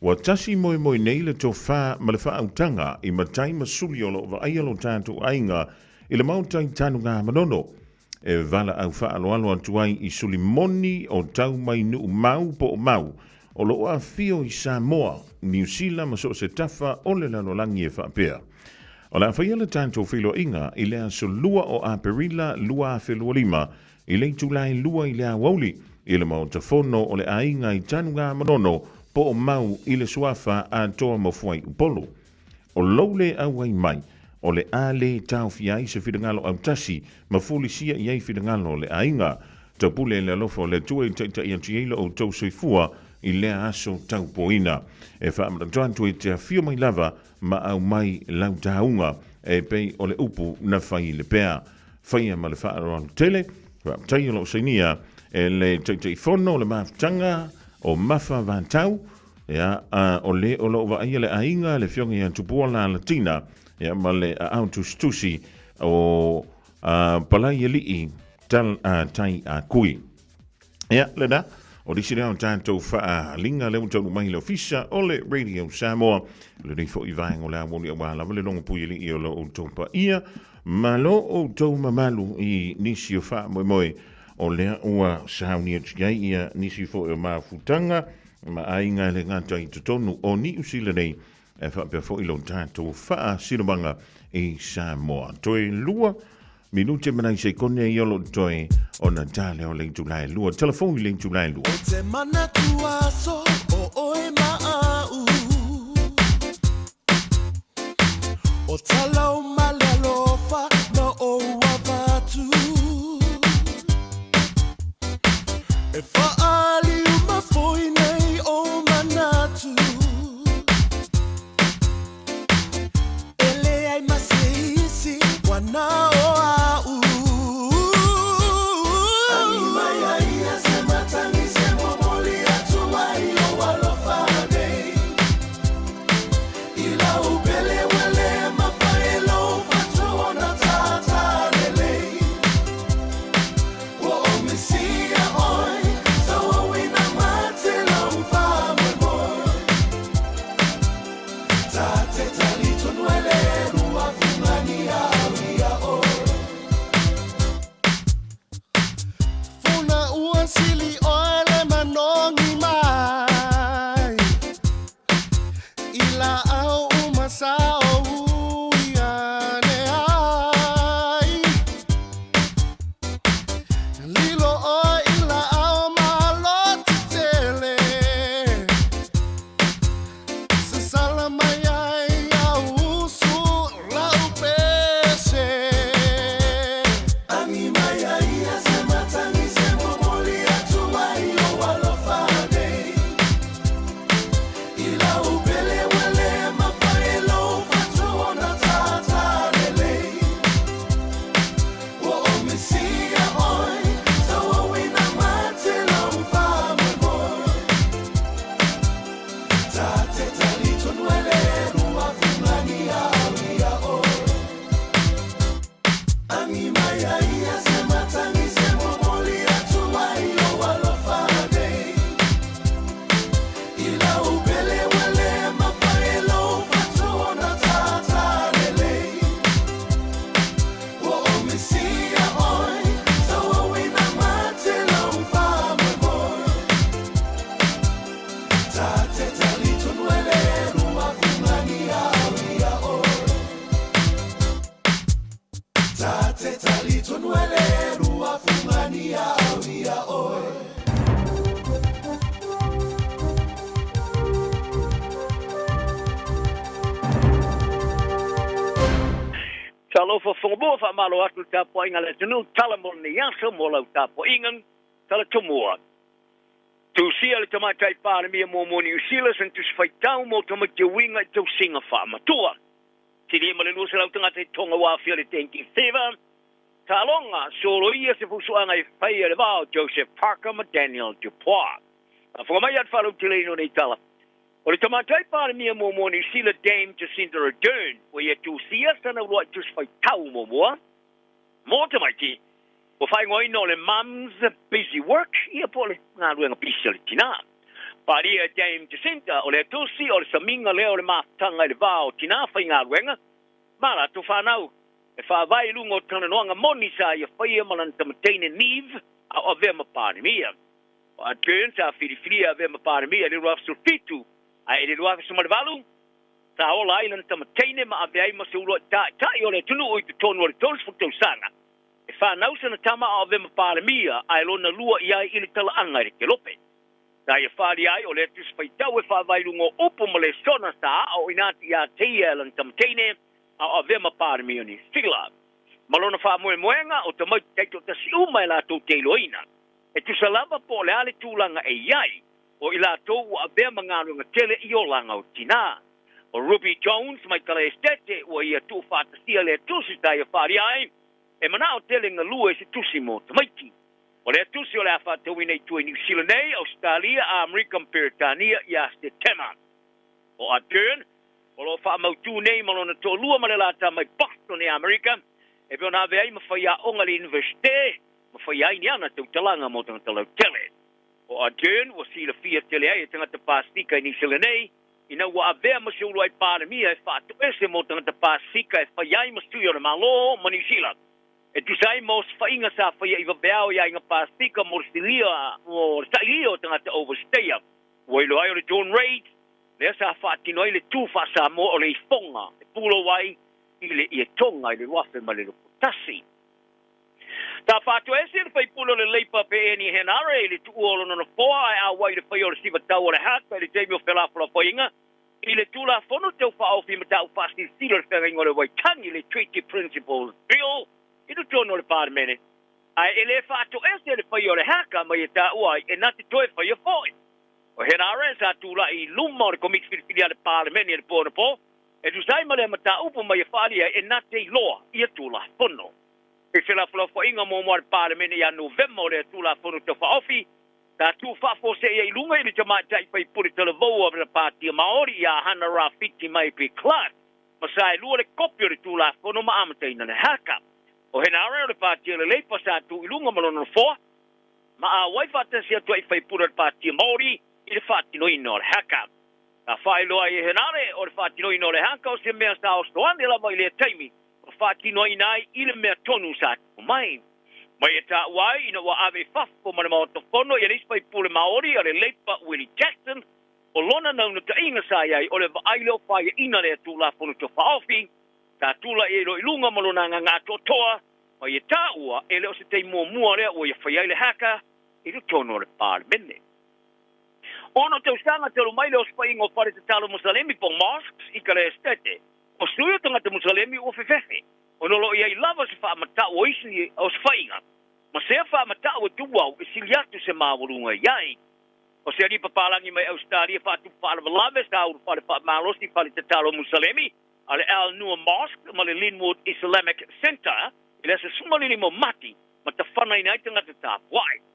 Wa tasi moi nei le tō wha male whaautanga i matai masuli o lo wa aialo tātou ainga i le mautai tanu ngā manono. E vala au whaaloalo antuai i suli moni o tau mai nu mau, po o mau. O lo a fio i Samoa, New Zealand ma so se tafa o le lanolangi e whapea. O la whaia le tātou whilo inga i lea so lua o Aperila, lua a whilua lima, i le tulai lua i le Aoauli, i le mau tafono o le ainga i tanu ngā manono po o mau i le suafa a toa mafuai upolo. O loule au ai mai, o le ale tau fiai se whidangalo au tasi, ma fulisia i ei whidangalo le ainga, tapule le alofo le tue i antiela o tau soifua, i lea aso tau poina. E whaamata e te whio mai lava ma au mai lau taunga e pei o le upu na whai le pea. Whaia ma le whaaroan tele, whaamtai lo seinia e le te whono le maftanga o mafa vantau, o le o lo wa ia le ainga le whionga i antupua la latina, ma le autustusi o palai li tal tai a kui. Le da, o disi reo tātou wha linga leo tau mai leo fisa o le Radio Samoa. Le nei fo i vaenga o le amoni a wala wale longa pui li i o lo o tau pa ia. Ma lo o tau mamalu i nisi o wha moe o lea ua sauni atu iai ia nisi fo o mafutanga. Ma ainga le ngata i tutonu o ni usila nei e wha pia fo i lo tātou wha sinabanga i Samoa. Toi lua minute manai se kone i olo toi o na tale o le Julai lua. Telefoni le Julai lua. O te mana tuaso o oe maau. O talau malalofa na o wapatu. E whaali umafoi nei o manatu. Ele ai maseisi wana o au. Ila upele wale mapaelo Talo Fofogamua fa malo atu tapo inga le tunu talamon ni yaso mo lau tapo ingan tala tumua. Tu sia le tamatai pāre mia mo mo New Zealand and tu sfaitau mo tamatia winga i tau singa wha matua. Tiri ma le lusa lau tangata i tonga wāwhia le tenki fever. Talonga, solo ia se fusuanga i whaia le vau Joseph Parker ma Daniel Dupois. A whakamai at whalau te leino nei tala. O le tamatai pāre mia mo mo New Zealand Dame Jacinda Ardern, o ia tu sia sana roa i tu sfaitau mo moa. Mo tamaiti, o whai ngoi no le mum's busy work, ia po le ngā ruenga pisa le tina. Pari ia Dame Jacinta, o le tusi, o le saminga leo le maftanga i le vau tina, whai ngā ruenga. Mara, tu whanau, e whawai lungo tana noanga moni sa ia whaia malan tamateine niv, a o vema pāre mia. O a turn sa whiriwhiria a vema pāre mia, le ruaf sulfitu, a e le ruaf sumarivalu, sa ola island tamateine ma a veai ma se ulo ta o le tunu oi tu tonu o le tonu sfuktau sanga. E whanau sana tama a vema pāre mia, a e lona lua iai ili tala anga i ke lope. Sa ia whari ai o le tus whaitau e whawai lungo upo ma le sona sa o inati ia teia island tamateine, a vema pāre mia ni sila. Malona wha moe moenga o te mauti teito ta si uma e la tau te loina. E tu salama po le ale tūlanga e iai, o i la tau a vema ngārunga tele i o langa o tina. O Ruby Jones mai kala estete o ia tu whātasia le tusi tai a whari ai, e mana o tele ngā lua e se tusi mo te maiti. O le tusi o le a whātau i nei tue New Zealand nei, Australia, Amerika, Peritania, i a se tema. O a turn, o lo wha mautu nei malona tō lua ma le lata mai Boston e Amerika, e pio nā veai ma whaia onga le universite, ma whaia i ni ana tau talanga mo tanga talau tele. O a turn, o si la fia tele ai e tangata pāstika i New Zealand nei, ina ua a vea ma se ulu ai pāre mia e whātu ese mo tangata pāstika e whaia i ma stui o le malo ma New Zealand. E tu sai mo whainga sa whaia i wabeao i ainga pāstika mo silia, o sailia o tangata overstaya. O ilo ai o le John Reid, le sa whaatino i le tūwha sa mo o le i whonga, e pulo wai i le i e tonga i le wafe ma le ruputasi. Ta whātu ese le whai pulo le leipa pe eni henare i le tuolo na poa e a wai le whai o le siva tau o le haka i le teimi o whelafula whainga, i le tūla whono tau whaofi ma tau whasti stilo le whenga ingo le waitangi le Treaty Principles Bill, i le tono le pārmene. Ai e le whātu ese le whai o le haka mai e tā uai e nati toe whai o whoi. O henare sa tula i luma o le komiki whiriwhiria le pārmeni e le pōna pō, e tu sai ma le mata upo mai e wharia e nate i loa i a tula whono. E whelafula whainga mō mua le pārmeni i a November o le tula whono te whaofi, ta tu whafo se i lunga i le tamatai pai puri tala vau o le pātia Maori i a hana rā whiti mai pe Clark, ma sa e lua le kopi o le tula whono ma amataina le haka. O henare o le pātia le leipa sa tu i lunga malona foa, ma a waifata sia tu ai pai puri le pātia Maori, i le whātino ino le haka. Ka whaeloa i henare o le whātino ino le haka o se mea sa ostoane la mai le taimi o whātino inai i le mea tonu sa o mai. Mai e tā uai ina wa ave whafo mana mao to whono i anispai pule Maori a le leipa Willie Jackson o lona nauna ta inga sa iai o le waaileo whaia ina le tūla whono to whaofi tā tūla e lo ilunga malona ngā totoa mai e tā ua e leo se tei mua mua rea o i whaia le haka i le tono le pār mene. Ono te usanga te lumai leo spaingo pare te talo Musalemi po mosques i kare estete. O suyo tanga te Musalemi o fefefe. Ono lo iai lava se wha mata o isi o spainga. Ma se wha mata o tuwau e siliatu se mawurunga iai. O se ripa palangi mai Australia wha tu wha lave sa uru wha malosi wha te talo Musalemi ale Al Noor Mosque ma le Linwood Islamic Center i le se sumalini mo mati ma ta whanai nai tanga te tāpuai.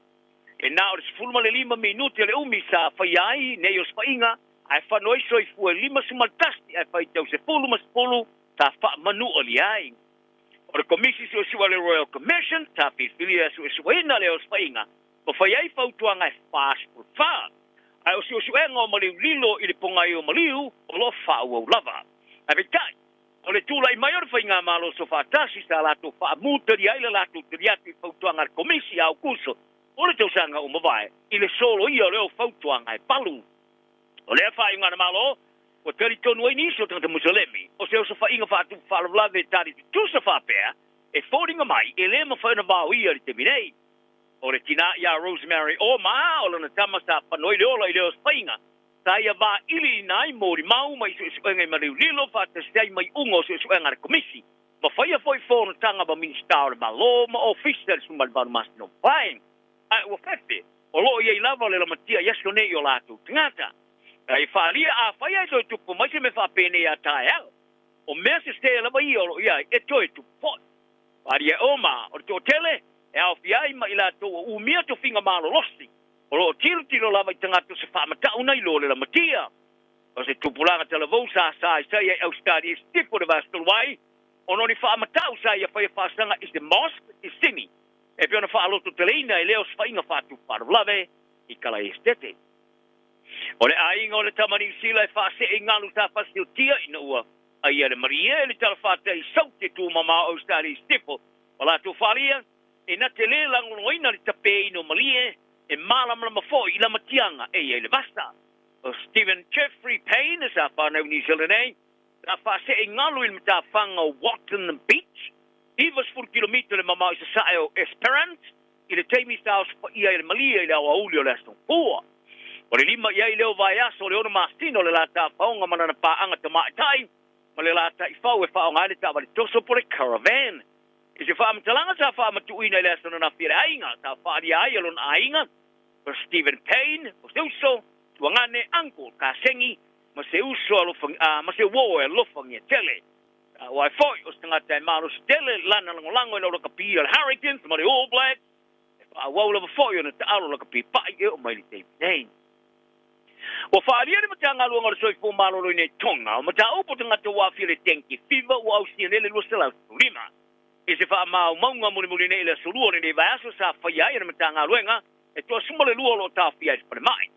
E nā o le sifuluma le 5 minuti le umi sa whaiai nei o spainga ai whanoi soi fua 5 sumaltasti ai whai tau se fuluma sifulu ta wha manu o li ai. O le komisi sua sua le Royal Commission ta whiwhiria sua sua ina le o spainga o whaiai whautuanga e fast for wha. Ai o sua sua enga o maliu lilo i le pongai o maliu o lo whau au lava. Ai vitai, o le tūlai mai o le whainga malo so whatasi sa lato wha mutari ai le lato tiriatu i whautuanga le komisi au kuso. O le tausanga o mawai, i le solo ia leo whautuanga e palu. O le whainga na malo, o teri tonu ai nisi o tangata Musalemi, o se o sa whainga whatu whalawlawe tari tu sa whapea, e whoringa mai, e le mawhaina wau ia li te minei. O le tina ia Rosemary o maa, o lana tama sa whanoi leola i leo whainga, sa ia wā ili nai mōri mau mai su suenga i mariu lilo, whata sei mai ungo su suenga re komisi. Ma whaia foi whono tanga ma minister ma lo ma officials ma banu mas no fine. Ai ua fefe. O lo ia lava le la matia yaso nei o latu tangata. Ai whalia a whaia toi tupu mai se me whapene a tae au. O mea se stea lava ia o lo ia e toi tupu pot. Wharia oma o te o tele e au fiai ma ila to o umia to finga malo losi. O lo tiro lava i tangata se whamatau nei lo le la matia. O se tupulanga televou sa sa ia au stadi stipo de vastalwai. O noni whamatau sa ia whaia whasanga is the mosque is simi. E piona whaaloto teleina e leo swainga whatu wharulave i kala estete. O le ainga o le tamani sila e whase e ngalu ta whasio tia ina ua. A ia le maria e le tala whata i saute tu mama o stari stipo. O la tu whalia e na te le langono ina le tape ino malie e malamla mafo i la matianga e ia le vasta. O Stephen Jeffrey Payne is a whanau New Zealand e. Na whase e ngalu il mta whanga Watton Beach. Ivas 4 kilometer le mama i sa sae o Esperance. I le teimi staus ia le malia i le Aoauli o le Aston Pua. O le lima ia i leo vai aso le ono mastino le lata whaonga manana paanga ta maitai. Ma le lata i whau e whaonga ale ta wale toso po le caravan. I se whaamatalanga ta whaamatuina i le Aston na whire ainga. Ta whaari ai alon ainga. O Stephen Payne, o se uso, tuangane Uncle Kasengi, ma se uso ma se wo e lofang e tele. O ai foi, o stangata e maro stele, lana langolango e lauka pi al Hurricanes, ma le All Blacks. E wha wau lava foi o na ta aro lauka pi pai e o mai li te pitein. O whaaria ni mata ngā luanga soi fō maro roi nei tonga, o mata upo tangata wāwhia le tenki fiva o au sia nele lua selau lima. E se wha mau maunga muni nei le solua nei vai aso sa whaia e na mata ngā luenga, e toa sumale lua lo ta whia i whare mai.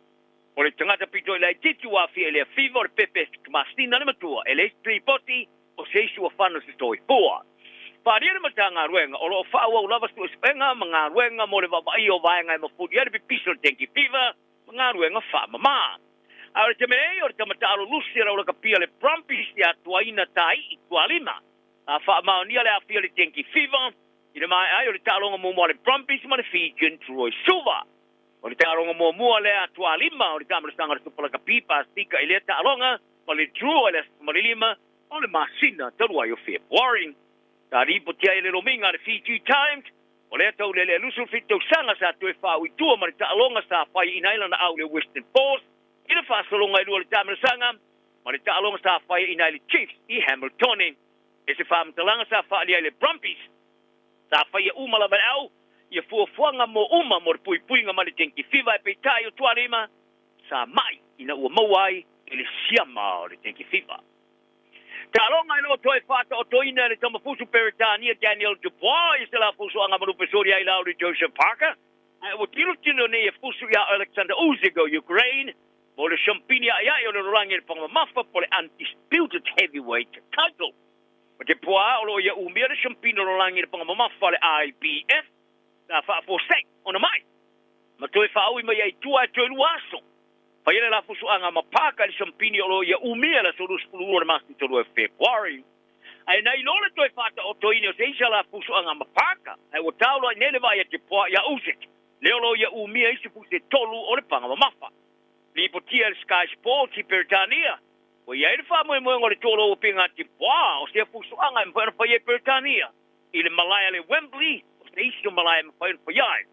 O le tangata pito i lai titi wāwhia e le fiva o le pepe mastina ni matua, e le tripoti o se isu a whanu se toi pua. Whaaria ni mata ngā luenga, o lo whaua o lava stu espenga, ma ngā luenga mo le wawai o vaenga e mawhuri ari pipiso le tenki fiva, ma ngā luenga wha mama. A le temenei o le tamatalo lusi rau la kapia le Brumbies i atuaina tai i tualima. A wha maonia le awhia le tenki fiva, i le mai ai o le talonga mua le Brumbies ma le Fijian Troy Silva. O le talonga mua le atualima o le tamara sanga le supala kapipa stika i le talonga ma le Troy le Somalilima o le masina talua i o February. Ta ripo tia i le rominga le Fiji Times, o le atau le lusu fitau sanga sa tue whau i tua ma le talonga sa whai in Island au le Western Force. I le whasalonga i lua le tamara sanga, ma le talonga sa whai in Island Chiefs i Hamilton. E se whaamatalanga sa whaali ai le Brumbies. Sa whai e umala man au, i a fuafuanga mo uma mo le puipuinga ma le tenki fiva e peitai o tuarima, sa mai ina ua mauai i le siama o le tenki fiva. Talonga i lo toi whata o toina le tamafusu Peritania Daniel Dubois i se la fusu anga manupesori ai lau le Joseph Parker. Ai o tino ne e fusu ia Alexander Usyk o Ukraine, mo le champini ai ai o le rorangi le pangamafa po le undisputed heavyweight title. O te pua o lo ia umia le champini o rorangi le pangamafa le IBF, na whaafosek o na mai. Ma toi whaui mai ai tua e toi luaso. Whaiele la fusu anga mapaka le champini o lo ia umia le sorus pulu le masti tolu e February. Ai nei lole toi whata o toini o se isa la fusu anga mapaka. Ai o taulo ai nele vai e te pua ia Usyk. Leo lo ia umia isi fuse tolu o le pangamafa. Lipo tia le Sky Sports i Peritania. O ia ele wha moe o le tolo o pinga ti pua o se fusu anga i mwhena whaia Peritania. I le Malaya le Wembley, o se isi o Malaya mwhena whaiai.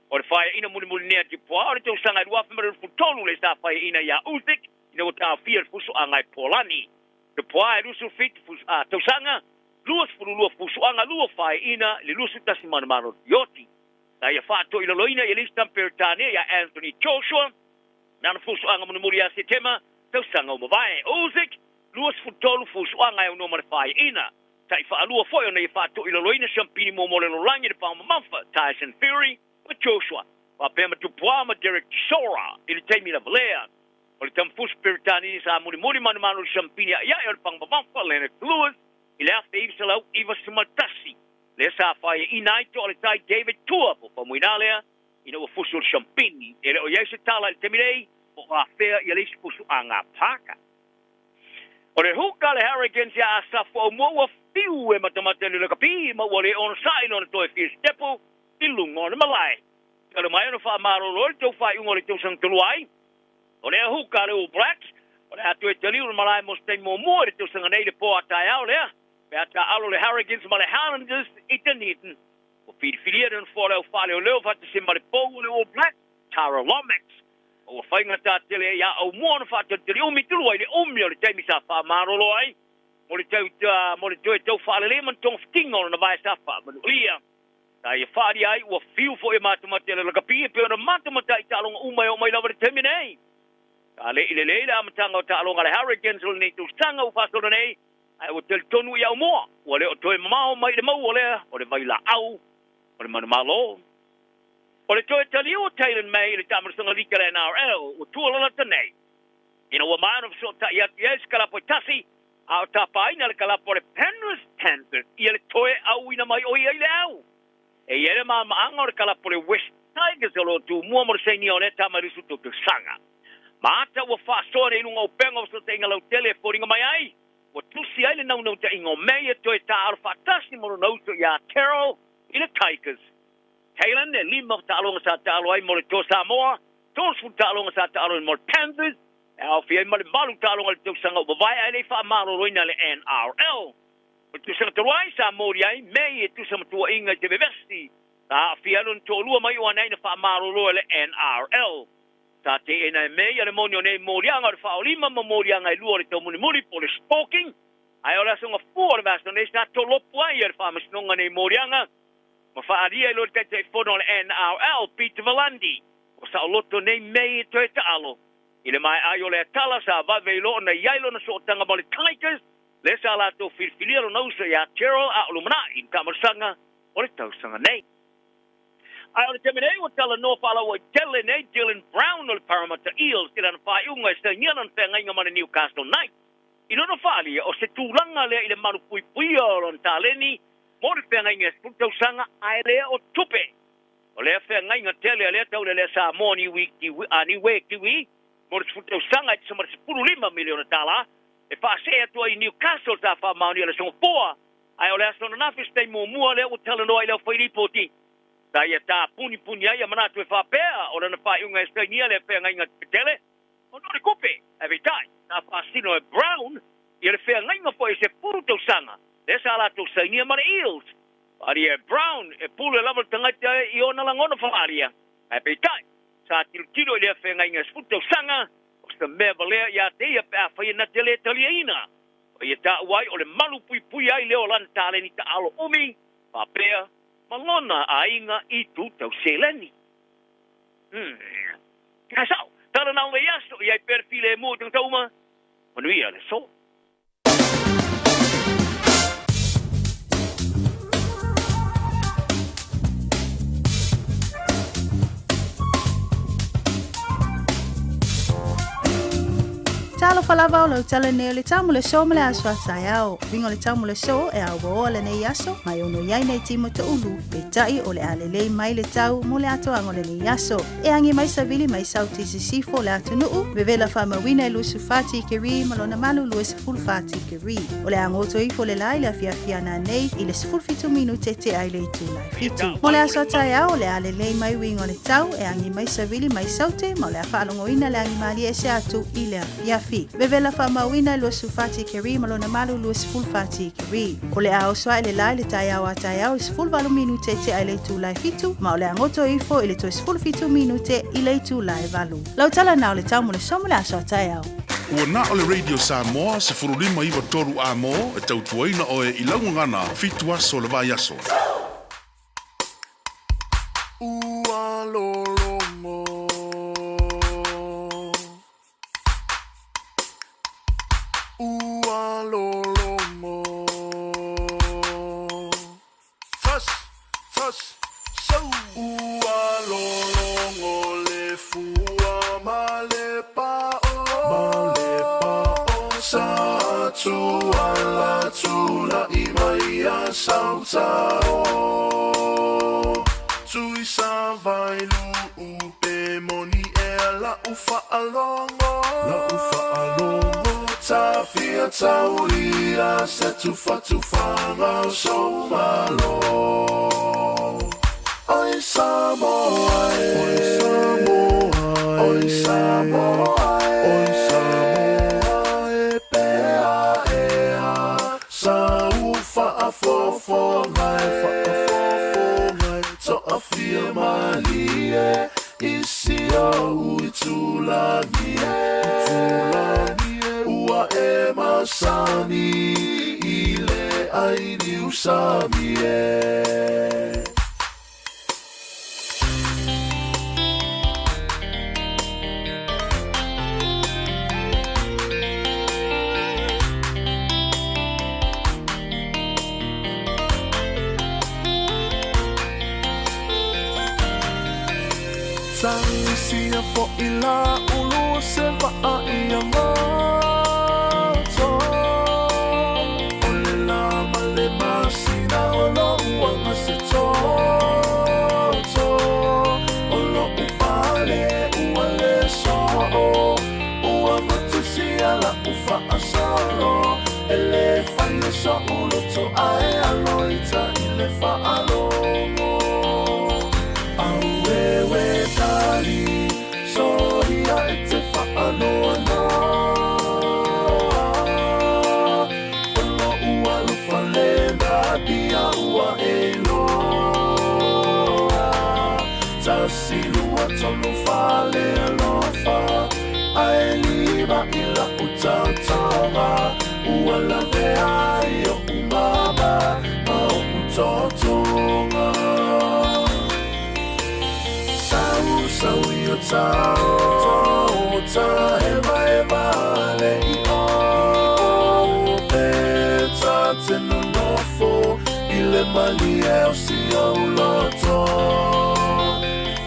O le whaia ina muli nea ti pua, o le tau sanga i ruafi mara futolu le sa whaia ina ia Usyk, ina o tau fia le fusu anga i Polani. Le pua e lusu fit tau sanga, luas furu lua fusu anga lua whaia ina le lusu tasi manamano yoti. Na ia whaato ila loina i listam Peritania ia Anthony Joshua, nana fusu anga muri a Setema, tau sanga o mawai. Usyk, luas futolu fusu anga e unoma le whaia ina. Tai whaalua foi o nei whaato ila loina champini mo mole no langi le pāma mamfa, Tyson Fury, ma Joshua. Wa pēma tupua ma Derek Chisora, ili teimi la valea. O le tamfusu Peritani sa muri manumano le champini a ia e le pāma mamfa, Lennox Lewis, ili afe iwisalau iwa simatasi. Le sa whaia ina ito o le tai David Tua po pamuinalea, ina ua fusu le champini. Ele o iaise tala le temirei, o a fea i alisi fusu a ngā pāka. O le huka le Hurricanes ia a safo o mua fiu e matamata le kapi, ma ua le ono sain o le toe fia stepo, i lunga o le malai. Kale mai ono wha maro lori, tau whai ungo le tau sang tuluai. O le huka le All Blacks, o le atu e taliu le malai mo stein mo mua le tau sanga nei le po atai au lea. Beata alo le Hurricanes ma le Highlanders I Dunedin. O whiriwhirieren fōre au whale o leo whate se mare pou le All Black, Tara Lomax. O whainga tā tele ia au moana whate tele o mitulu ai le omi o le teimi sa wha marolo ai. Mo le tau tau whale le man tong whinga o na vai sa wha manu ia. Tā ia whaari ai ua whiu fo e matamata le lakapia pe o na matamata I tālonga umai o mai lawa le teimi nei. Tā le ile le amatanga o tālonga le Hurricanes o le nei tau sanga u whasoro nei. Ai o tel tonu ia o moa. Ua le o toe mamao mai le mau o le mai la au. O le manu malo. O le toe tali o Taylor May le tamarasanga lika le NRL o tualala tanei. Ina ua maana so ta iati es kalapo tasi a o tapaina le kalapo le Penrith Panthers ia le toe au ina mai o ia le au. E ia le maanga o le kalapo le West Tigers o lo tu mua mo le seini o le tamarisu to te sanga. Maata ua whaasoa ne inunga o penga o so te inga lau tele e fōringa mai ai. Ua tusi ai le naunau te ingo mei e toe ta aro whaatasi mo nau so ia Carroll I le Tigers. Thailand e lima ta'alonga sa ta'alo ai mo le tō Samoa, tōsu ta'alonga sa ta'alo mo le Panthers, e au fia ma le malu ta'alonga le tōsanga ubawai ai le whaamaro roina le NRL. O tūsanga taruai sa mori ai, mei e tūsanga tua inga te bevesti, ta fia lun tō lua mai o anai na whaamaro roa le NRL. Ta te ena e mei ale moni o nei morianga le whaolima ma morianga I lua le tau muni muri po le spoking, ai o le asonga fua le vasta nei sa tō lopu ai e le whaamasinonga nei morianga, ma whaaria I lor kai te whono le NRL, Peter Valandi. O sa o loto nei mei e toe ta alo. I le mai ai o le atala sa vave ilo na iailo na sootanga ma le Tigers, le sa lato whirwhiliaro na usa ia Gerald a olumana I tamarasanga o le tausanga nei. Ai o le teme nei o tala no whala o tele nei Dylan Brown o le Parramatta Eels kira na whaiunga e sa nianan whenga ma le Newcastle Knights. I lono whalia o se tūlanga lea I le manu pui o lon tāleni, mo le whenga inga sputau sanga ai lea o tupe. O lea whenga inga tele a lea tau lea sa mo ni we kiwi, mo le sputau sanga I samara 15 miliona tala, e whaasea tua I Newcastle ta wha mauni ala songa poa, ai o lea sona nafis tei mua lea o tala noa I lea whairipoti. Ta ia ta puni ai a manatu e whapea, o lana whaiunga e stainia lea whenga inga tele, o no le kupe, e veitai, ta whaasino e Brown, I le whenga inga po e se purutau sanga, le sa la tau sainia ma le Eels. Ari e Brown, e pulu e lama tangaita I ona langona whaaria. E peitai, sa tilo I lea whenga inga sputau sanga, o sta mea valea ia te ia pe a whaia na te lea talia ina. O ia ta uai o le malu pui ai leo lan tāleni ta alo umi, whapea, malona a inga I tu tau seleni. Kasau, tala nao le yaso I ai perfile e mua tang tauma, manuia le so. Talo falava o lau tala neo le tamu le so male aso atai au. Wingo le tamu le so e au boa le nei aso, mai ono iai nei timo ta ulu, pe tai o le alelei mai le tau mo le ato ango le nei aso. E angi mai savili mai sauti sisifo le atu nuu, bevela whama wina e lusu fati ke ri, malona malu lue se full fati ke ri. O le angoto ifo le lai le afia na nei, I le siful fitu minu te ai le itu lai fitu. Mo le aso atai au, le alelei mai wingo le tau, e angi mai savili mai saute, mo le afalongo ina le angi mali e se atu I le afia. Bevela whamawina lua sufati keri malona malu lua siful fati keri. O le ao swa le lai le tai au a tai au siful valu minute te ai le tu lai fitu, ma o le angoto ifo I le to siful fitu minute I le tu lai valu. Lau tala nao le tau mo le somo le aso a tai au. Ua na o le Radio Samoa se furulima iwa toru a mo e tautuaina o e ilangu ngana fitu aso le vai aso. Ua lolongo Ua lolongo Fuss, so Ua lolongo le fua ma le pao Sa tua tula I mai a sautao Tui sa vai lu pe moni e la ufa alongo Ta fia tauria se tufa ngau so malo Oi Samoa Oi Samoa e pea sa a fofo ngai whakafofo ngai to a fia mali e isi au I tūlani e ua e masani I le aini usami e Sia fo ila ulu se va ia moto Ole la male masina olo uanga se toto Olo upale uale so Ua matusia la ufa asolo Ele fane so ulu to ae aloita ile fa alomo Auewe tali Soria ete whaanoa Olo ua lufa lena Dia ua e loa Tasi lua tonu whale alofa Ai liba ila utautawa Ua la vea I o umama Ma o utotonga Sau yo tau ta eva le I o Peta te no nofo I le mali e o si o loto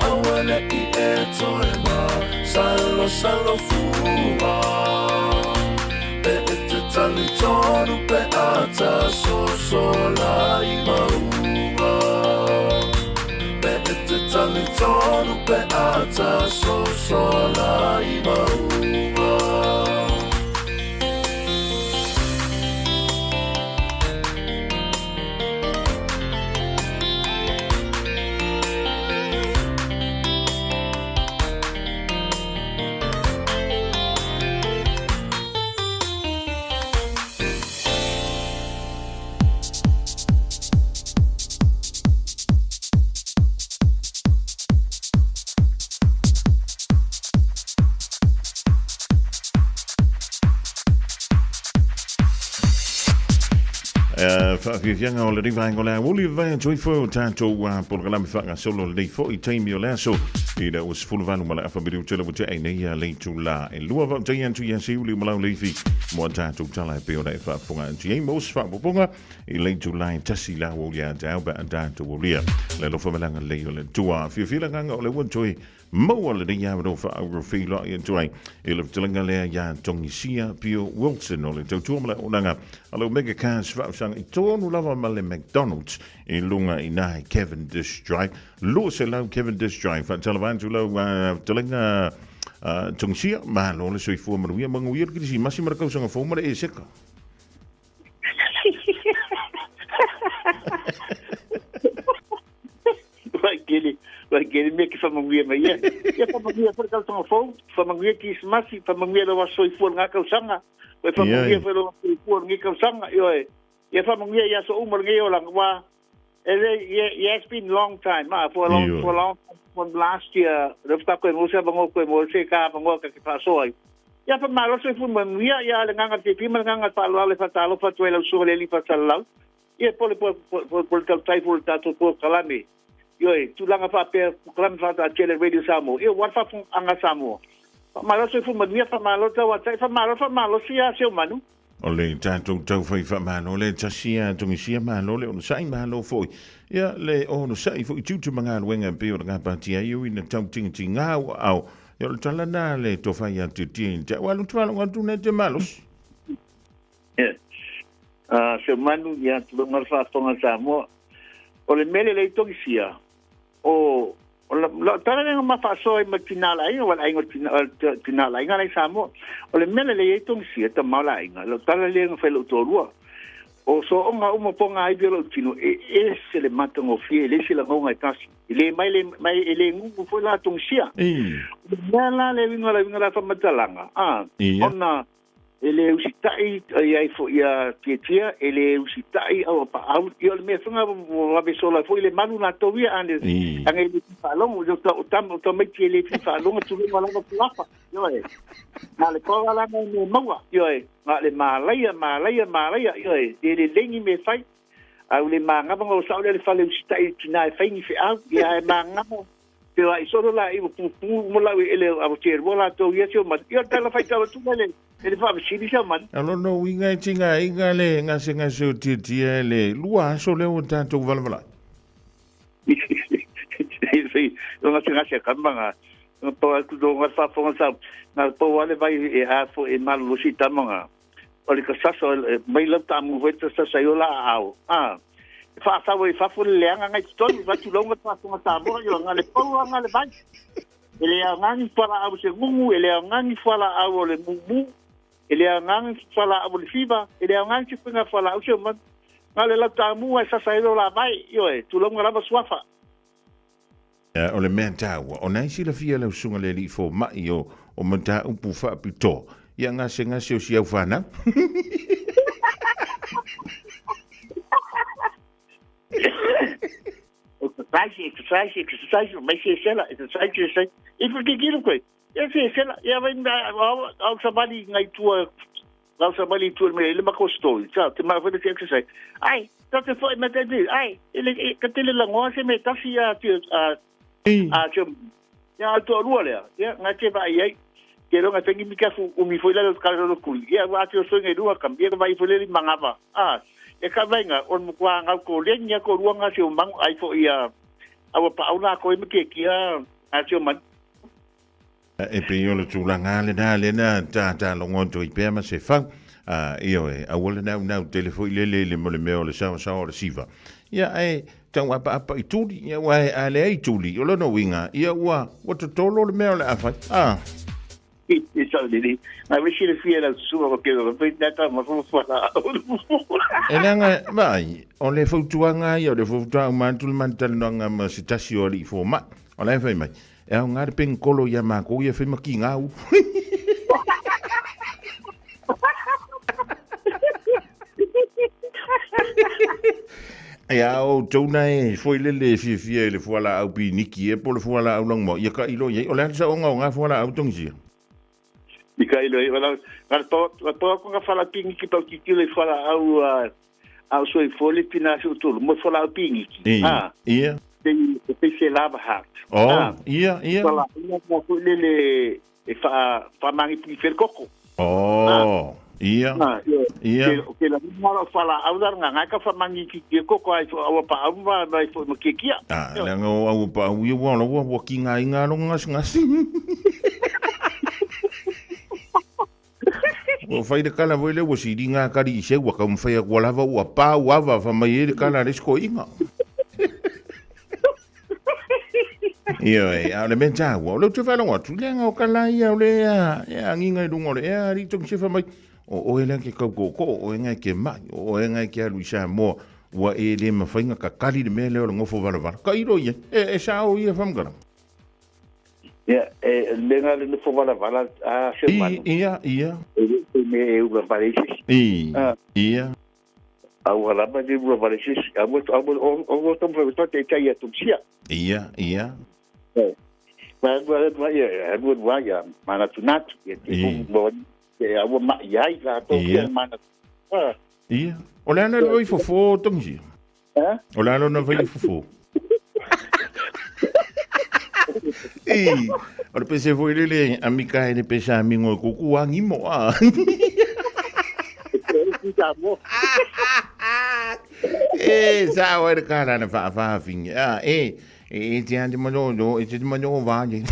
Awele I e toe ma Salo fuma Pe e te tali tonu pe ata sola I maunga Tali tonu pe ata sola I maunga Whaakianga o le rivaenga o le Aoauli vai joy fo tātou programme whanga solo le fo I taimi o le aso I le was full valu mala awhabiri o tela wate nei a le tu la e lua vau tai antu I si uli malau leifi mo tātou tala e peo le whaafonga antu ei mos whaapoponga I le tu la e tasi la o lia tāu ba tātou o lia le lofa malanga le o le tua whiawhilanganga o le wantoi Maua le ringa wano whaau whilo I entuai I le talanga lea ia tongi sia Pio Wilson o le tautuamala o nanga Alo mega cars whausanga I tonu lava ma le McDonald's I lunga I nai Cavendish Drive Lua se lau Cavendish Drive Whaatalawantu lau talanga tongi sia Ma lo le soi fua manuia manguia Kiri si masi marakausanga fōmara e seka Vai gele me que famanguia mai ia. Ia famanguia por causa do fogo, famanguia que smasi, famanguia do wasoi for nga kausanga. Vai famanguia pelo for nga kausanga. Ia famanguia ia so umar nga yo lang wa. It's been long time, for long from last year. Rufta ko mo sa bango ko mo se ka bango ka kipasoy. Ia pa malo so fun manguia ia le nga tipi man nga palo le fatalo fa tuela so le li fatalo. Ia por tai for tato por kalami. Yoi, tu langa fa pe klam fa ta tele radio Samoa. Yo wat fa fun anga Samoa. Fa malo so fu madia fa malo ta wat fa malo sia se manu. Ole tātou tau whai whamano le tasia tungi sia malo le ono sai malo foi. Ia le ono sai foi tutu mga luenga peo ngā patia iu ina tau tingi ngau au. Ia le talana le to whai atu tien. Te walu tualo ngatu ne te malos. Se manu ia tu ngar fa tonga Samoa. Ole mele le tongi sia. O la tala nga mafaso ma tinala ai wala ai tinala ai ngai Samoa o le mele le tong sia ta mala ai nga lo tala le nga felo torua o so nga uma ponga ai biolo tino se le matango fie le sila nga tasi le mai le ngu fo la tong sia la le vinga la fa matalanga ona ele usitai ai fo ia tia ele usitai au pa au yo me funga wa be sola fo ile manu na to ia ane anga ile fa longo yo to me ti ile fa longo tu wala ko lafa yo e na le ko wala me mawa yo e ma le malaya yo e ele lengi me fai au le manga ngo sa le fa le usitai tina fai ni fa ia manga te ai solo la i pu mo la ele a ter bola to ia cho ma ia tala fai ka tu le ele fa si di man alo no winga tinga inga le nga singa so ti le lua so le un tanto valvala sì non si nasce kambanga no to ku do nga fa fo sa na po wale vai e ha fo e mal lo si tamanga ole ka sa so mai la tamu veta sa yo la au fa sa we fa fu le nga ton va tu longa fa so sa bo yo nga le po nga le vai ele nga ni para au se ngungu ele nga ni fala au le mumu ele nga ni fala au le fiba ele nga ni pinga fala au se man nga le la tamu sa yo la vai yo e tu longa la swafa o le mea tāua, o nai sila fia lau sunga le li fo mai o mata upu wha pito. Ia ngase o si au whanau. Exercise, mai se sela, exercise. Ifu ke kilo koe. Ia se sela, ia vai au sabali ngai tua, au sabali tua me le mako story. Sa, te maa whena ke exercise. Ai, tate fo e mata di, ai, ele katele la ngoa se me tasi a chum. Ya to rua le. Ya ngate ba ai. Ke ro ngate ngi ka fu umi foi la ka ro ku. Ya wa te so ngai rua kam. Ya vai foi le mangapa. E ka vai nga on mo kwa nga ko le nya ko rua nga se mang ai fo ia. Awa pa una ko me ke kia a chum man. E pe yo le tūlanga le nā le nā tā longonto I pēr ma se whang. Io e, a wale nau telefo I le mo le meo le sao o le siva. Ia e, tau apa I tūli, ia wai a le ai tūli, o lono winga, ia ua to tolo le meo le awhai. I sa lili, na wishi le fia la sua ko ke ro pe nata ma fo fala. E nanga, mai, o le fautuanga ia, o le fautuanga mantul mantalanga ma sitasi o li fo ma, o le fai mai. E au ngare pen kolo ia mako ia fai maki ngau. Ia o tona e foi le fia le fuala au piniki e po le fuala au langmo. Ia ka ilo ia, o le sa onga onga fuala au tongsia. Ika ilo ia, wala to ko nga fala piniki pa ki le fuala au so I fole pina so tolo, mo fuala au piniki. Ia. Pe se lava hat. Ia. Fala, mo ko le e fa mangi pi fer koko. Ia. Ke la mala fala au dar nga ka fa mangi ki koko ai au pa au vai fo mo ke kia. La ngo au pa au ia wa wa ki nga inga lo ngas. O fai de kala voile wo si dinga kari se wa ka mfai wa lava wa pa wa fa mai de kala risko inga. Ia e, a le menta wa lo te fala wa tu le nga o kala ia o le ia nginga dungo le ia ri tong se fa mai. O ele ke ko o enga ke mai o enga ke alu Samoa wa e le mafainga ka kali de mele o ngofo vala ka iro ye e sa o ia famgara e le nga le fo vala a se man ia me e u varesis ia au hala ba de u varesis o tom pro te kai tu sia ia ma ya mana tunat e bon e a ma yai la to ke mana ia o le ana lo fofo tongi o le ana no vai fofo o le pese foi le amica e le pesa amingo kuku angimo sa o le cara na fa finga ti andi manolo e ti manolo vangi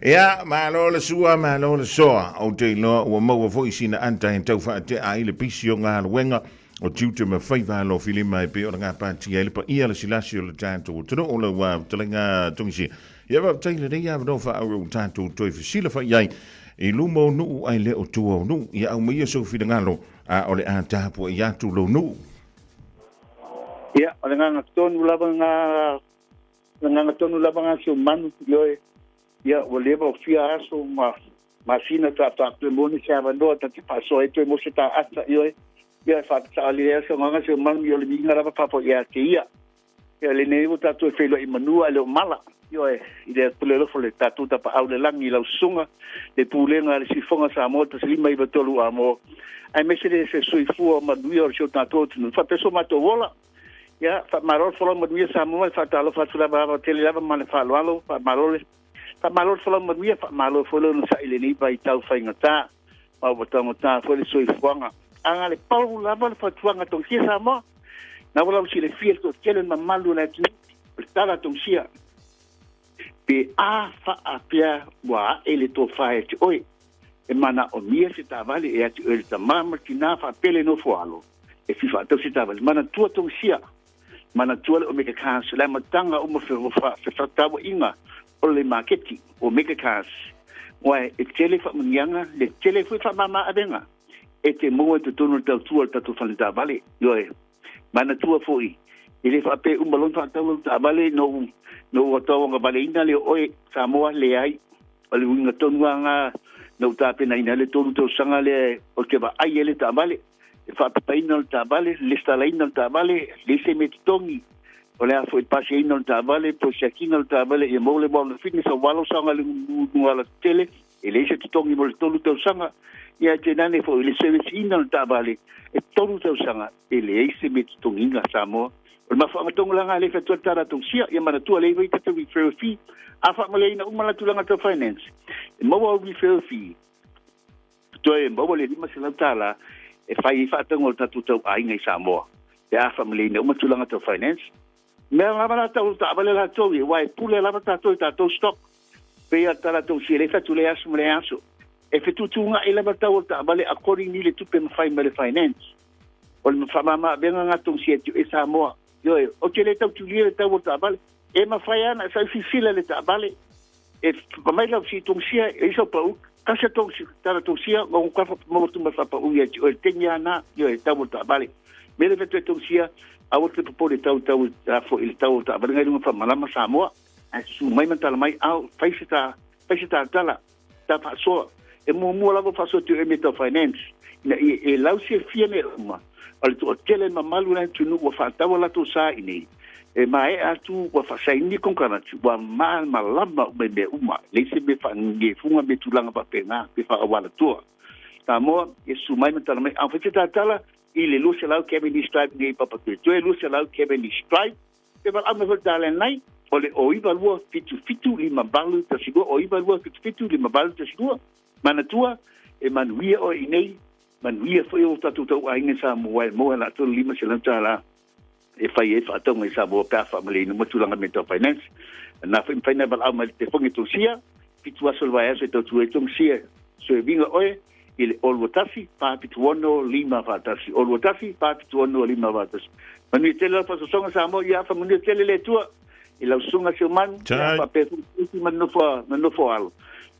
Ia, malo le sua, malo le soa, o te loa, ua maua fo isina anta en tau wha te ai le pisi o ngā luenga, o tiute ma whaiva lo filima e pe o ngā pātia e le pa ia le silasi o le tātou, tino o le wā talenga tungisi. Ia wa taile rei awa no wha au tātou toi whisila wha iai, e lumo nuu ai le o tua o nuu, ia au maia so whina ngalo, a o le a tāpua i atu lo nuu. Ia, o le ngā tonu lava ngā tonu lava ngā si o manu, ioe, ia o le mo fia aso ma sina ta pe moni se avano ta ti paso e to mo se ta ata io ia fa ta le so nga se man io le minga ra pa po ia te ia le ne o ta to felo i manua le mala io ile pule lo fole ta tu ta pa au le langi la sunga le pulenga le sifonga sa mo ta lima i batolu amo ai me se sui fu ma due o so ta to no fa peso ma to vola ya fa marol folo ma due sa mo fa ta lo fa la ba tele la ma le fa lo fa marol folo ma due fa marol folo no sa ile ni bai tau fa ngata ma bota fo le sui fuanga anga le pau la ba fa tuanga to si sa mo na vola si le fiel to kelen ma malu na tu tala to sia pe a fa a pia wa ele to fa e oi e mana o mia se tavale e atu ele tamama tina fa pele no foalo e fifa to se tavale mana tua to sia mana tua o meka kas la matanga o mo fa tabo inga o le marketing o meka kas wa e tele fa mnyanga le tele fa mama abenga e te mo te tonu tua ta to fa le tavale yo e mana tua foi ele fa pe un balon fa tau tavale no o tau nga bale ina le oi Samoa le ai o le winga tonu nga no ta pena ina le tonu to sanga le o ke ba ai ele ta bale e fa pa ina ta bale le sta la ina ta bale le se metongi o le afo pa se ina ta bale po se kina ta bale e mo le bo le fitness o walo sanga le ngala tele e le se tongi mo le tonu to sanga ia te nane fo le service ina ta bale e tonu to sanga e le se metongi nga Samoa o ma fa matonga langa le fa tara to sia ia mana tu le vai te refer fee afa male ina umala tu langa to finance mo wa refer fee to e mo le lima se tala e fa tango tatu to ai ngai Samoa e afa male ina umala tu langa to finance me la bala to ta bale la to e wai pule la ta to stock pe ya tala to sia le fa tu le aso male aso e fe tu tunga ila ba ta bale according ni le tu pe male finance o le mama benga nga to sia tu e Samoa yo o ke le tau tulia le tau ta bale e ma faiana sa fifila le ta bale e pa mai la si tong sia e so pa u ka se tong si ta tong sia o ka mo tu ma fa pa u ya o tenya na yo e tau ta bale me le veto tong sia a o te po le tau fo il tau ta bale ngai fa malama Samoa a su mai mentala mai au faisita tala ta fa so e mo la fa so tu e meta finance e lau se fiene uma al tu tele ma malu na tu no fa tawa la to sa ini e mai atu wa fa sai ni kon kana tu wa mal malama be uma le se be fa nge funga be tu langa pa pena be fa wala to ta mo e su mai mentala mai a fa tala ile lo se lau ke be ni stripe ni pa tu e lo se lau ke be ni stripe e va am fa dale nai ole o iba lo fitu lima balu ta sigo o iba lo fitu lima balu ta sigo mana tua e manuia o inei manuia foi o tatu tau ainga sa mo la to lima se lantala e fai e fa tonga sa mo pa family no matulanga mental finance na fa na bal amal te fongi to sia pitu asol vai so to e tong sia so e vinga oe ile olwatasi pa pitu ono lima vatasi olwatasi pa pitu ono lima vatasi manu tele fa so songa sa mo ya fa manu tele le tua ila sunga se man pa pe manu fo al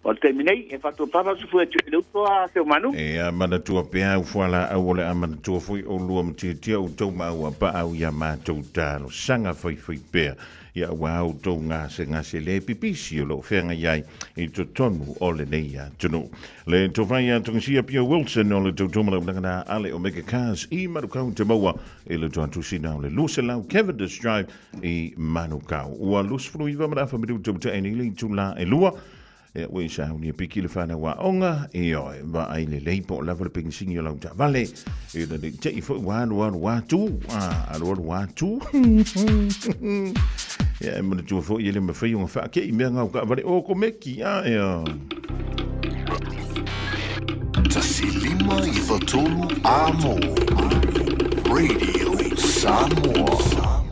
o terminei e fatto papa su fu e luto a se manu e a mana tua pea u fuala a ole a mana tua fui o lua mtia u tau mau a pa au ya ma tau talo sanga fai pea ia wa au tau ngā se le pipisi o lo whenga iai i to tonu o le nei a tunu le to vai a tungsia Pia Wilson o le tau tomala unangana ale o mega cars i Manukau te maua e le toan tusina o le lusa lau Cavendish Drive i Manukau ua lusa furu iwa marafa miru tau te enili tu la e lua e we sa ni piki le fana wa onga e o va ai le leipo la vol ping singi la ta vale e de te i fo wa tu a wa tu ya mo tu fo ile me fai un fa ke i me nga ka vale o ko me ki a e Tasilima i vatolu amo Radio Samoa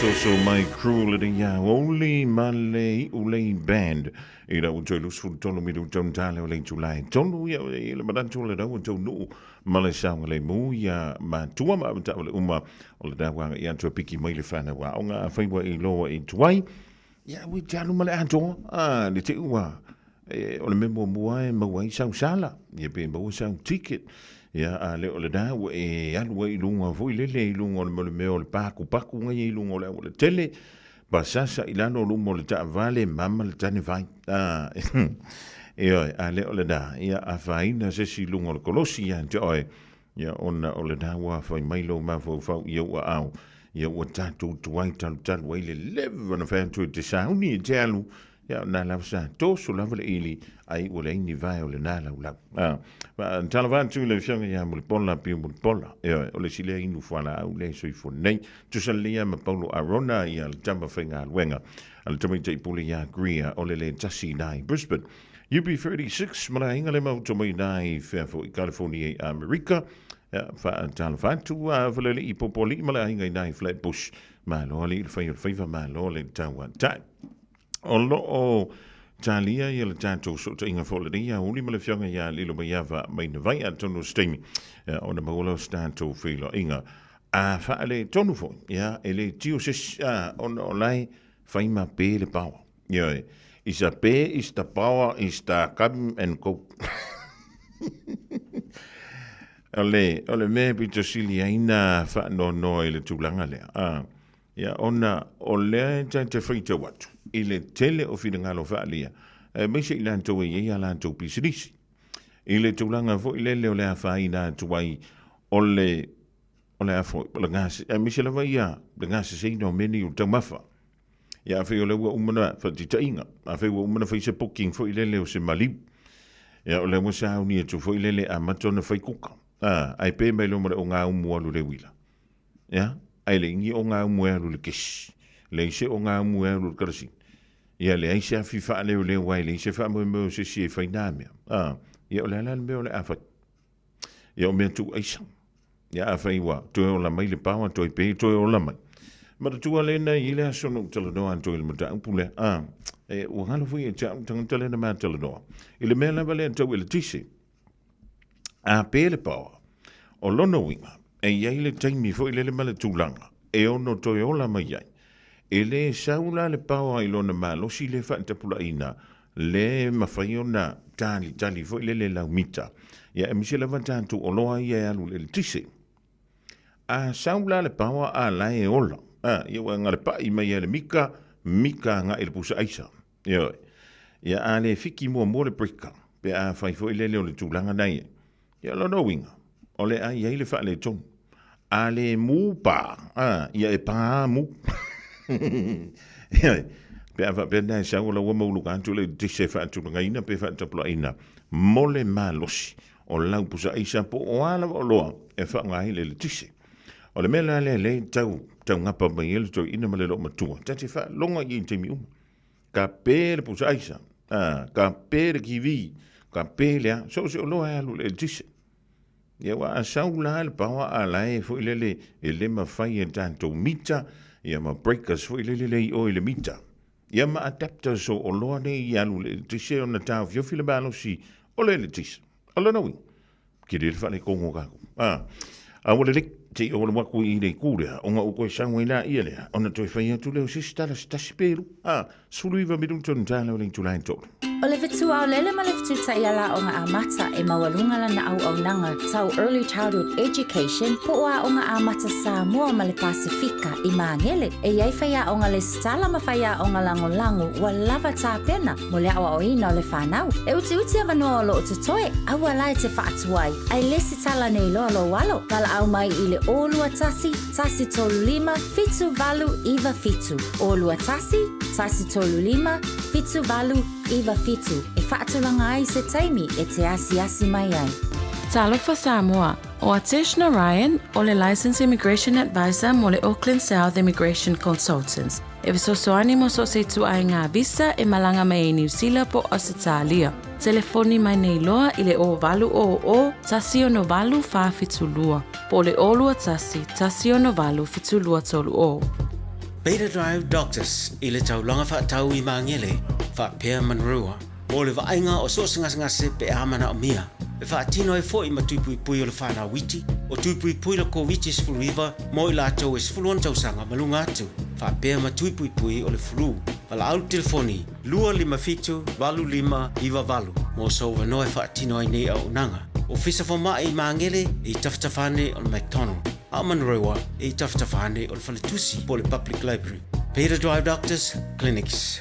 so my crew le ya Aouli male ulei band ira o tolu sul tolu mi ton tale o le July tolu ya le madan tolu da o tolu male sa le mu ya ma tua ma ta le uma o le da wa ya to piki mai le fana wa o nga fa wa I lo I tuai ya we talu male anto le te ua o le memo mua ma wa sa sala ye pe mo sa ticket ya ale o le da e alu I lunga foi le lunga le me o le paku ngai I lunga o le tele ba sasa ilano lunga le ta vale mama le tane vai ale o le da ya afaina se si lunga le kolosi ya joy ya ona o le da wa foi mai lo ma fo yo au ya o tatu tuai tal wai le leve na fa tu te sauni telu ya na la sa to so la vele ili ai o le ni vai o le na la pa talavan tu le fianga ya mo pola pi mo pola o le sile inu fala o le so I fo nei tu sa lia ma paulo arona ya le tamba finga wenga al tami te puli ya gria o le tasi nai Brisbane UB36 mara inga le mau to mai nai fa fo California America fa talavan tu vele I popoli mara inga nai Flatbush ma lo le fa ma lo le tawa tai o lo talia ia le tatou so te inga fole ia uli male fianga ia lilo mai ava mai na vai atono stemi o na maula stato filo inga a fa le tonu fo ia ele tio se on olai faima pe le power ia is a pe is the power is the come and go ole me pito silia ina fa no ele tulanga le ia ona ole te frite watu ile tele o fina ngalo faalia me se ilan to ye ya lan to pisidisi ile tulanga fo ile le ole afaina tuai ole afo le gas me se la vaia le gas se no meni u tamafa ya fe ole wa umana fa titainga a fe wa umana fa se booking fo ile le o se mali ya ole mo sa uni tu fo ile le amatona fa kuka ai pe me lo mo o nga umu alu le wila ya ai le ngi o nga umu alu le kish le se o nga umu alu le karasi ia le ai se fifa le le wai le se fa mo se si fa iname ia le la me le afa ia me tu ai sa ia afa iwa to la mai le pa to pe to la mai ma tu le na ile so no tele no an to le mata pule o ngalo fu ia tang tele na ma tele no ile me la vale to ile tisi a pe le pa o lono winga ia ile taimi fo ile le male tulanga e ono to la mai ia ele saula le pawa ilona malo si le fa tapula ina le mafaiona tali fo le la mita ya emisela vantantu oloa ia alu le tise a saula le pawa a la e ola ia nga le pa I mai le mika nga ele pusa aisa ya ale fiki mo le brika pe a fai fo le le tulanga nai ya lo no winga ole a ia le fa le ton ale mu pa ia e pa mu pe ava pe na sa ola wa mo luka tu le tise fa tu nga ina pe fa tapula ina mole malos o la pusa isa po o ala o lo e fa nga ile le tise o le mela le tau nga pa mai le to ina male lo matua tati fa longa I te mi ka pe le pusa isa ka pe ki vi ka pe le so lo alu le tise ia wa saula le pawa ala e fo ile ma fai e tanto mita ia ma breakers fo ile o ile mita ia ma adapters so o loa ne ia le tise ona tau fio file balo si o le tise ala no ki le fa le kongo ka a wole le te o le waku I le kure o nga o ko sangwe la ia le ona to fai tu le sistala stasperu suluiva midunton tala le tu line top O le fitu au lele ma le fitu ta iala o ngā amata e mawalunga lana au nanga tau early childhood education po a o ngā amata Samoa ma le Pasifika I maangele e iai whaia o ngā le stala ma whaia o ngā lango wa lava tā pena mo le awa o ina o le whanau. E uti avanoa o lo o tutoe aua lai te whaatuai ai lesi tala nei loa lo walo kala au mai I le olua tasi tolu lima fitu valu iwa fitu olua tasi tolu lima fitu valu iwa fitu e whaatulanga ai se taimi e te asi mai ai. Talofa Samoa, o Atishna Ryan, o le Licensed Immigration Advisor mo le Auckland South Immigration Consultants. E visosoani mo so se tu ai ngā visa e malanga mai e New Zealand po Australia. Telefoni mai nei loa I le o valu o tasi ono valu wha fitulua. Po le olua tasi o no valu fitulua tolu o. Beta Drive Doctors i le taulanga whaatau I maangele, whaapea manrua, mo le vainga o so ngase pe amana o mia, e whaatino e fo I matupui pui o le whana witi, o tupui pui la COVID is fluiva, mo I lātou es fuluan tausanga malunga atu, whaapea matupui pui o le flu, wala au telefoni, 255-25 mo so wanoe whaatino ai nei au nanga, o fisa whama I maangele I taftafane o le McDonald. Amanrewa I taftafane o le Falitusi po le Public Library. Beta Drive Doctors Clinics.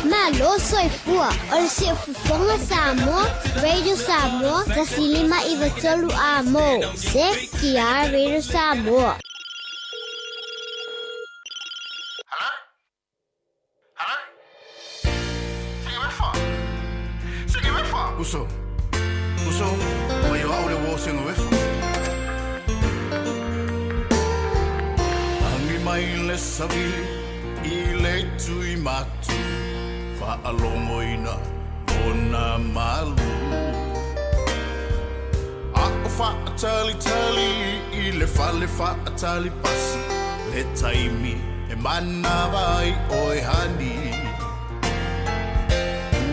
Malo soy fua. O se Fofoga Samoa, Radio Samoa, tasilima I vatolu amo. Se kia Radio Samoa. Uso, mai Aoauli wo senga wefa. Angi mai le savili, I le tui matu, whaalongo ina, ona malu. Ako whaatali I le whale whaatali pasi, le taimi e mana vai oi hani.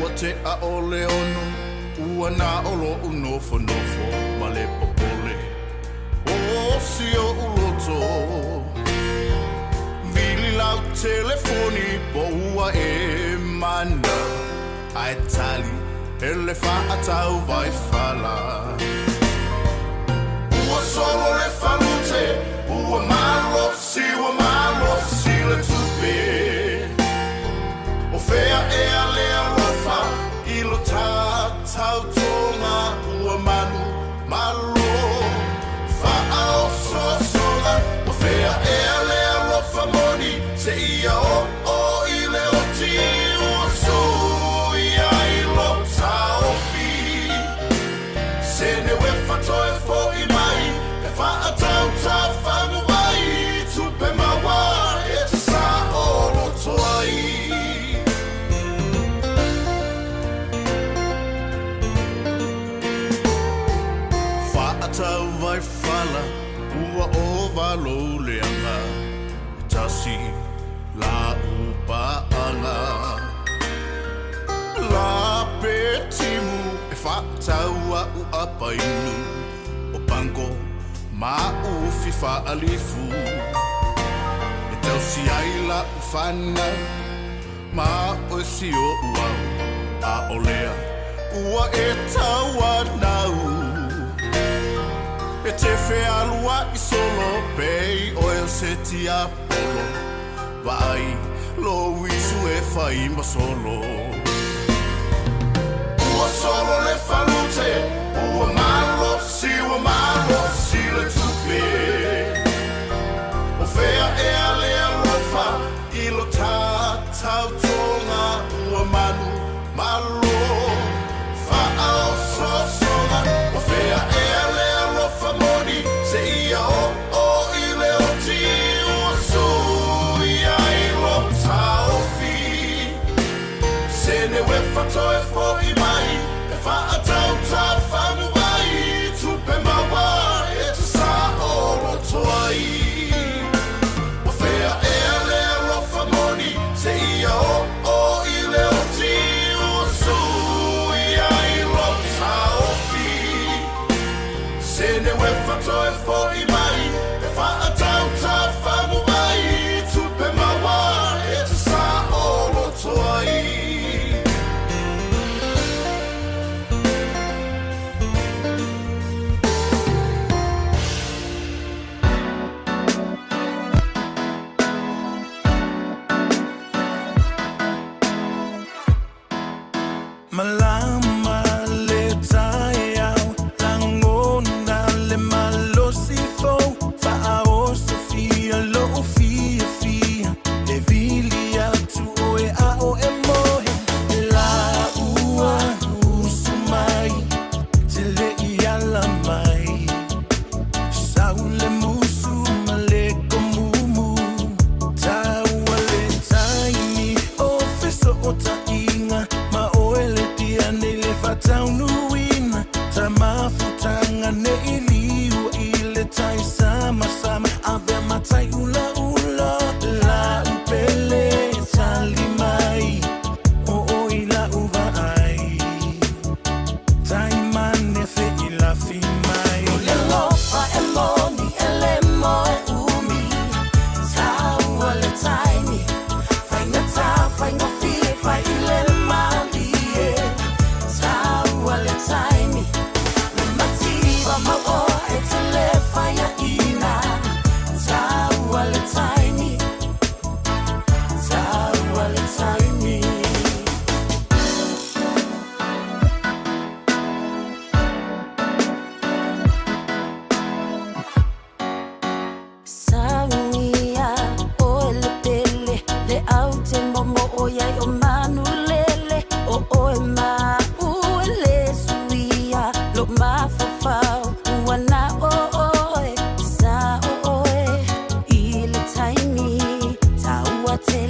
Ua te aole ono, ua na olo unofo ma le popole o si o uloto vili lau telefoni po ua e mana ai tali ele whaatau vai fala ua solo le falute ua malo si le tupe o fea e a lea lofa I lo tau tonga ua manu malo whaao sosola o fea e a lea lofa moni se ia o I le o ti ua sui ai lo tau fi se ne wefa toe fo I mai e whaatau ta whangu vai tupe mawa e te sa o lo toai Tau vai fala ua o valo leanga tasi la upaanga la petimu e whaatau a uapa inu o panko ma ufi alifu e tau si aila ufana ma o si o uau a olea ua e tau anau E te whealua I solo pei o e se ti apolo Vai lo isu e whai ma solo Ua solo le falute Ua malo si le tupe O fea e a lea lofa I lo tau tonga Ua manu malo Whaao sosola O fea e a lea Famoni se ia o I le o ti ua sui ai lo tau fi se ne wefa toe fo I mai e whaatau ta whangu ai tupe mau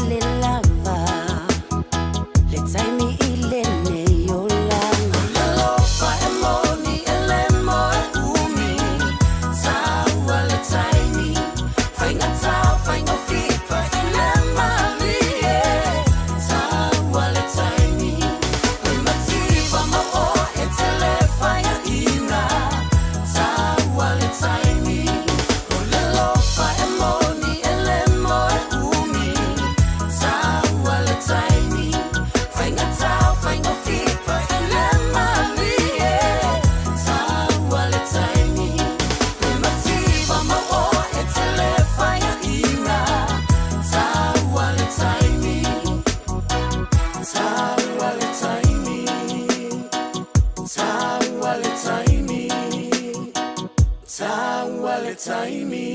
le lava le taimi I le nei o langa le lofa e moni e le mo e umi taua le taimi whainga tau whainga whipa I le mali e taua le taimi oi matiwa ma o e te le whaia ina taua le taimi o le lofa e moni e le mo e umi taua le taimi whainga tau whainga whipa I le mali e taua le taimi oi matiwa ma o e te le whaia ina taua le taimi taua le taimi taua le taimi taua le taimi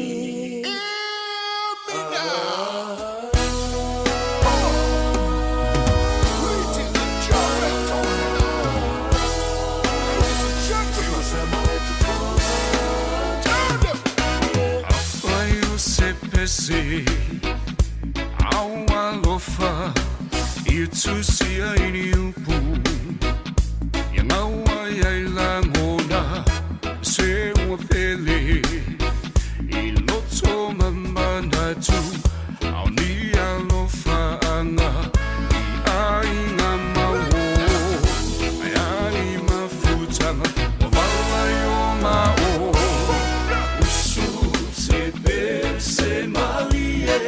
Afaio se pese Aua lofa I tusia I niupu Ia maua iai la ngona Se ua pele I loto mamana tu Au ni alofa anga I ainga mawo Ai ai mafutanga O maua o mao Usu se pe se malie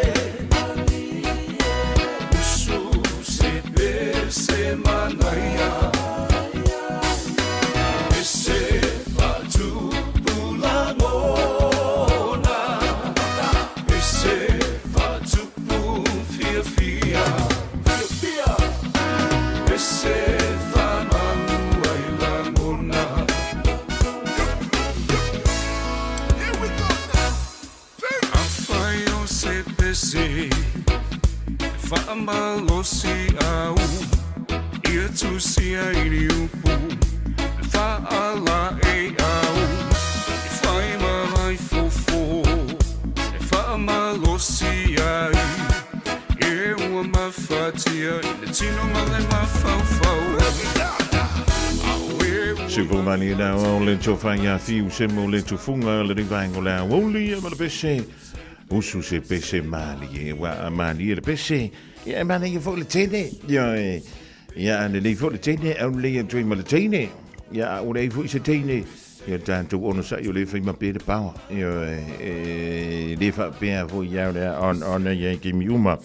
Usu se pe se manaya Ese fatu pulangona Ese fatu pu fia fia Fia Ese famanu ai langona Afaio se pese Whaamalosi au Ia tusia I riupu Whaala e au I whaimahai fofo E whaamalosi ai E ua mawhatia I le tino male mawhauwhau Supermani na o le tofanya fiu se mo le tofunga le rivango la Aoauli ma le pese usu se pese mali e wa mali le pese e ma ne fo le tene ya ne le fo le tene au le dream le tene ya o le fo se tene ya tanto ono sa yo le fa ma pe de power le fa pe fo ya on ya ki miuma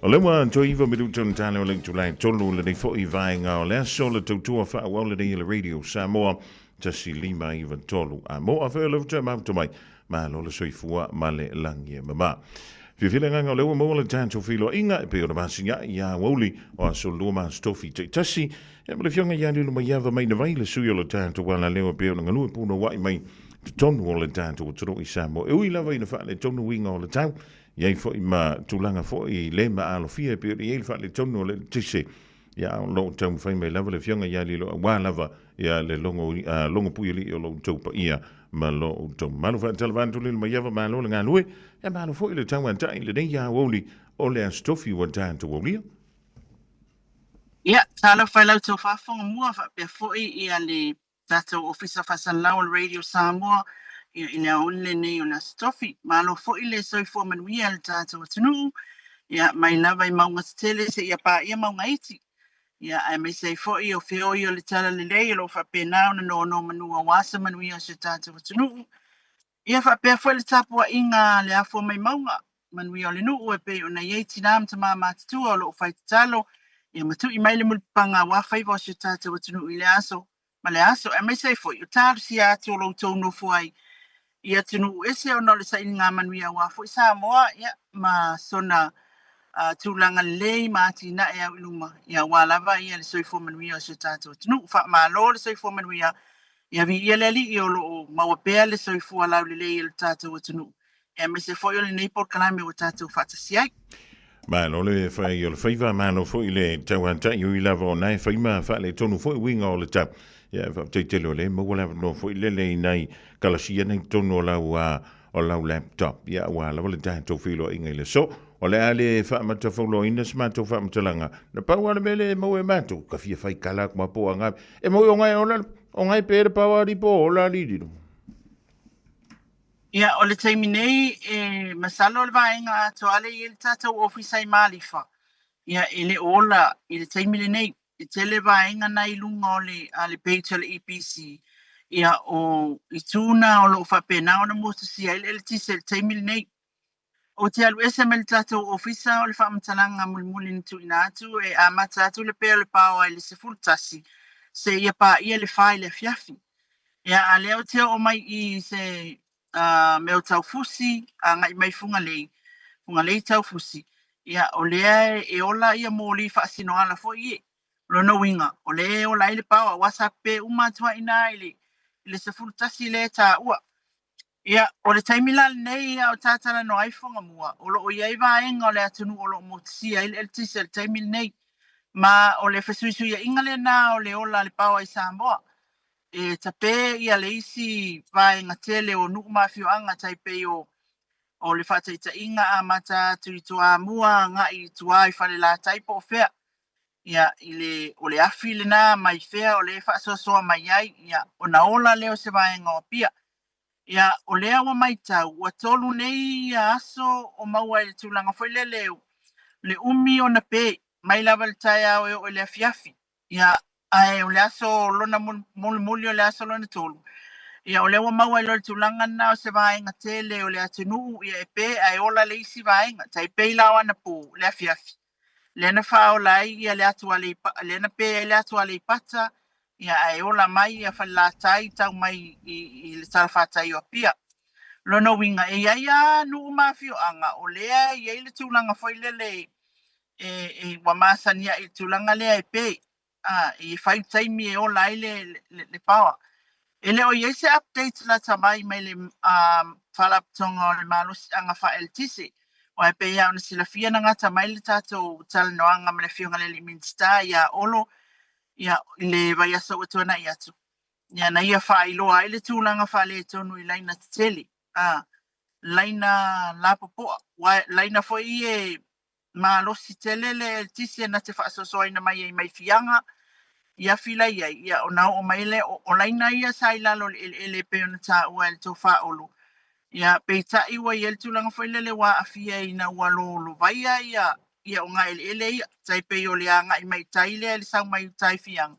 o le wa to iva me tu tana o le tulai tolu le fo I vainga o le so le tutua fa o le radio Samoa tasi lima iva tolu a mo a fe le tama to mai ma lo le soifua ma le langi mama fifile nganga le mo le tanto filo inga pe o masinga ya Aoauli o so luma stofi tasi e le fionga ya lu mai ava mai na vai le suyo le tanto wala le pe o ngalu puno wai mai tonu o le tanto o tro I Samoa e ui lava ina fa le tonu winga o le tau Iai fo I ma tulanga fo I le ma alo fia pe I fa le tono le tise ya lo tau fai mai lava le fionga ya li lo wa lava ya le longo puili o lo tau pa ia ma lo tau manu fa talvantu le ma yava ma lo nga lui e ma lo fo I le tau anta I le nei ya Aoauli o le stofi wa tanto Aoauli Ia, tala whai lau tau Fofogamua pe foi ia le tatou ofisa whasalau Radio Samoa ia I le Aouli nei o la stofi malo foi le soifua manuia le tatou atunu ia mai lava I maunga tele se ia pa ia maunga iti ia ai me se foi o feo I o le tala le lei lo fa pe nao na no manua wasa manuia se tatou atunu ia fa pe foi le tapua inga le afo mai maunga manuia o le nuu e pe o na iei tinam tama matatua o lo fai talo ia matu I mai le mulpanga wa fai vo se tatou atunu I le aso ma le aso ai me se foi o taru si atu o lo tau no fuai ia tunu ese o no le sa inga manuia wa foi Samoa ia ma sona tūlanga lei mātina e au iluma ia wālawa ia le soifo manuia o se tātou tunu wha mālo le soifo manuia ia vi ia leli I o lo mawapea le soifo alau le lei le tātou tunu e me se foi o le neipor kalame o tātou whatasiai Ma lo le fai o le faiva ma lo foi le tauanta I lava o nai fai ma fa le tonu foi winga o le tau ia fa te telo le mo wala no foi le nei kalasia nei tonu o lau laptop ia wala le tātou filo inga le so O le ale whaamatawhauloina sa mātou whaamatalanga. Na pau ana mele e mau e mātou. Ka fia whai kala kuma po anga. E mau o ngai pēra pau ari po o la liriru. Ia, o le taimi nei, masalo le vaenga to ale i le tātou ofisa i Malifa. Ia, ele ola, i le taimi le nei, i tele vaenga na i lunga o le page le EPC. Ia, o i tūna o lo whapena o na motosia, ele tise le taimi le nei. O te alu ese me le tātou ofisa o le whaamatalanga muli nitu ina atu, e a mata atu le pēo le pāwa i le sefultasi, se ia pa ia le whai le fiafi. Ia, a leo te o mai i se meo tau fusi, a ngai mai funga lei tau fusi. Ia, o lea e ola ia mōli whaasino ala fo ie. Rono winga, o lea ola ile pawa, WhatsApp pe umatua ina ile se fultasi le ta ua. Ia, o le taimila nei ia o tātara no iPhone mua, o lo o iai vaenga o le atunu o lo motisia ile tisa le taimila nei. Ma o le fesuisu ia ingale na o le ola le pawa i Samoa. E tape ia le isi vaenga tele o nuku mafio anga taipe o le whataita inga a mata tui tua mua nga i tua i whale la taipo o fea. Ia, o le afi le na mai fea o le whaasosoa mai ai, ia, o na ola leo se vaenga o pia. Ia, o lea wa mai tau, wa tolu nei ia aso o maua i le tūlanga whaile leo. Le umi o na pe, mai lava le tai au o le afiafi. Ia, ai o le aso lona muli o le aso lona tolu. Ia, o lewa maua i lo le tūlanga na o se vaenga tele o le atinu, ia e pe ai ola le isi vaenga, tai pe ila wana po le afiafi. Lena whao lai, ia le atu ale, lena pe le atu ale pata, ia ai ola mai ia whalatai tau mai i le tarafata i o pia. Lono winga e ia nu mafio anga o lea ia le tūlanga whailele e wamasania i tūlanga lea e pe. I whai taimi e ola i le pawa. Ele o ia se update la tamai mai le whalaptonga o le malusi anga wha el tisi. O e pe ia ona sila fia na ngata mai le tātou talanoanga ma le fionga le minsta ia olo ia le vai asa o tuana i atu. Ia na ia wha iloa ele tūlanga wha le tonu i laina tele. Laina la popoa. Laina fo i e malosi tele le tisi na te wha asosoa ina mai e mai fianga. Ia fila ia, ia o nao o maile o laina ia sai lalo ele pe ona ta ua el tau wha olu. Ia peita iwa i el tūlanga whailele wa a fia i na ua lo vaia ia o ngā ele ia. Tai pe o le anga i mai taile ele sau mai tai fianga.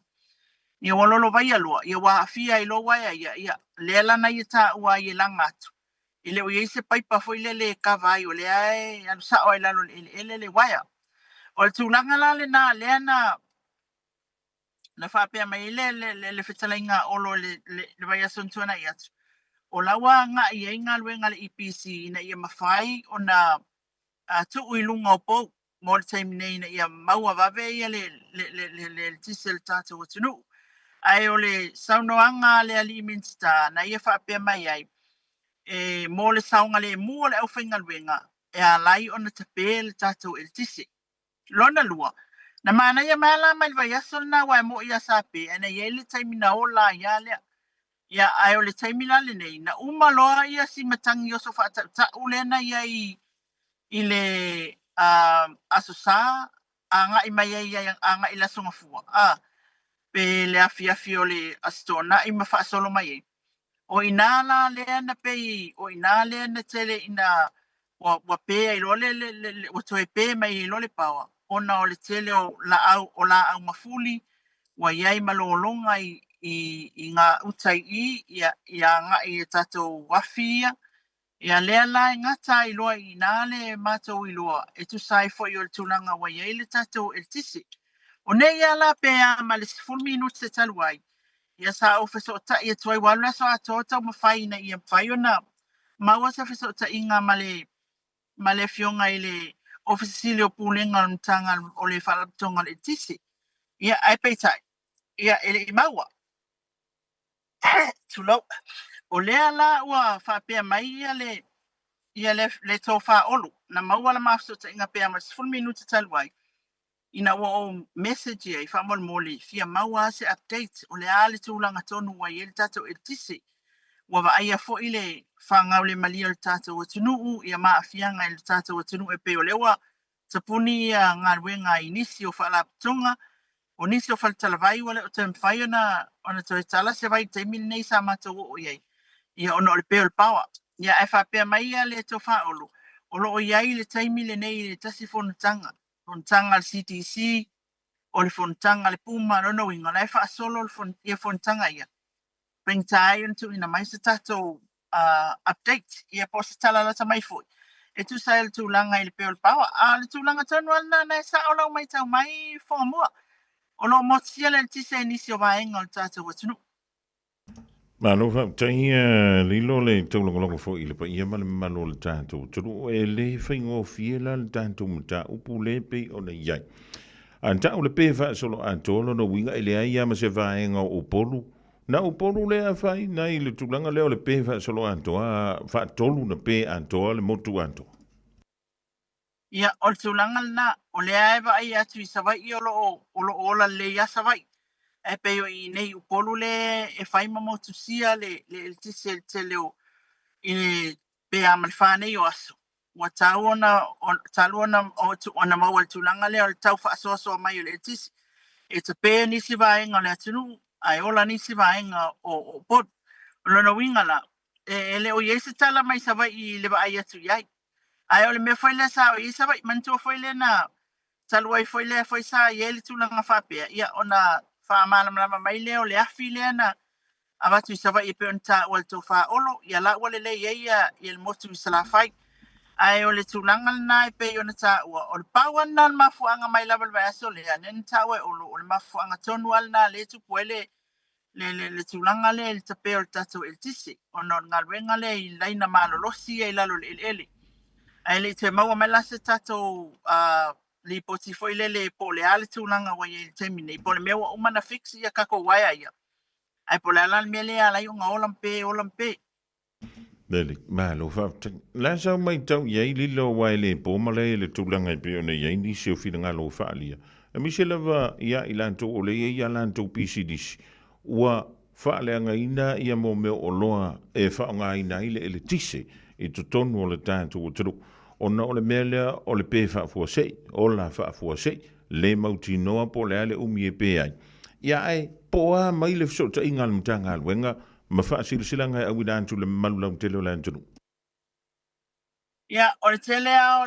Ia walolo vaia lua, ia wa a fia i lo waia ia lea lana ia ta ua i langa atu. Ile o ia se paipa whailele e kawai o lea e anu sao ai lalo ele le waia. O le tūlanga lale na lea na whapea mai le whetalainga olo le vai ason tuana i atu. O lawa nga i inga luenga le EPC ina ia mawhai o na tuu i lunga o pou mo le taimi nei na ia maua wawe ia le tisel tātou o tunu. Ai o le saunoanga le ali minsta na ia whapea mai ai mo le saunga le mua le au whainga luenga e a lai o na tape le tātou el tisi. Lona lua. Na mana ia mala mai vai asol na wa mo ia sape ana ia le taimi na ola ia le ia ai o le taimi la le nei na uma loa ia si matangi o sofa ta ulena ia i le asosa anga i mai ia anga i la songa fua pe le afiafi o le astona i mafa solo mai o inala le na pe o inale na tele ina wa pe i lo le o toe pe mai i lo le pawa ona o le tele o la au mafuli wa iai malolonga i ngā utai ia ngā i tatou wafia ia lea la ngata i loa i nāle mātou i loa e tu sai fo i o le tūlanga wa iai le tatou el tisi o ne ia la pea ma le 4 minutes te taluai ia sa o feso ta ia tuai wala so ato tau mawhai na ia mwhai ona maua sa feso ta inga ma le fionga i le ofisili o pūlenga mtanga o le whalaptonga le tisi. Ia ai peitai. Ia ele i maua. Tulau. O lea la ua whapea mai ia le tō wha olu. Na maua la mafso ta inga pea ma 4 minuta taluai. Ina ua o message ia i whamol moli. Fia maua se update. O le ale tūlanga tonu wa i ele tato e tisi. ua vaaia foʻi le fagau le malia o le tatou atunuu ia maafiaga i le tatou atunuu e pei o le ua tapuni ia galuega i nisi o faalapotoga o nisi o falatalavai ua le o tamafai ona toe talasi avai taimi lenei sa matou oo iai ia ona o le pea o le pawa ia e faapea mai ia le tofaolo o loo iai le taimi lenei le tasi fonataga le CDC o le fonataga le puma lona uiga ona e faasolo ia fonataga ia pengtai on tu ina mai se tatou update ia po se tala lata mai foi e tu sa le tūlanga i le peo le pawa le tūlanga tonu ana na sa o lau mai tau mai Fofogamua o lo motia le tise nisi o vaenga o le tatou atunu Malo fa tai lilo le taulongolongo fo i le pa ia male malo le tātou turu e le whaingo fiela le tātou mta upu le pe o na iai anta o le pe fa solo antolo no winga ele ai ama se vaenga o polu na o polu le a fai na i le tūlanga leo le pe fa solo antoa fa tolu na pe antoa le motu antoa ia o le tūlanga na o le aewa ai atu i savai i o lo ola le ia savai e peo i nei upolu le e fai mamotu sia le tise te leo i le pe amalfa nei o aso wa tau ona ona maua le tūlanga leo le tau whaasoasoa mai o le tise e te pe nisi vaenga le atunu ai ola nisi vaenga o pot o lona wingala e le o iese tala mai savai i le vai atu iai ai ole me foi le sa o isa vai mantu foi le na talwai foi le foi sa ye le tulanga fa pe ia ona fa mala mala mai le o le afi le na avatu isa vai pe onta o to fa olo ia la ole le ia il motu sala fai ai ole tulanga na pe ona ta o le pawa na mafu anga mai level va so le nen ta we o le mafu anga tonu al na le tu puele le tulanga le te pe o tato el tisi ona ngalwenga le i laina malo losi e lalo le ele ai le te maua mai lase tatou li poti foi le po le ale tūlanga wa ye te mine po le mewa umana fix ia kako waia ia ai po le ala mele ala i unga olampe Lele, malo fa. La sa mai tau ye lilo wai le po male le tūlanga i pe ona ye ni se o fina ngalo fa alia. E mi se lava ia ilanto o le ia lanto PCDs. Ua fa le anga ina ia mo me o loa e fa nga ina ile ele tise i to tonu o le tātu o turu. Ona o le mele o le pe fa fua sei, o la fa fua sei, le mauti noa po le ale umi e pe ai. Ia ai, poa mai le fso ta ingal mtanga alwenga, ma fa sila ngai au dantu le malulau tele o le antunu. ia o le tele o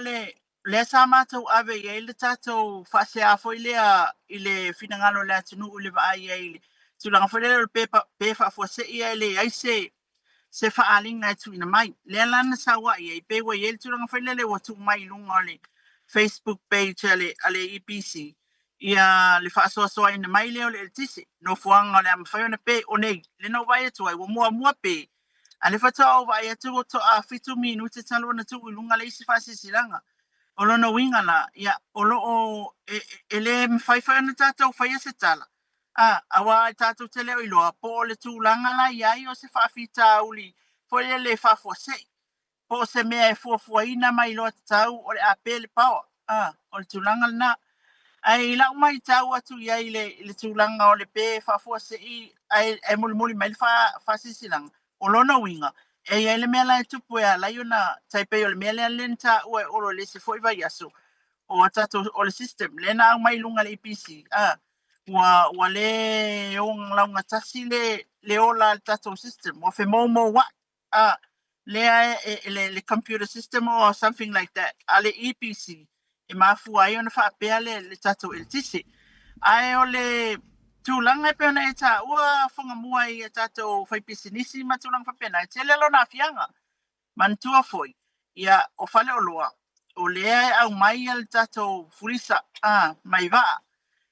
le sa mātou ave ia le tātou fa se a foi lea i le finangalo le atunu u le va ai ile tulanga foi le pe fa fua sei ia le ai se faalinga tu ina mai le lana sa wa ia pe wa ye tulanga foi le wa tu mai lunga le Facebook page ale EPC ia le faasoasoa ina mai leo le tisi no fuanga le amafai ona pe o nei le no vai atu ai wa mua pe ale fata o vai atu to a fitu minuti talo na tu lunga le isi fasisilanga o lona winga la ia o lo ele mfai fai na tata o fai se tala awa tata te leo ilo po le tulanga la ia o se fafita uli foi le fafo sei po se mea e fuafuaina mai lo tau o le apele power o le tulanga na ai la mai tau atu ia le tulanga o le pe fafua se i ai muli mai fa sisilang o lona winga e ia le mea la tupu ia la yona taipe o le mea le lenta o le se foi vai aso o tato o le system le na mai lunga le EPC wa le on la nga tasi le ola tato system o fe mo wa le computer system or something like that ale EPC e mafu ai ona fa pe le tato el tisi ai ole tulanga pe ona eta ua Fofogamua i tato fai pisinisi ma tulanga fa pena tele lo na fianga mantua foi ia o fale o loa o le au mai al tato furisa mai va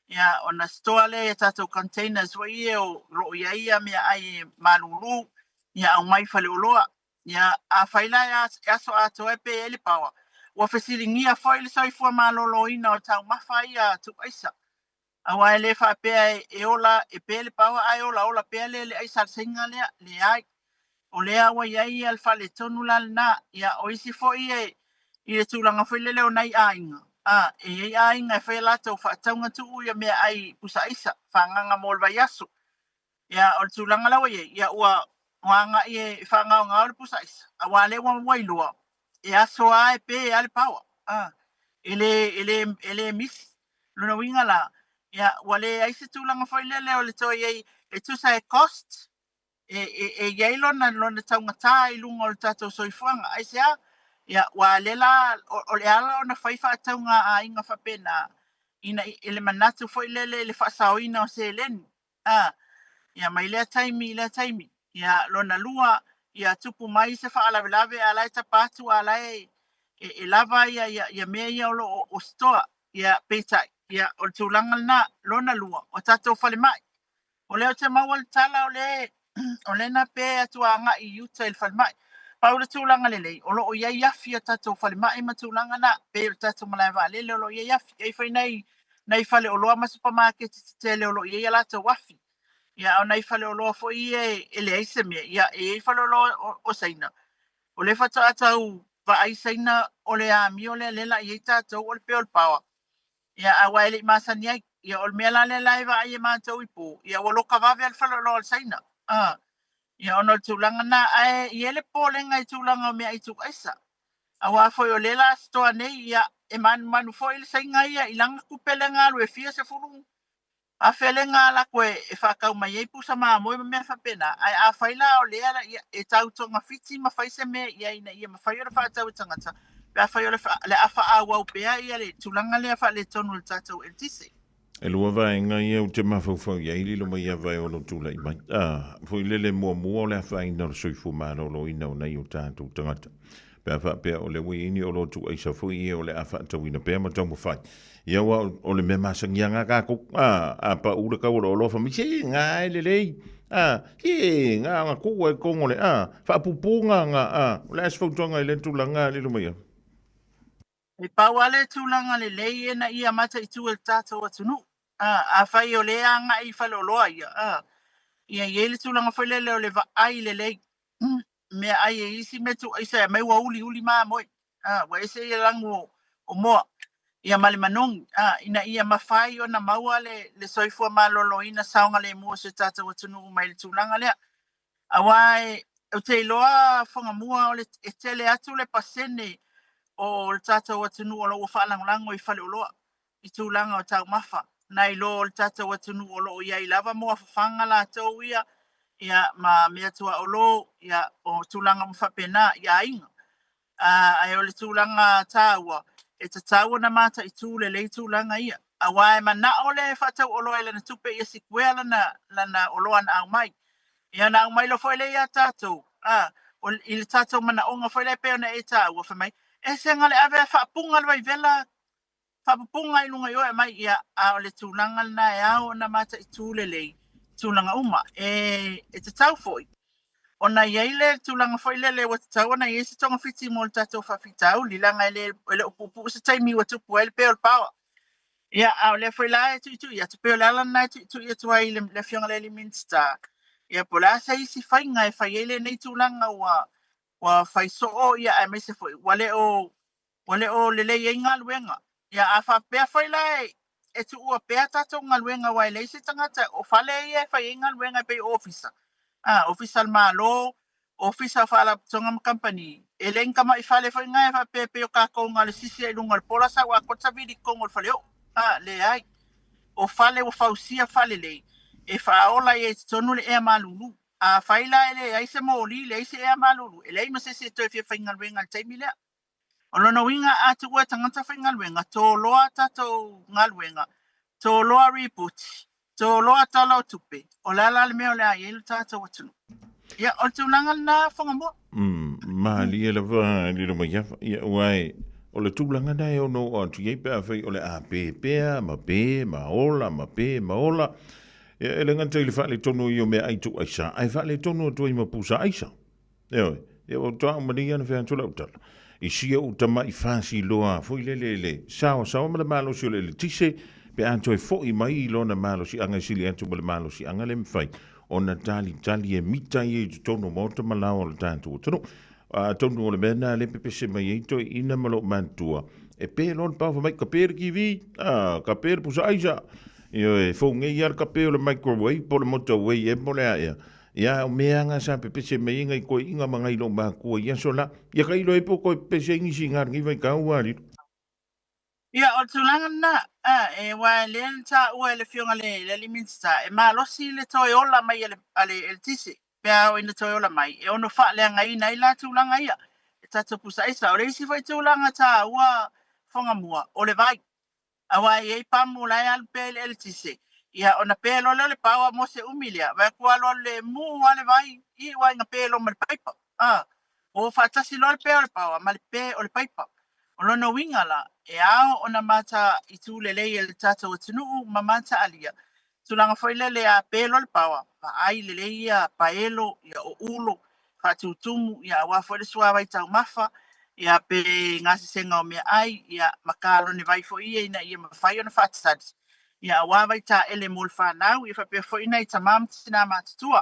ia ona stoale tato containers wa ia o ro ia me ai malulu ia au mai fale o loa ia a faila ya aso ato e pe ele pawa wa fesilingia foi le sai fu malolo ina o tau mafai a tu aisa awa ele fa pe e ola e pe ele pawa ai ola pe le aisa singa le ai o le awa iai al fale tonu na ia o isi foi i le tūlanga foi leo nei ainga e ainga e whai lato whaataunga tuu ia mea ai pusa isa whanganga mōl vai aso ia o le tūlanga lawa ia ua wanga e whangau ngau le pusa isa. A wale wa wailua. E aso ai pe ale pawa. Ele miss. Luna winga la. Ya wale aise tūlanga whailele o le toi e tusa e cost. E yei lona taungata I lunga o le tatou soifuanga. Aise a. Ya wale la o le ala o na whaifa taunga a inga whapena. Ina ele manatu whailele le whaasaoina o se eleni. Ya mai lea taimi. Ya lona lua ya tupu mai se whaalawelawe alai tapatu alai e lava ya mea ia o stoa ya peitai ya o tūlanga na lona lua o tatou whale mai. O leo te maua le tala o le na pe atua anga I uta il whale mai. Pau le tūlanga lelei o lo o ia iafi o tatou whale mai ma tūlanga na pe o tatou malaiwa lele o lo ia iafi. Ei whai nei whale o loa ma supermarket te o lo ia lata wafi. Ya ona ifale o loa fo ele aise me ya ifale o loa o saina o le fata atau va ai saina o le ami o le lela I tātou o le peol pawa ya awa ele masani ai ya o le mela le laiva ai mātou ipo ya o loka vave al fale o loa saina ya ona tūlanga na ai I ele pōlenga I tūlanga o mea I tuk aisa awa foi o lela stoa nei ya e manu foi le sainga ia I langa kupelenga alu e fia se furungu a felenga la koe e whakau mai e pusa maa moe mea whapena. Ai a whaila o lea e tautonga fiti ma whaise mea ia ina ia ma whaiora whaatau tangata. Pea whaiora le a whaau au pea ia le tulanga lea wha le tonu le tātou e tise. E lua vai nga ia o te mawhauwhau ia ili lo mai ia vai o lo tūlai mai. Fui lele mua o le a whaina o soifu maro lo ina o nei o tātou tangata. Pea whapea o le wei ini o lo tu aisa fui ia o le a whaatau ina pea ma tau mo whai. Ia wa o le me masangia ngā kako a pa ura ka ura o lofa mi se ngā e le lei ngā kua e kongo le whaapupunga ngā o le asfautonga I le tūlanga le lumia E pau ale tūlanga le lei e na ia mata I tu el tātou atunu a whai o lea ngā I whale o loa ia ia I le tūlanga whai le leo le va ai le lei mea ai e isi me tu aisa mai wa uli maa moi wa ese ia langu o moa ia male manong ina ia mafai ona maua le soifua malolo ina saunga le mua se tata watunu mai le tūlanga lea awai o te iloa Fofogamua o le tele atu le pasene o le tata watunu o lo whaalangolango I whale o loa I tūlanga o tau mafa na ilo le tata watunu o lo ia I lava mua whanga la tau ia ma mea tua o lo ia o tūlanga mwhapena ia inga ai o le tūlanga tāua e te tau na mata I tū le lei tūlanga ia. A wae mana o le whatau o loa lana tupe ia si kwea lana o loa na au mai. Ia na au mai lo foi le ia tātou. O I le tātou mana o ngā foi le peo na e tāua whamai. E se ngale ave whaapunga lwa I vela. Whaapunga I lunga ioe mai ia a o le tūlanga lana e au na mata I tū le lei. Tūlanga uma. E te tau foi. Ona iaile tūlanga foi le wa tau ona ia se tonga fiti mo le tātou whawhitau li langa ele upupu se taimi wa tupu ele peo le pawa. Ia au le foi la e tu ia tu peo lala na tu ia tu ai le fionga le minsta. Ia po la sa isi whainga e whai ele nei tūlanga wa whai so o ia e mese foi. Wale o le le inga luenga. Ia a wha pea whai la e tu ua pea tātou ngā luenga wa ele se tangata o whale ia e whai inga luenga pe ofisa. Official malo, official fala tonga company. Elenka mai fale foi ngai fa pepe o ka ko ngale sisi lunga pola sa wa kotsa vidi kongo fale o. Le ai. O fale o fausia fale le. E fa ola e tonu le e malulu. A faila ele ai se moli le se e malulu. Ele ma se to fe fa ngal wenga taimi le. Ono no winga atu wa tangata fa ngal wenga to loa tato ngal wenga. To loa reboot. So loa tala o tupe. O lala le meo le a ielu tātou atunu. Ia, o tūlanga na Fofogamua. Mahali e lawa li lo mai yafa. Ia, uai, o le tūlanga na e ono o atu iei pēa whai o le a pēpea, ma pē, ma ola, ma pē, ma ola. Ia, e le nganta i le whaale tonu i o mea aitu aisa. Ai whaale tonu o tua i ma pusa aisa. Ia, o toa umani ana whea tula utala. I sia utama I whasi loa. Fui le. Sawa ma le malo si o le tise. Pe anto e fo I mai lona malo si anga sili anto le malo si anga le mwhai. Ona tali e mita I tono mota malao le tātou. Tono o le mena le pepe se mai eito ina malo mantua. E pe lon pao fa mai ka pere ki vi. Ka pere pusa aisa. Io e fo nge iar ka pere le microwave po le motorway e mo le aia. Ia o mea nga sa pepese me inga I koe inga mga ilo mga kua ia sola. Ia ka ilo e po koe pese ingi si ngar ngi vai kau ari. Ia o tulanga na e wa le ta ua le fionga le liminsta e malosi le toi ola mai ale el tisi. Pea o ina toi ola mai. E ono wha lea ngai nei la tulanga ia. E tato pusa isa o le isi vai tulanga ta ua Fofogamua o le vai. Awa e pamu lai al pele el tisi. Ia ona pelo le pawa mo se umilia. Vai kua lo le mu wale vai. I wa inga pelo mal paipa. O fatasi lo le peo le pawa mal pe o le paipa. O lona wingala e ao ona mata I tu lele le tata o tunu mamata alia. Tulanga foi lele a pelo le pawa. Pa ai lele ia paelo ia o ulo. Fa tutumu ia wa foi le sua vai tau mafa. Ia pe ngasi senga o mea ai. Ia makalo ne vai foi ia ina ia mawhai ona fatasadi. Ia wa vai ta ele mol whanau. Ia fa pe foi ina I tamam tina matatua.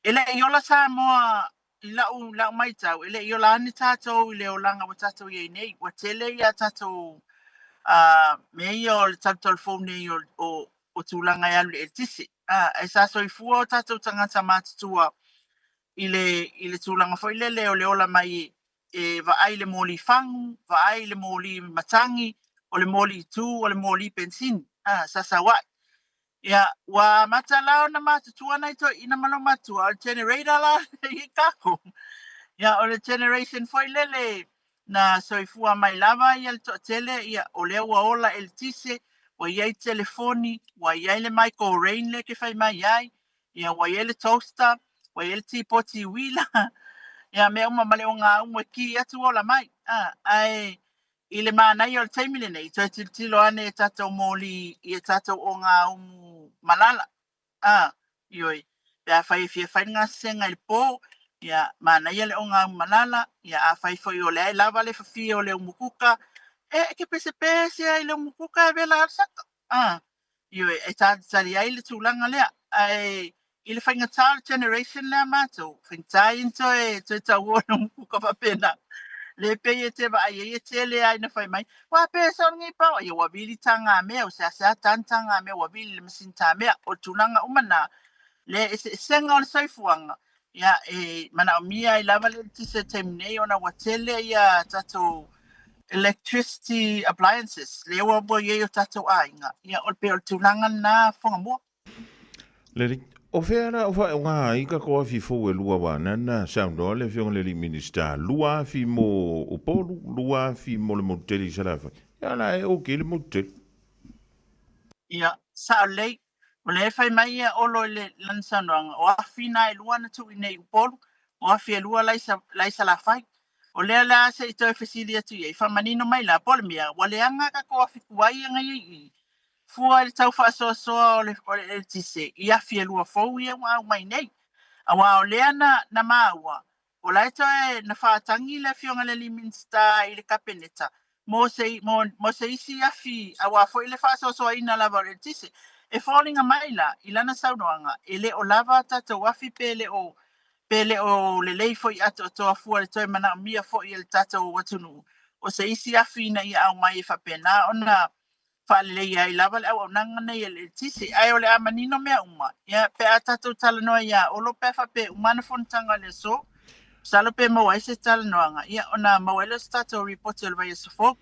Ele I ola sa moa I lau mai tau. Ele I ola ani tātou I leo langa wa tātou iei nei. Wa tele ia tātou me ia o le tātou telefone nei o tūlanga I alu le tisi. E sa so I fua o tātou tangata mātutua I le tūlanga fo I le leo le ola mai e va ai le moli fangu, va ai le moli matangi, o le moli tu, o le moli pensin. Sa sa wa. Ia, wa mata lao na mātutua nei to ina malo matua, o generator la I kako. Ia, o le generation foi lele na soifua mai lava ia le to'atele ia o lea ua ola el tise, wa iai telefoni, wa iai le Michael Rain le ke fai mai ai, ia wa iai le toaster, wa iai le tipoti wila, ia mea uma male o ngā umwe ki atu ola mai. Ai, I le mānai o le taimile nei, toi tilo ane e tatou moli I e tatou o ngā umu malala. Ioi, pea fai fia fai ngā senga I le pō, ia mana ia le o ngā malala, ia a fai foi o le ai lava le fafia o le umukuka, ke pese pese ai le umukuka e vela arsaka. Ioi, e tātari ai le tūlanga lea, ai I le whainga tāle generation lea mātou, whaintai into e toi tau o le umukuka whapena. Le pe e te wa ai e te le ai na whai mai, wa pe sa ngi pau, ia wabili tanga mea, o sea tantanga mea, wabili le masinta mea, o tūlanga umana, le senga o le saifuanga, ia mana o mia I lava le tise taimnei ona watele ia tatou electricity appliances, le ua bua ia o tatou ainga, ia o pe o tūlanga na Fofogamua. Leri, o whera o wha o ngā ika ko afi fōu e lua wana na sound o le whionga le minister, lua afi mo o polu, lua afi mo le moteli sarafa. Ia la e o ke le moteli. Ia, sa o lei, o le fai mai ia olo le lansanoanga, o afi na e lua na tu I nei upolu, o afi e lua laisa la fai. O lea la se I toi fesili atu ia, I whamanino mai la pole mea, wa le anga ka ko afi kuai anga I fua le tau whaasoasoa o le tise, I afi e lua fau ia wa au mai nei. Awa o lea na maua, o la ito e na whaatangi le fionga le liminsta I le kapeneta, mo se isi afi, awa fo I le whaasoasoa ina lava o le tise, e fallinga mai la, I lana saunoanga, e le o lava tatou afi pele o le leifo I ato toa fua le toi mana mia fo I le tatou watunu. O se isi afi na I au mai whapena, ona whalele I lava le au nanga nei le tisi, ai o le amanino mea uma. Ia pe a tatou tala noa ia, o lo pe whape umana fontanga le so, salo pe mawa se tala noanga. Ia ona mawele se tatou reporti o le vai sofo.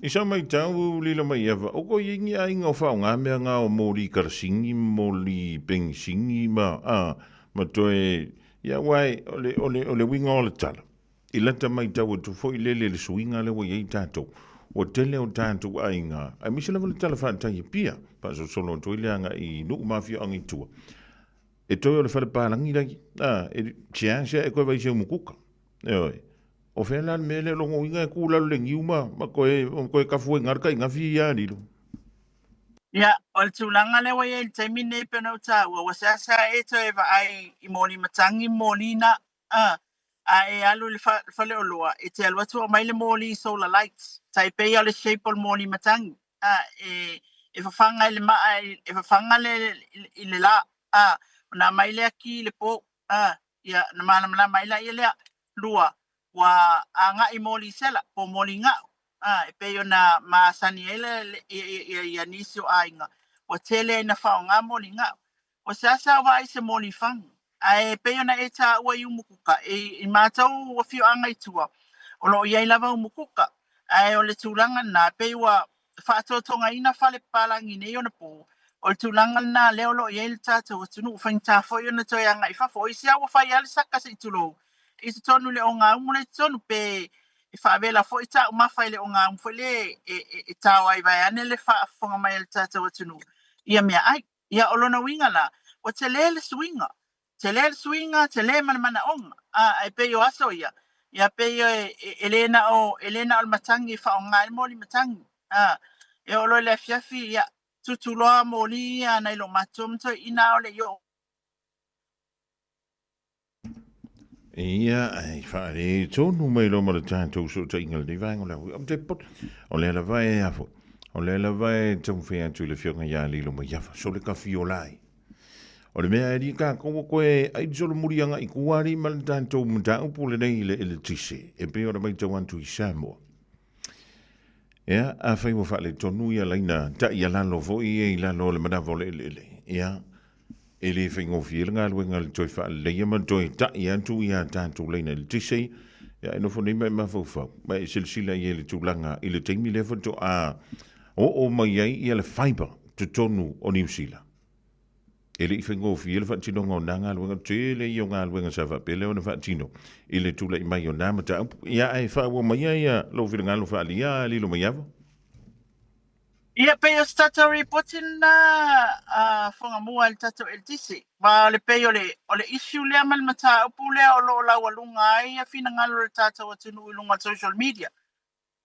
I sa mai tau lila mai ewa, o ko ingi a inga o whao ngā mea ngā o mōri karasingi, mōri pengisingi, ma toe, ia wai, o le winga o le tala. I lata mai tau e tu fo I lele le suinga le wai ei tātou. O tele o tātou a inga. Ai misi lewa le tala whātai pia, pa so solo o toile anga I nuku mafia angi tua. E toi o le whale pālangi raki, e tiansia e koe vai se umukuka. Eoi. O whena me le longo inga e kūlalo le ngiuma, ma koe kafu e ngarka inga fi ia nilo. Ia, o le tūlanga le wai e taimi nei pena o tāua, wa sasa e to e wa ai I mōli matangi mōli na, a e alu le whale o loa, e te aluatu o mai le mōli solar lights, tai pei o le shape o le mōli matangi, e whawhanga le maa, e whawhanga le la, na mai lea ki le pō, ia, na mana mai la I lea, lua, wa a ngā I mōli sela, po mōli ngā, e pei o na maasani ele I anisio a inga, wa tele na whao ngā mōli ngā, wa sasa wa I se mōli whangu, Ai pe ona e ta ua I umukuka I mātou wa fio anga I tua. O lo iai lava umukuka. Ai o le tūlanga nā pe ua whaatotonga ina whale palangi nei ona pō. O le tūlanga nā leo lo iai le tātou atunu whain tā fwoi ona toi anga I whafo. I sia ua whai ale saka se I tulo. I se tonu le o ngā umu le tonu pe I whaavela fo I tā umawhai le o ngā umu le e tāo ai vai ane le whaafonga mai le tātou atunu. Ia mea ai, ia olona winga la, o te le swinga. Te le swinga, te le mana onga. Ai pe yo aso ia. Ia pe yo Elena o matangi wha o ngā moli matangi. E olo le fiafi ia tutuloa moli ia nei lo matumto ina o le yo. Ia, ai whaare tonu mai lo mara tātou so ta inga le vanga la ui. Te pot, o le la vai e afo. O le la vai tau whea tu le whionga ia li lo mai afa. So le ka fiolai. O le mea e di ka kowa koe ai solo murianga I kuari ma le tātou mta upu le nei le tise. E pe ora mai tau antu I Samoa. Ia, a whai mo wha le tonu ia laina ta ia lalo vo I lalo le manavo le. Ia. E le whaingo whielanga luenga le toi wha leia man toi ta I antu ia tātou leina le tisei. Ia e nofo nei mai mawhau. Mai silsila I le tūlanga I le teimi le whanto a o mai ai I le fiber tu tonu o New Zealand. E le whaingo whiela whantino ngā nanga luenga tele I o ngā luenga sa whapele o na whantino. I le tūla I mai o nā mata. Ia e whaua mai ai a lo whilanga lo whaali ia li lo mai ava. Ia pe o stato reporting na Fofogamua le tato el tisi. Ma le pe o le issue lea mal mata upu lea o lo la walunga ai a fina ngalo le tato atunu I lunga social media.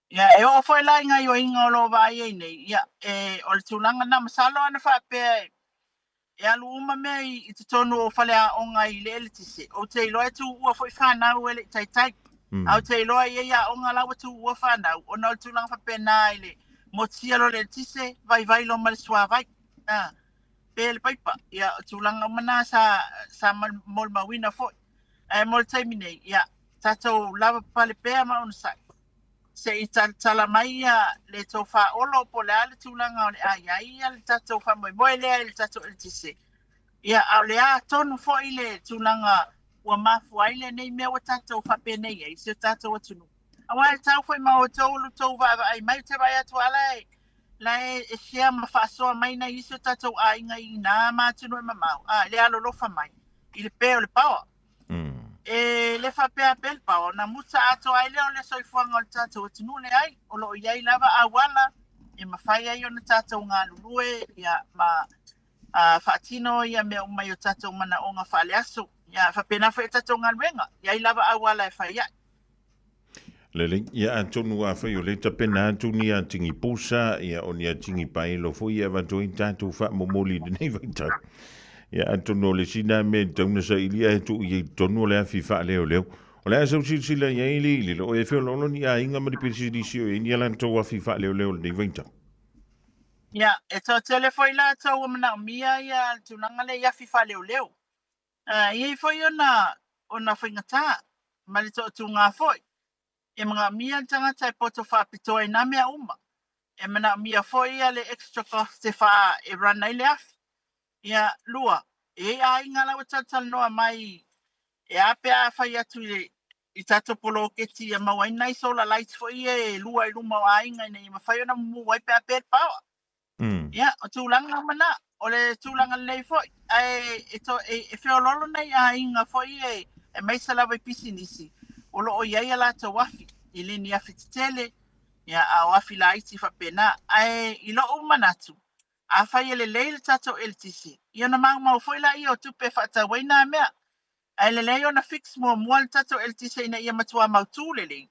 Ia e o foi la inga yo inga o lo vai ai nei. Ia e o le tūlanga na masalo ana wha pe e alu uma mea I te tonu o whale a onga I le tisi. O te iloa tu ua foi whanau ele tai tai. Au te iloa ia onga lawa tu ua whanau. O na o tūlanga wha pe nā ele. Mo tia lo le tise, vai lo mal sua vai. Pe le paipa, ia tūlanga mana sa mol mawina foi. Mol taimi nei, ia tatou lava pale pea ma ona sai. Se I tala mai ia le tau wha olo po le ale tūlanga o le ai ia le tatou wha moe lea le tatou le tise. Ia au le a tonu foi le tūlanga ua mafu ai le nei mea wa tatou wha pe nei ai, se tatou atunu. Awai tau foi ma o tau va ai mai te vai atu ala e share ma faso mai na iso tatou a inga I na ma tunu ma mau le alo lo fa mai I le pe o le power e le fa pe apel power na muta ato ai le so fuanga o tatou tunu le ai o lo ia lava awala e ma fai ai ona tatou nga lulue ia ma fatino ia me mai o tatou mana o nga fa le aso ia fa pena fa tatou nga luenga ia lava awala e fai ai Lele, ia atonu a whai o le tapena atu ni a tingi pusa, ia o ni a tingi pai lo fo ia vanto I tātou wha momoli de nei vaitau. Ia atonu o le sina me tauna sa ilia e tu I tonu o le a fifa leo leo. O le a sau sila ia ili lo e whio lolo ni a inga maripirisi disio e ni alantou a fifa leo leo le nei vaitau. Ia, e tau telefoi la tau o mana mia ia tunanga le ia fifa leo leo. Ia foi ona whaingata, ma le tau tu ngā foi. E mga mia tangata e poto whapito e nā mea uma. E mana mia foi ia le extra cost te wha e rana I le afi. Ia lua, e a inga lawa tatal noa mai e ape a whai atu I tato polo ke ti a maua inai solar lights foi e lua I luma o a inga ina I mawhai ona mu wai pe a pe power. Ia, o tūlanga mana, o le tūlanga lei foi. E whiololo nei a inga foi e maisa lawa I pisi nisi. O lo o iai ala tau afi, I le ni afi tele, ia a o afi la iti whapena, I lo o manatu, a whai ele leile tato el tisi, I ona mau foi la I o tupe whata waina mea, a ele lei ona fix mua mual tato el tisi ina ia matua mautu lele,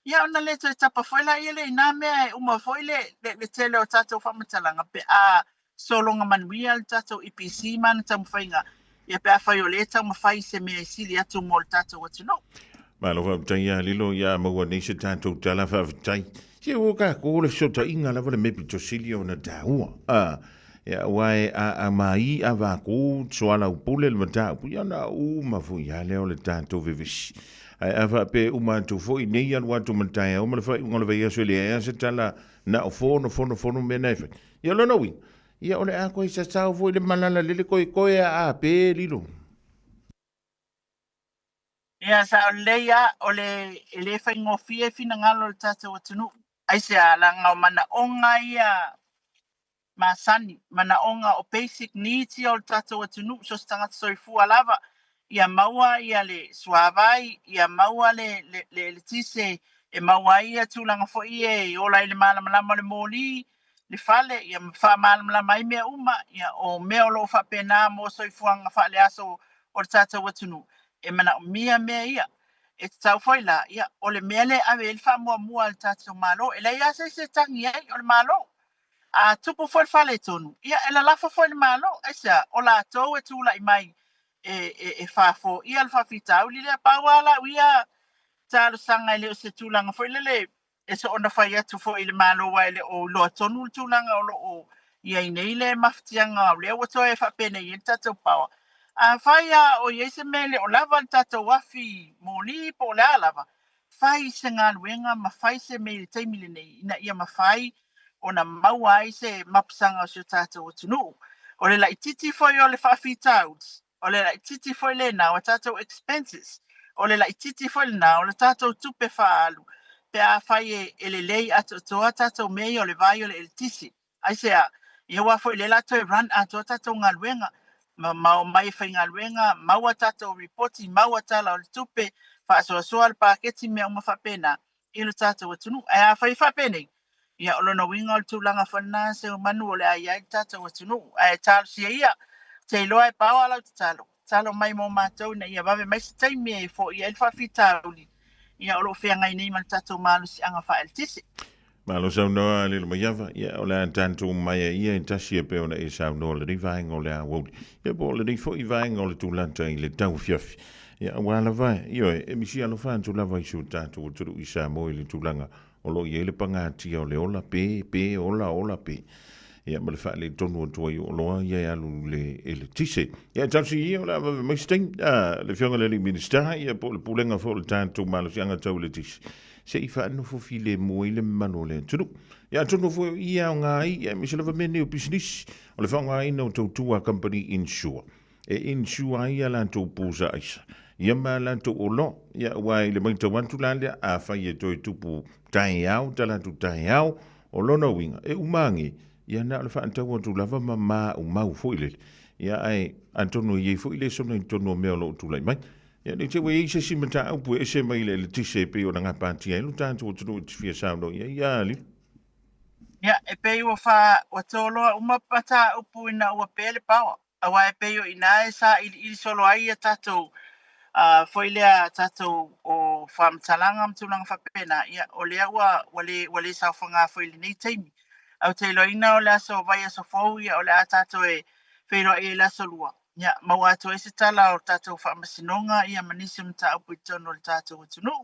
ia ona le to tapa foi la I ele ina mea uma foi le tele o tato whamatalanga, pe a solonga manuia tato IPC man tamu whainga, ia pe a whai o le tamu whai se mea sili atu mo le tato watu no. Malo fa tai ya lilo ya maua nei se tātou tala fa tai. Se o ka ko le so tai inga la vole mepi to silio na taua. Ya wai a mai a va ko so ala upule le mata. Pu ya na u ma fu ya le o le tātou vivis. Ai ava pe u ma tu foi nei ya wa tu mata ya o ma fa ngolo ve ya so le ya se tala na o fono me nei fa. Ya lo no wi. Ya ole a ko isa sa foi le malala le ko a pe lilo. Ia sa o leia o le fai ngofie fina ngalo le tātou atunu. Ai se a langa o mana onga ia masani, mana onga o basic needs ia o le tātou atunu, so stangata soifua lava. Ia maua ia le suavai, ia maua le tise, e maua ia tūlanga fo ie, ola i le malamalama le mōli, le fale, ia mwha malamalama i mea uma, ia o mea o lo wha pēnā mō soifuanga wha le aso o le tātou atunu. E mana o mia mea ia, e te tau whaila, ia, o le mea le awe el wha mua le tātou malo, e le ia se tangi ai o le malo. A tupu foi fale tonu. Ia ela lafa foi le malo, esa o la tou e tula i mai e fafo. Ia le fafitau li le pawala ia talo sanga ile o se tulanga foi le e so ona fai atu foi le malo wa ile o lo tonu tulanga o lo o ia i nei le maftianga o le o to e fa pene i tatou pawa. A fai a o yese mele o lava tatou wafi moni po la lava. Fai se ngā luenga ma fai se mele teimile nei ina ia ma fai ona maua ai se mapsanga o se tātou tunu. O le lai titi foi o le whawhitauts. O le lai titi foi le na o tātou expenses. O le lai titi foi le na o le tātou tupe whaalu. Pe a whai e le lei ato toa tātou mei o le vai o le el tisi. Ai se a, ia wa foi le lato e run ato tātou ngā luenga. Ma o mai whai ngā luenga, maua tātou reporti, maua tala o le tupe, whaasoa le paketi mea uma whapena. I le tātou tunu. Ai a whai whapenei. Ia olo na winga o tūlanga whanā se o manu o le ai ai tātou atunu. Ai tālo sia ia, te loa e pāo alau te tālo. Tālo mai mō mātou na ia wawe mai se taimi e fo ia il whawhitauli. Ia olo whea ngai nei man tātou mālu si anga wha el tisi. Malo sau noa lilo maiawa, ia o le antantu mai ia in tasi e peo na e sau noa le rivaenga o le Aoauli. Ia po le rifo i vaenga o le tūlanta i le tau fiafi. Ia wala vai, ia e misi alo whantu lava i su tātou o turu i Samoa i le tūlanga. O lo ia le pangati o le ola pe ola pe. Ia ma le wha le tonu o tua i o loa ia alu le tise. Ia tausi ia o la wa maisting, le fionga le minister, ia po le pulenga fo le tātou malo si anga tau le tise. Se i wha anu fo fi le mua i le mano le tunu. Ia tonu fo ia o ngā i, ia misi lava mene o business, o le whaonga i no tau tua company insure. E insure ia lan tau pūsa aisa. Ia ma lan tau o lo, ia wai le maita wantu landia, a whai e toi tupu tai au, talatu tai au, o lona winga. E umangi, ia na le whaantau o tu lava ma umau foile. Ia ai, antono i e foile, sona i tono mea lo tu lai mai. Ia ni te wei se simata au pu e se mai le tise pe o na ngapati ai, lu tanto o tunu i fia sauno, ia li. Ia, e pei o wha, o tolo, umapata upu ina ua pele pawa. Awa e pei o ina e sa ili solo ai a tatou. Foi lea tātou o whamtalanga mtulanga whapena, ia o lea wale sa whanga foi le nei teimi. Au te loina o lea so vai aso fau, ia o lea tātou e whaeroa e lea so lua. Ia, mau ato e se tala o tātou whaamasinonga, ia manisi mta upu i tono le tātou o tunu.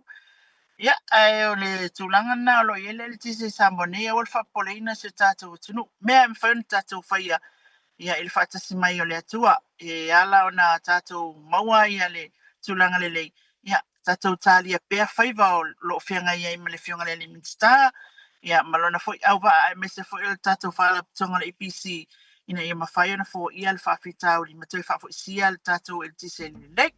Ia, ai o le tūlanga na o lo i le tise sa monea o le whapoleina se tātou o tunu. Mea me whaun tātou whaia, ia il whaatasi mai o le atua, e ala o na tātou maua ia le tūlanga le lei. Ia, tātou tālia pēr whaiva o lo whianga iai ma le whianga le minsta. Ia, malona fwoi au wa ai mese fwoi o tātou whaala tonga le EPC. Ina ia mawhai ona fwoi ia le whawhitau li matoi whawhoi sia le tātou el tise le lei.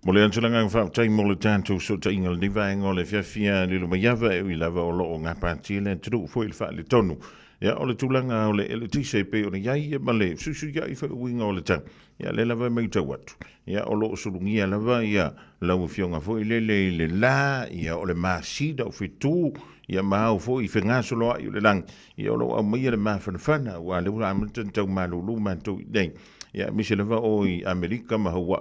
Mo le antalanga whautai mo le tātou so ta inga le nivaenga o le whiawhia lilo maiawa e ui lava o loo ngā pātia le tunu fwoi le wha le tonu. Ia o le tūlanga o le tise pe o le iai e ma le susu iai wha uinga o le tang. Ia le lava mai tau atu. Ia o loo surungia lava ia lau fionga fo i le la ia o le maasida o fitu ia mahau fo i whengaso loa i o le lang. Ia o loo au mai le mawhanawhana wa le ura amatan tau malulu mantou i deng. Ia mise lava o i Amerika mahaua.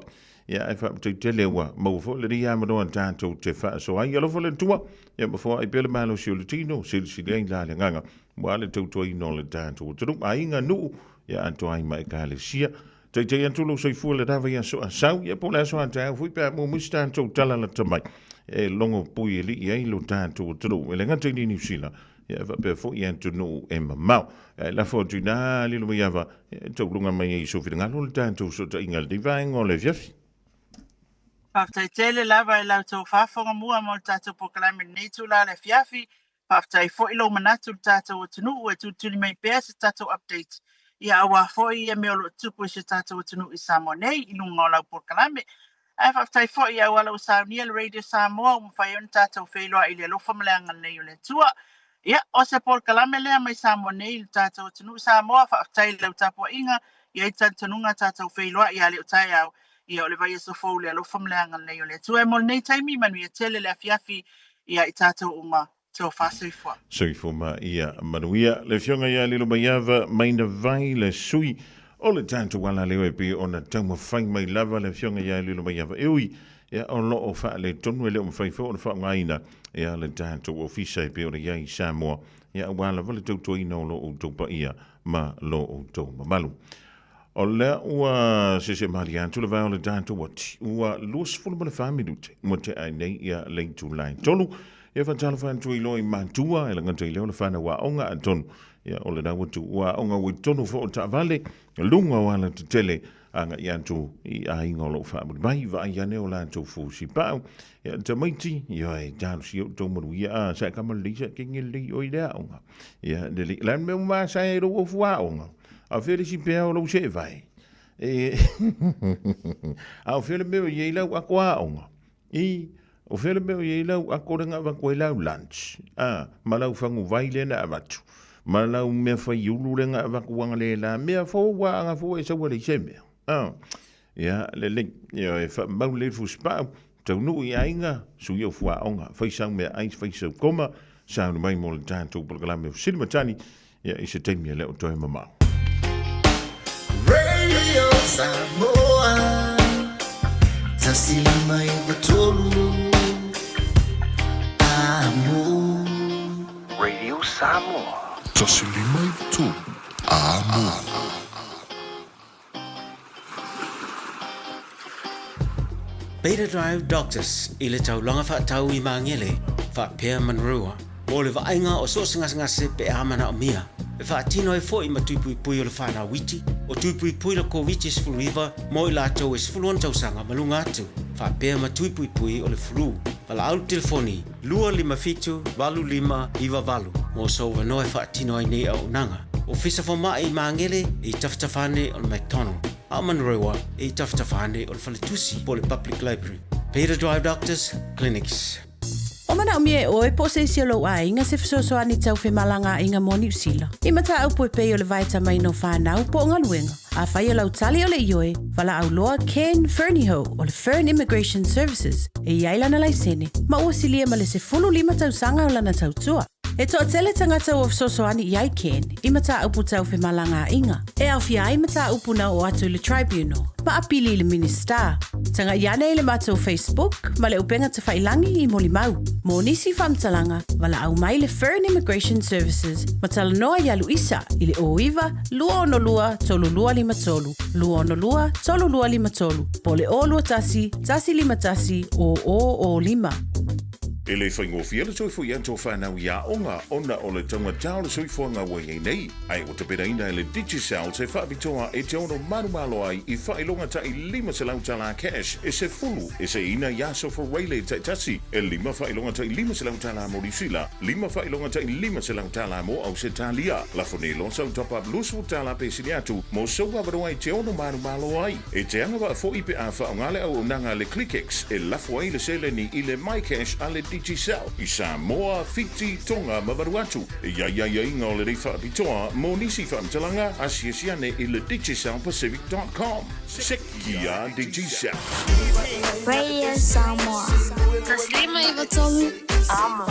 Ia e wha te tele wa mau fo le ria manoa tātou te wha so ai alo fo le tua. Ia ma fo ai pele malo si o le tino si le la le nganga. Mua le tautua ino le tātou tunu. A inga nuu ia anto ai mai ka le sia. Te antulo sei fua le rawa ia so a sau. Ia po le aso a tāu fui pēr mō musi tātou tala la tamai. E longo pui e li i ai lo tātou tunu. E le ngata i ni usila. Ia fa pēr fo i anto nuu e mamau. E la fo tu nā li lo maiawa. E tau lunga mai e iso whita ngalo le tātou so ta inga le divaenga o le fiafi. Paftai tele lava e lau tau Fofogamua mo le tātou pokalame nei tu la le fiafi. Paftai fo ilo manatu le tātou o tunu e tūtuni mai pēr se tātou update. Ia awa fo i e meo lo tupu se tātou o tunu i Samoa nei i lunga o lau pokalame. Ai whaftai fo i au ala usaunia le Radio Samoa umwhai on tātou whailoa i le alofa maleanga nei o le tua. Ia, o se Paul Kalame lea mai Samoa nei le tātou tunu Samoa whaftai lau tāpua inga i ai tanunga tātou whailoa i ale o tai au i o le vai so fo le alofa maleanga nei o le tua. E mol nei taimi manu i tele le afiafi ia i tātou uma te o whasoifua. Soifua ma ia manuia le fionga ia lilo maiava maina vai le sui o le tātou wala leo e pi o na tauma whai mai lava le fionga ia lilo maiava eui ia o lo o wha le tonu e leo mwhai fo o na wha ngaina ia le tātou ofisa e pi o le iai Samoa ia wala vale tautua ina o lo o taupa ia ma lo o tau mamalu. O lea ua sese mahali antu le vai o le tātou wati ua luas fulu ma le whaminute mo te ai nei ia leitu lai tolu ia whantala whantu i loi mātua e langata i leo le whana wa onga atonu ia o le nawatu wa onga ui tonu fo o ta vale lunga wala te tele anga i antu i a inga o lo whaamuri mai va i ane o la antu fusi pao ia ta maiti ia e tālu si o tau maru ia a sa kama lisa kingi li o i lea onga ia de li lan me uma sa e ro o fua onga a fere si pea o lo se vai a o fere meo i lau a kua onga o fere meo i lau a korenga wa koe lau lunch ma lau whangu vai lena a watu ma lau mea whai ulu renga a wakuanga le la mea fo wa anga fo e sawa le se mea ia le ling ia e wha mau le fu spau tau nu i ainga su iau fua onga whai sang mea ais whai sau koma saunu mai mo le tātou palkalame o silimatani ia i se teimia leo toi mamau Radio Samoa Tasili mai batolu Amo Radio Samoa Tasili mai batolu Amo Beta Drive Doctors i le taulanga whaatau i maangele whaapea manrua o le vaenga o so ngase pe amana o mia e whaatino e fo i matupui pui o le whana witi o tupui pui la COVID is full river mo i lātou is full on tausanga malunga atu whaapea matupui pui o le flu wala au telefoni 255-25 mo so wanoe whaatino ai nei au nanga o fisa fo mai i maangele i taftafane o le McDonald Amanrewa e taftafane o le Faletusi po le Public Library. Beta Drive Doctors Clinics. O mana o mie o e po se isi lo a inga se fisoso ani tau fe malanga inga mo New Zealand. I mata au po e pei o le vaita mai no whanau po ngā luenga. A whai o lau tali o le ioe, wala au loa Ken Ferniho o le Fern Immigration Services. E iailana lai sene, ma ua silia ma le se fulu lima tau sanga o lana tau tua. E toa tele tangata o fisoso ani iai Ken, i mata upu tau fe malanga inga. E au fia ai mata upu na o atu le tribunal. Ma apili le minister. Tanga iane le matou Facebook, ma le upenga te whailangi i moli mau. Mo nisi whamtalanga, wala au mai le Fern Immigration Services, ma tala noa yalu isa, i le oiva, lua ono lua, tolu lua lima tolu. Lua ono lua, tolu lua lima tolu. Po le o lua tasi, tasi lima tasi, o lima. E le whaingofia le soifo i anto whanau ia onga ona o le taunga tau le soifo nga wai nei. Ai o te peraina e le Digicel se whaapitoa e te ono marumalo ai i whailonga ta i lima se lautala cash e se fulu e se ina yaso for Waylay tasi e lima whailonga ta i lima se lautala mo Risila, lima whailonga ta i lima se lautala mo au se talia. La fonelo sa top up lusu tala pe siniatu mo so wabaroa i te ono marumalo ai. E te anga wa fo ipe a whaongale au nanga le ClickX e lafo ai le sele ni i le MyCash a le Digicel i Samoa Fiti Tonga Mavaruatu ia inga o le rei whaapitoa mo nisi whaamtalanga asiasiane i le digicelpacific.com Sekia Digicel Radio Samoa Taslima Ivatolu Amo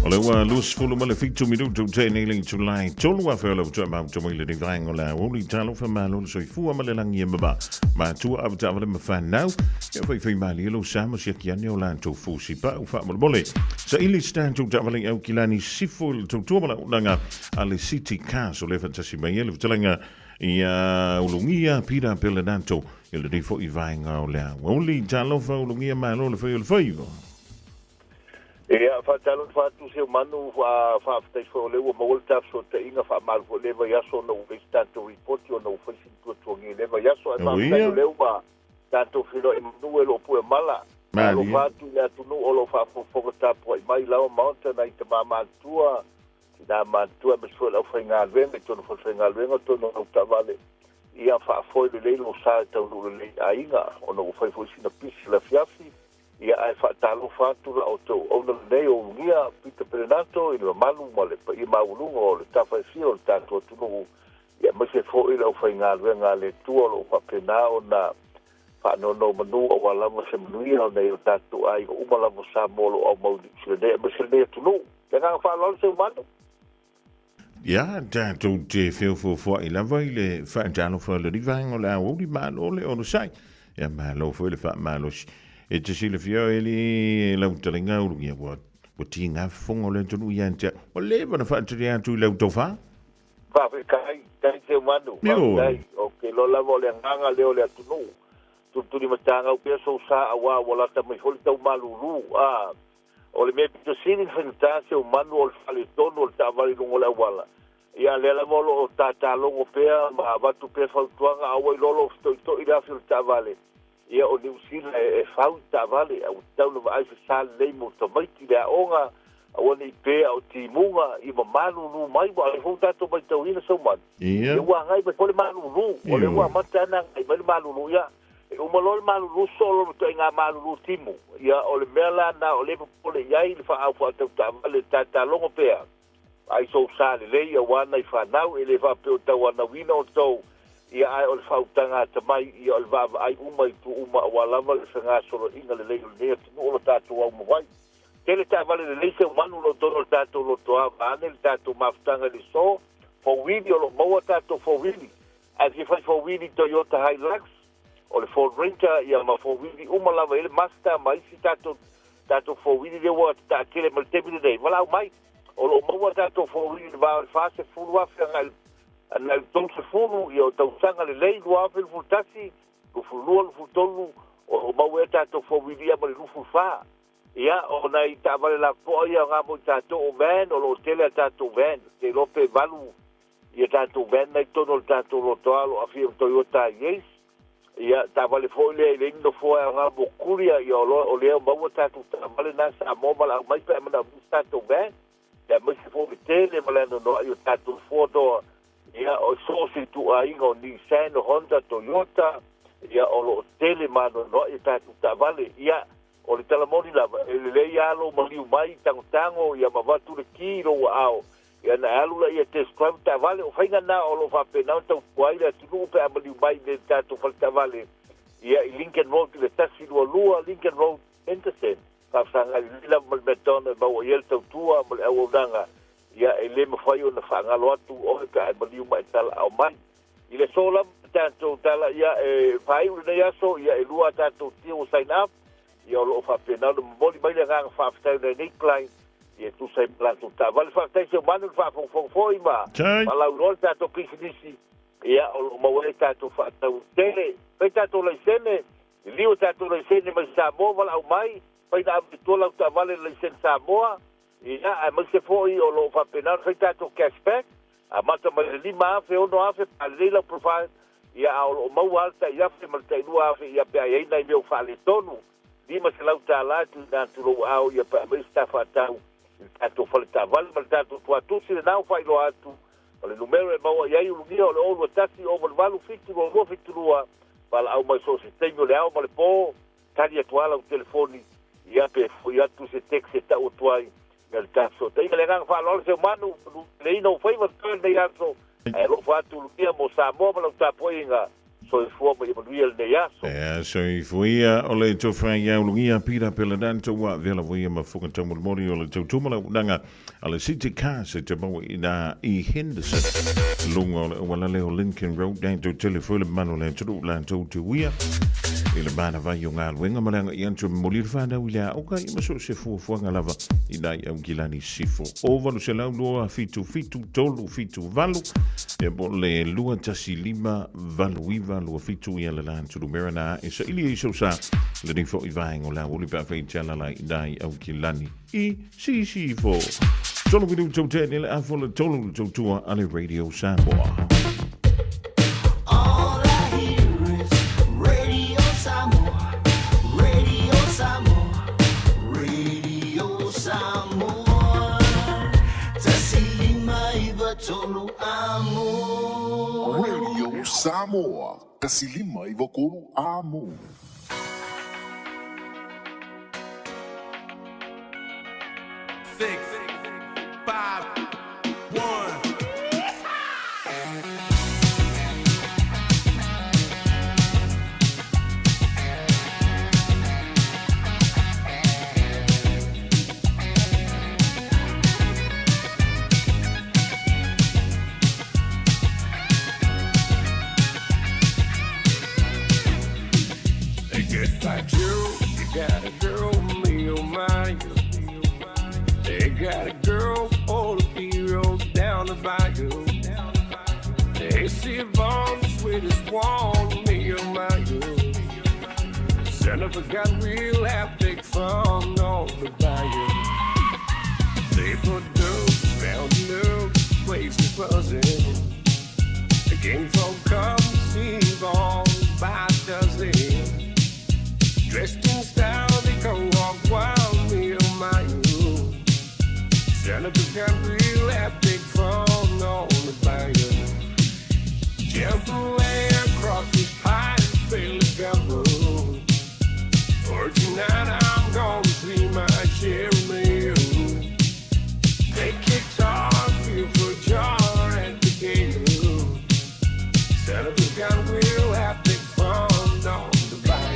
O le ua lus fulu ma le fitu minutu te neiling tu lai tolu a whelo tu amau tu mai le ni vaengo la Aoauli talo wha malo le soifua ma le langi e maba ma tua awa ta wale ma whanau e whai mali elo sama si aki ane o la tau fusi pa u wha mole sa ili stan tu ta wale au kilani sifu tu tua mala ulanga a le City Council le fantasi mai ele vitalanga i ulungia pira pele nanto ele rifo i vaenga o le Aoauli talo wha ulungia ma lo le whai o le whaiva Ia fatalo fatu se manu fa ftai fo le mo volta so te inga fa mal fo leva ya so no vista to report yo no fa sin to ngi leva ya so ma le ba tanto filo e no lo pu mala lo fatu ya tu no lo fa fo ta po mai la mountain ai te mama tua me so la fa nga ven to no fa nga ven to no ta vale ia whaafoi le leilo sa tau lu le ainga o na ufai fo sina pisi la fiafi ia ai whaatalo whātu la o tau au na nei o ngia Peter Perenato i le malu ma le pa i maulunga o le tawhai fia o le tātua tunuhu ia mase fo i la ufai ngā ruenga le tua lo whapena o na whaanono manu o walama se manuia o nei o tātu ai o umalama sa molo o maudi sila nei mase nei tunu te ngā whaalolo se umanu. Ja, tātou te whewhawhua i lawa i le whaantano wha le rivaenga o le Aoauli mālo le ono sai. Ia mālo fo le wha mālo si. E te sila whio e le lau taringa urungia wa ti ngā whongo le tonu i antia. O le wana whaatari atu i lau tau wha? Whawe kai te umanu. Kai, ok, lo lawa o le nganga leo le atunu. Tuturi matanga upea so sa awa wala ta mai holi tau maluru. O le mea pito sini whenutase o manu o le whale tonu o le tāwari lungo le awala. Ia le la molo o tātālongo pea ma watu pea whautuanga awa i lolo fito i rafi o le tāwale. Ia o New Zealand e whau tāwale au tauna wa aifa sāle nei mo tamaiti le aonga awa ni pea o timunga i ma maluru mai wa ale hou tātou mai tau ina sau manu. Ia. E ua ngai mai pole maluru. O le ua matana ngai mai maluru ia. E umalole maluru solo to inga maluru timu. Ia o le mela na o le pole iai le wha au wha tāwale tātālongo pea. Ai so sāle lei a wana i whanau e le whapeo tau ana wina o tau ia ai o le whautanga tamai ia o le wāwa ai umai tu uma a walawa le whangā solo inga le lei o le nea tinu o le tātou au mawai. Tele tāwale le leise manu lo tono le tātou lo toa ane le tātou mawhtanga le so fawini o lo maua tātou fawini. Ai ki whai fawini Toyota Hilux o le Ford Ranger ia ma fawini umalawa ele Mazda mai si tātou fawini le wa tā kele mal tebile nei. Walau mai o lo maua tātou fawini le vāo le whase fulu awhi ana tau se fulu i o tau sanga le lei lua awhi le fultasi lu fulua lu fultolu o maua tātou fawini ama le lufu wha. Ia o nei tāwale la poa ia ngā mo tātou o van o lo tele a tātou van te lope valu ia tātou van nei tono le tātou lo toalo a fia Toyota Yes. Ia tāwale foi le ino foi a ngā mokuria ia o leo maua tātou tāwale nā Samoa la mai pe amana tātou van. Ia mai se foi tele malano no ia tātou foto ia o sosi tu a inga o Nissan, Honda, Toyota ia o lo tele mano no ia tātou tāwale ia o le talamoni lava, ele lei alo maliu mai tango ia mawatu le kiro ao. Ia na alu la ia test drive tavale o whainga na o lo whapenau tau kuaila tunu pe a maliu mai le tātou whale tavale. Ia i Lincoln Road le tasi lua Lincoln Road Henderson. Whawhanga i lila malmetona maua iel tau tua mali au nanga. Ia e le mawhai o na whangalo atu o he ka a maliu mai tala au mai. I le sola tātou tala ia e whai ule nei aso ia e lua tātou tio sign up. Ia o lo whapena o moli mai le nganga whawhetau nei Nickline ia tu sai plantu ta vale whawhetau se manu whawhongfongfoi ma malau rol tātou pisinisi ia o lo maua tātou whawhetau tele pai tātou leisene liu tātou leisene mai Samoa wala au mai pai na abitua lau ta vale leisene Samoa ia a mai se foi o lo whapena pai tātou cashback a mata mai le lima afe ono afe pa leila profile ia o lo maua alta ia afe malta inua afe ia pe a ina i meu whale tonu Lima se lau tā lātu nā tūrou au ia pa mai stafa tau tātou whale tā wale ma tātou tua tūsi le nāu whailo atu ma le numero e maua iai ulungia o le olu atasi o ma le walu fitu o lua fitu lua pala au mai so se teimio le au ma le pō tari atuala o telefoni ia pe fui atu se tek se tau atuai ia le tāso ta inga le nganga whaalola se manu le ina o whaiva tōi nei aso e lo whatu ulungia mo Samoa ma lau tāpoi inga so i fua mai manuia le nei aso. So i fuia o le tau whai au lungia pira pela danto wa vela fuia ma fuka tau mori o le tau tumala unanga a le City Car se te maua i nā i Henderson lunga o le wala leo Lincoln Road danto telefone manu le turu la tau te wia i le bana vai o ngā luenga malanga i antu moli le whana ui lea oka i maso se fuanga lava i nai au gilani sifo o valu se lau lua fitu tolu fitu valu e bo le lua tasi lima valu iva lua fitu i ala lan tulu merana e sa ili iso sa le nifo i vaengo la uli pa fei tala la i nai au gilani i sifo tolu vidu tau tēne le afo le tolu tau tua ale Radio Samoa. Tolu amo Radio Samoa, kasi 5 amo. Six, five, one. Like you got a girl, me, oh my. They got a girl, all the heroes down the bayou. They see Vaughn, the sweetest one, me, oh my. Santa forgot we'll have big fun on the bayou. They put dope, found new places buzzing. The game folk come see Vaughn by dozen. Dressed in style, they go walk wild, me, oh my. Santa forgot we'll have big fun on the bayou. Jump away across this pine, fill the gumbo. For tonight I'm gonna see my cherry. Take guitar, feel for jar and the gale. Santa forgot we'll have big fun on the bayou.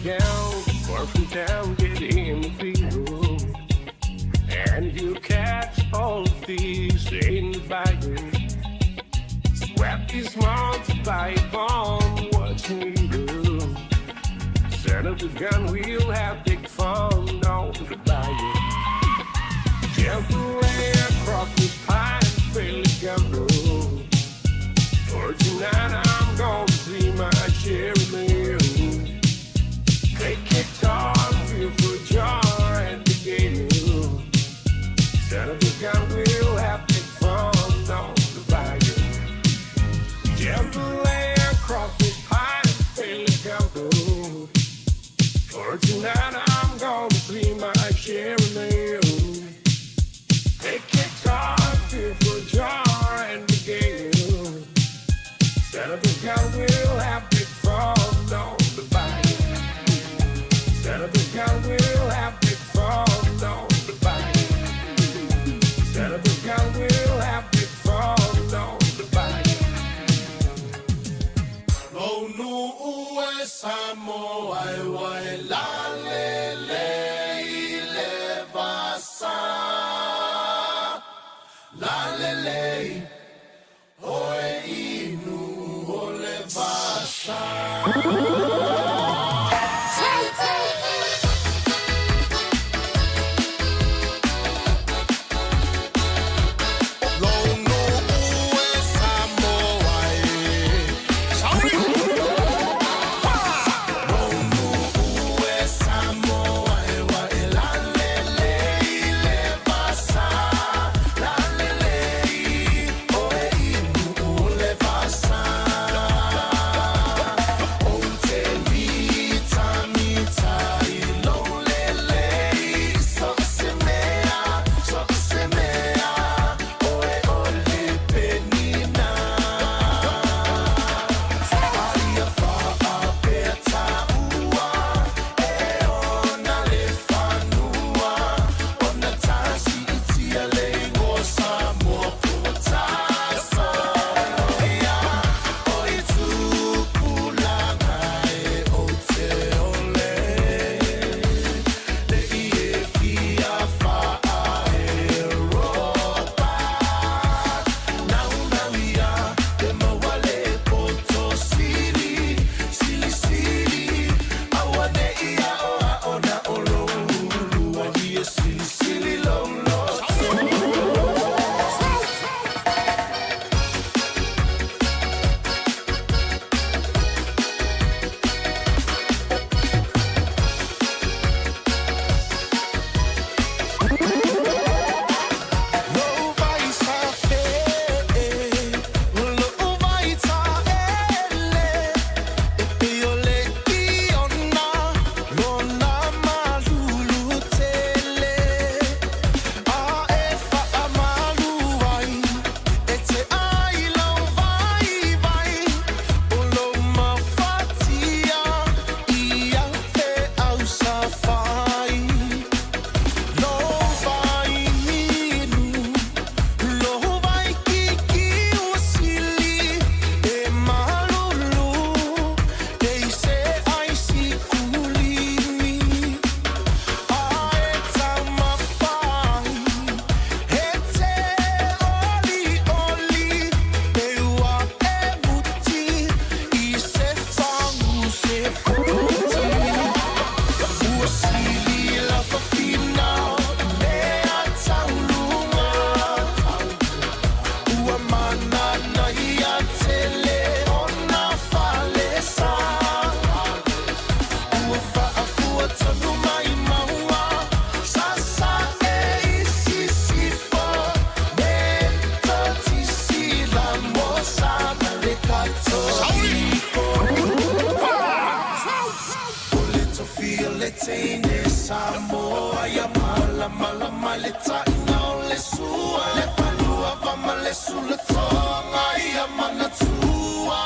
Down, far from town, get in the field, and you catch all the thieves in the bayou. Swap these marks by a bomb, what you do? Set up the gun, we'll have big fun on the bayou. Jump away across this pine, fill the gumbo. For tonight I'm gonna see my cherry meal. Take guitar, feel for jar and the gale. Santa forgot we'll have big fun on the bayou. Jump away across this pine, fill the gumbo. For tonight Samoa ia malama le taina o le sua le palua vama le sula tonga ia manatua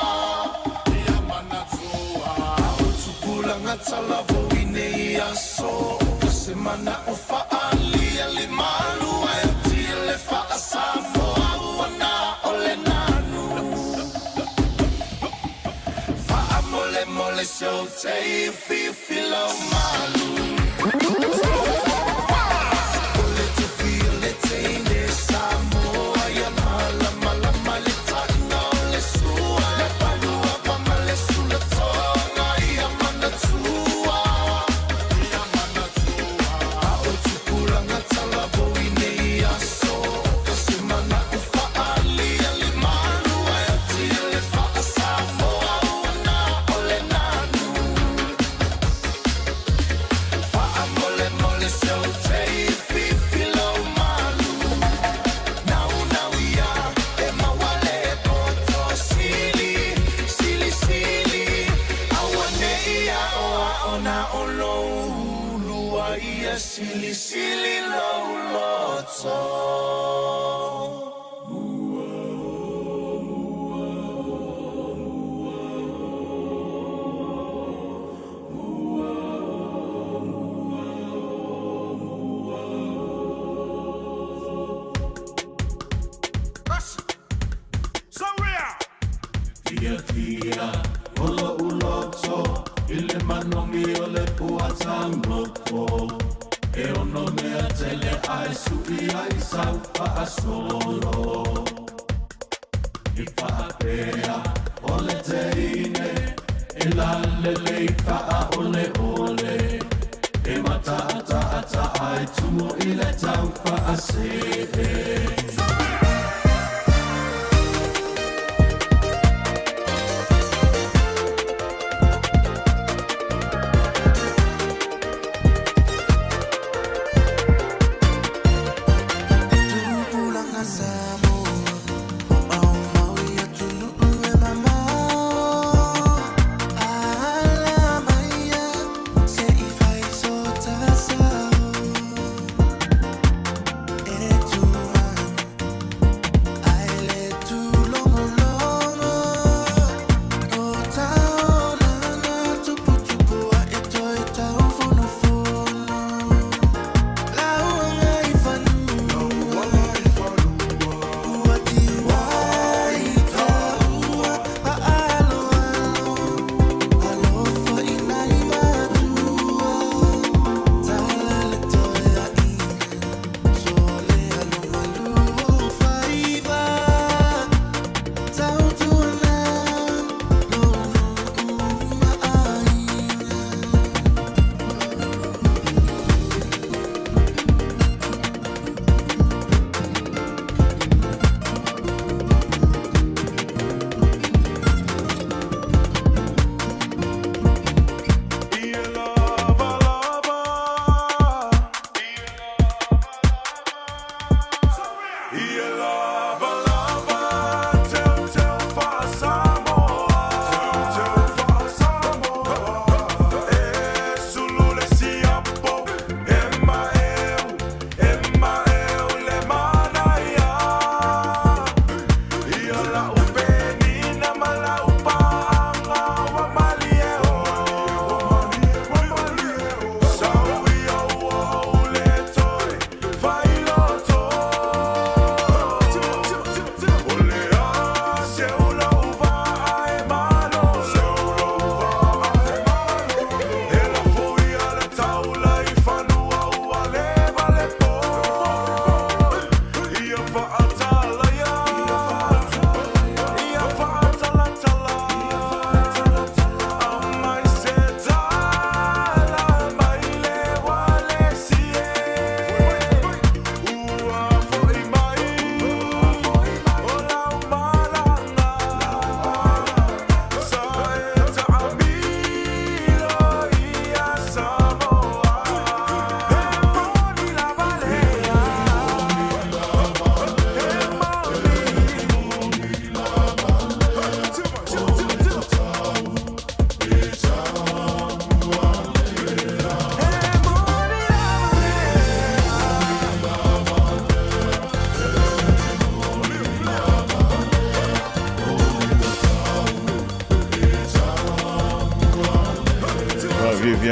o tupula ngatala voine ia so semana o faalia le malu ai tile fa Samoa wana o le nanu fa mole mole so te filo malu Sili lo loto Tia olo uloto ile manomi ole puatangopo e ono mea tele ai suki ai sau asolo I whaapea ole teine e la lele I wha ole ole e mata ata ai tumo I le tau whaasee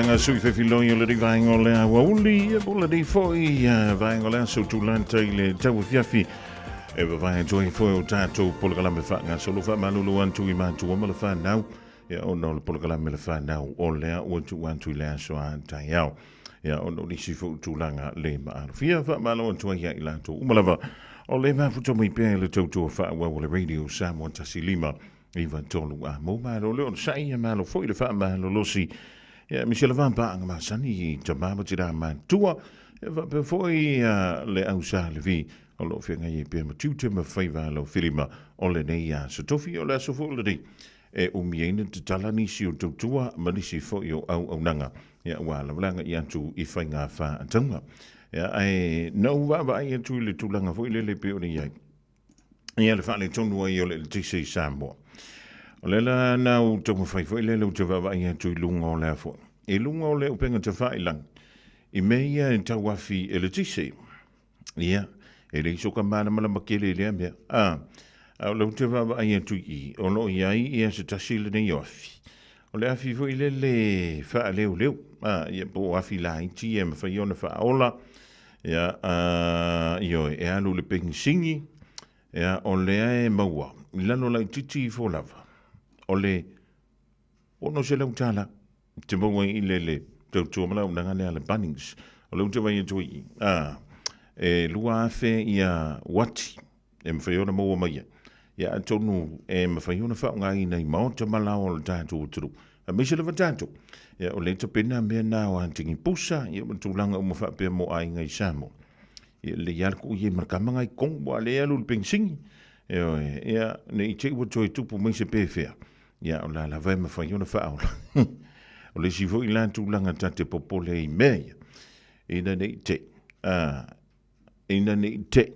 anga sui whewhiloi o le ri vaenga o le Aoauli, po le ri foi vaenga o le aso tūlanta i le tau whiawhi. E wa vaenga toi foi o tātou polokalame whaanga solo wha malulu antu i mātua ma le whanau. Ia ono le polokalame le whanau o lea o tu antu le aso a tai au. Ia ono nisi fo tūlanga le maarufia wha malo antu ia i lato umalava. O le mafuto mai pēr le tautua wha o le radio Samoa Tasilima. Iwa tolu a mo malo le on sai malo foi le wha malo losi. Ia mi se le vampa anga masani i ta mama tira mantua. Ia pe foi le au sa le vi. O lo whenga i pe ma tiute ma whaiva lo whirima o le nei a sa tofi o le aso fo le ri. E umiene te tala nisi o tautua ma nisi fo i o au nanga. Ia wala walanga i atu i whainga wha ataunga. Ia ai nau wawa ai atu i le tūlanga fo i le pe o le iai. Ia le whale tonu ai o le tise Samoa. O le la nau tonga whai fo i le lau te wawa i atu i lunga o lea fo. E lunga o le upenga te whai lang. I meia i tau wafi e le tise. Ia. E le iso ka mana mala makele lea mea. Au lau te wawa ai atu i. O lo iai i asa tasile nei ofi. O le afi fo i le wha leo leo. Ia po afi la iti e ma whai ona wha ola. Ia io e alu le pengi singi. Ia o lea e maua. I lano lai titi i fo lava. O le ono se lau tala. Te maua i le tautua mala unanga lea le Bunnings. O lau te wai atu i. E lua afe ia wati. E mwhaiona maua maia. Ia atonu e mwhaiona whao ngai nei maota malao o le tātou turu. A mese le tātou. Ia o le tapena mea nā o antingi pusa. Ia matulanga o mwhapea mo ai ngai Samoa. Ia le iarku i e markamanga i kongwa le alu le pengsingi. Ia ne i te ua toi tupu mai se pēwhea. Ia o la vai mwhaiona whao. O le sifo i la tūlanga tate popole i mea. Ina ne i te. Ina ne i te.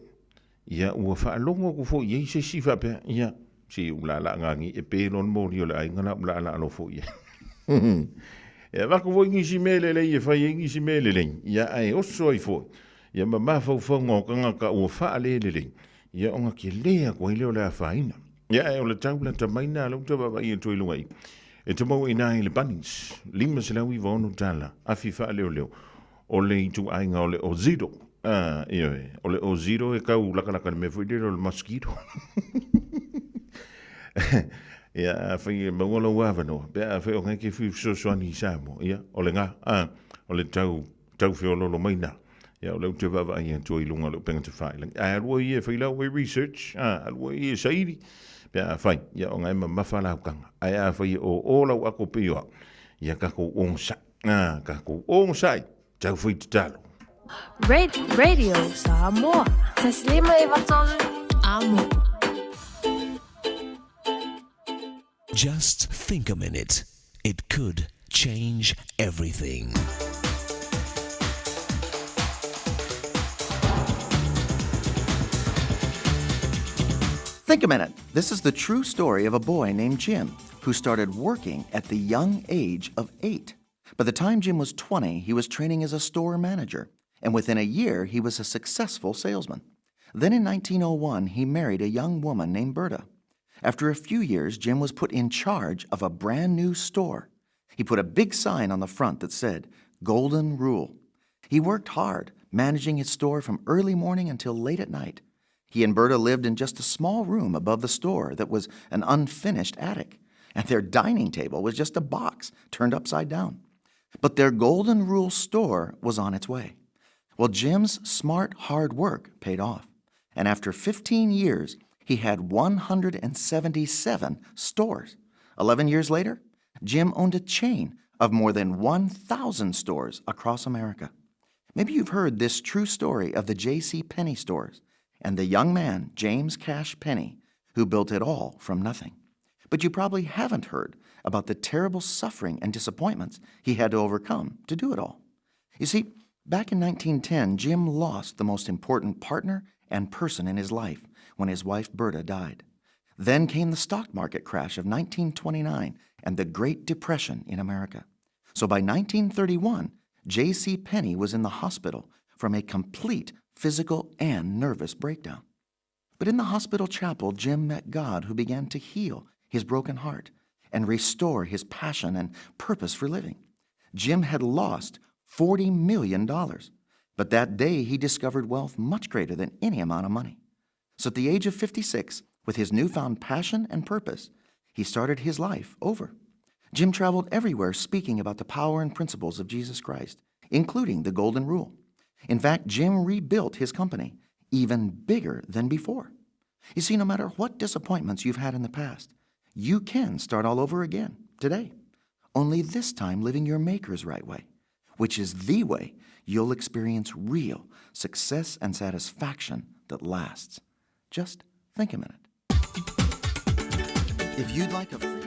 Ia ua whaalongo ku fo i se si whapea. Ia si ulala ngangi e pēron mori o le aingana ulala alo fo i. Ia wako fo ingi si mele le i e whai ingi si mele le. Ia ai oso i fo. Ia ma mawhau whaunga o kanga ka ua whaale le le. Ia onga ki lea kwa i leo le a whaina. Ia e o le taula ta maina lau ta wawa i e toi lunga i. E te mau i nā i le Bunnings. Lima se lau i waonu tala. Afi whaale o leo. O le i tu ainga o le Oziro. O le Oziro e kau lakalaka me fuidero le mosquito. Ia whai mawala wawano. Pea whai o ngai ke whi soani Samoa. Ia o le ngā. O le tau whiololo maina. Ia o leu te wawa i atu i lunga leo penga te whailang. Alua i e whailau e research. Alua i e sairi. Pea whai. Ia o ngai ma mawhalau kanga. Ai a whai o olau ako pioa. Ia kako ongsa. Kako ongsa. Tau whi te talo. Radio Samoa. Taslima iwatolu amo. Just think a minute. It could change everything. Think a minute. This is the true story of a boy named Jim who started working at the young age of 8. By the time Jim was 20, he was training as a store manager, and within a year, he was a successful salesman. Then in 1901, he married a young woman named Berta. After a few years, Jim was put in charge of a brand new store. He put a big sign on the front that said, Golden Rule. He worked hard, managing his store from early morning until late at night. He and Berta lived in just a small room above the store that was an unfinished attic, and their dining table was just a box turned upside down. But their Golden Rule store was on its way. Well, Jim's smart, hard work paid off, and after 15 years, he had 177 stores. 11 years later, Jim owned a chain of more than 1,000 stores across America. Maybe you've heard this true story of the J.C. Penney stores and the young man, James Cash Penney, who built it all from nothing. But you probably haven't heard about the terrible suffering and disappointments he had to overcome to do it all. You see, back in 1910, Jim lost the most important partner and person in his life when his wife Berta died. Then came the stock market crash of 1929 and the Great Depression in America. So by 1931, J.C. Penney was in the hospital from a complete physical and nervous breakdown. But in the hospital chapel, Jim met God, who began to heal his broken heart and restore his passion and purpose for living. Jim had lost $40 million. But that day he discovered wealth much greater than any amount of money. So at the age of 56, with his newfound passion and purpose, he started his life over. Jim traveled everywhere speaking about the power and principles of Jesus Christ, including the Golden Rule. In fact, Jim rebuilt his company, even bigger than before. You see, no matter what disappointments you've had in the past, you can start all over again today, only this time living your Maker's right way, which is the way you'll experience real success and satisfaction that lasts. Just think a minute. If you'd like a free...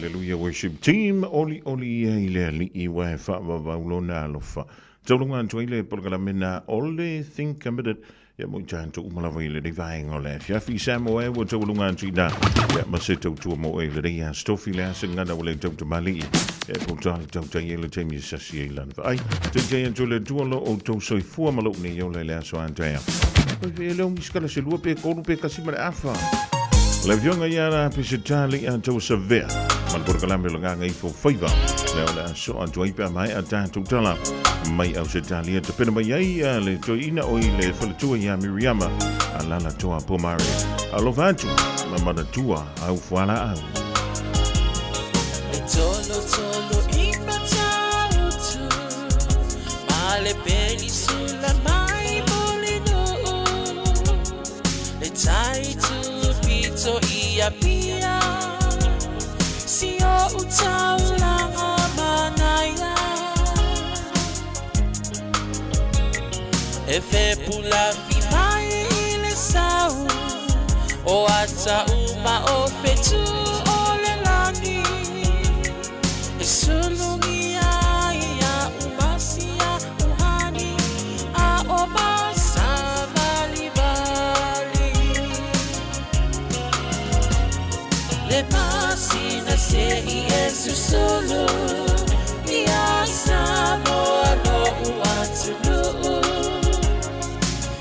Hallelujah worship team oli ile ali iwa fa va lofa tolunga toile programmena ole think a minute ya mo janto umala ile divine ole ya fi Samoa wo tolunga tida ya maseto tu mo ile ya stofi la singa ole to mali e ko to ile temi sasi ilan ai te jole tuolo o to soi fu malo ni yo le so andrea pe lo miskala se lupe ko pe kasima afa la vionga yara pe se tali anto severe Man por kalame lo nga ngai fo faiva. Le ola so a joy pa mai a ta tutala. Mai au se talia te pena mai ai le toina o i le falatua ia Miriama. A lala toa pomare. A lo vantu. Ma mana tua au fuala au. Tolo imatautu Male penisula mai molino Le taitu pito ia pia Sio utaulanga manaya Efe pula mai ile sau O ata uma o fetu ole lani Sulungia ya umasia uhani a obasa valivali Le pasina se Yesu solo ya Samoa no uatulu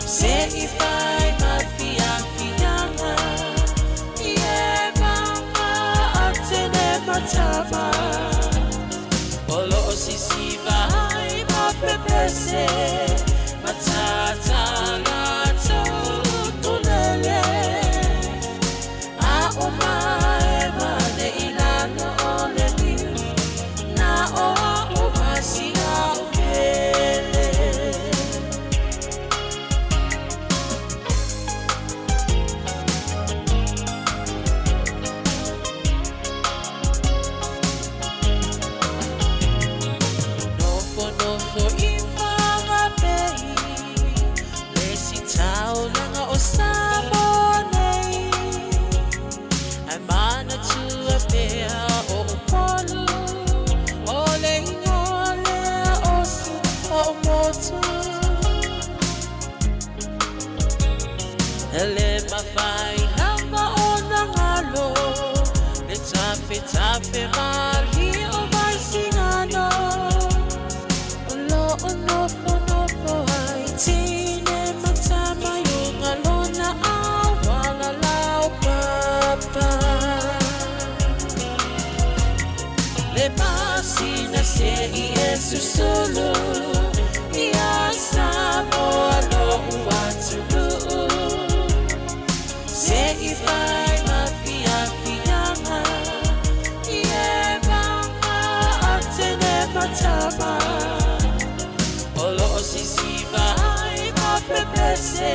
Se ifai mafia fianga Ye mama atene matama Olo sisiva ai mapepese matata lato tunele a omae mane ilano ole niu na o umasia upele Ele mafai nanga ona ngalo Le tape mali o mai singano Olo onofo ai tine matama yung alona awala lau papa Le pasina se Yesu solo Ia Samoa no uatulu Se ifai mafia fianga Ie mama atene matama Olo sisiva ai mapepese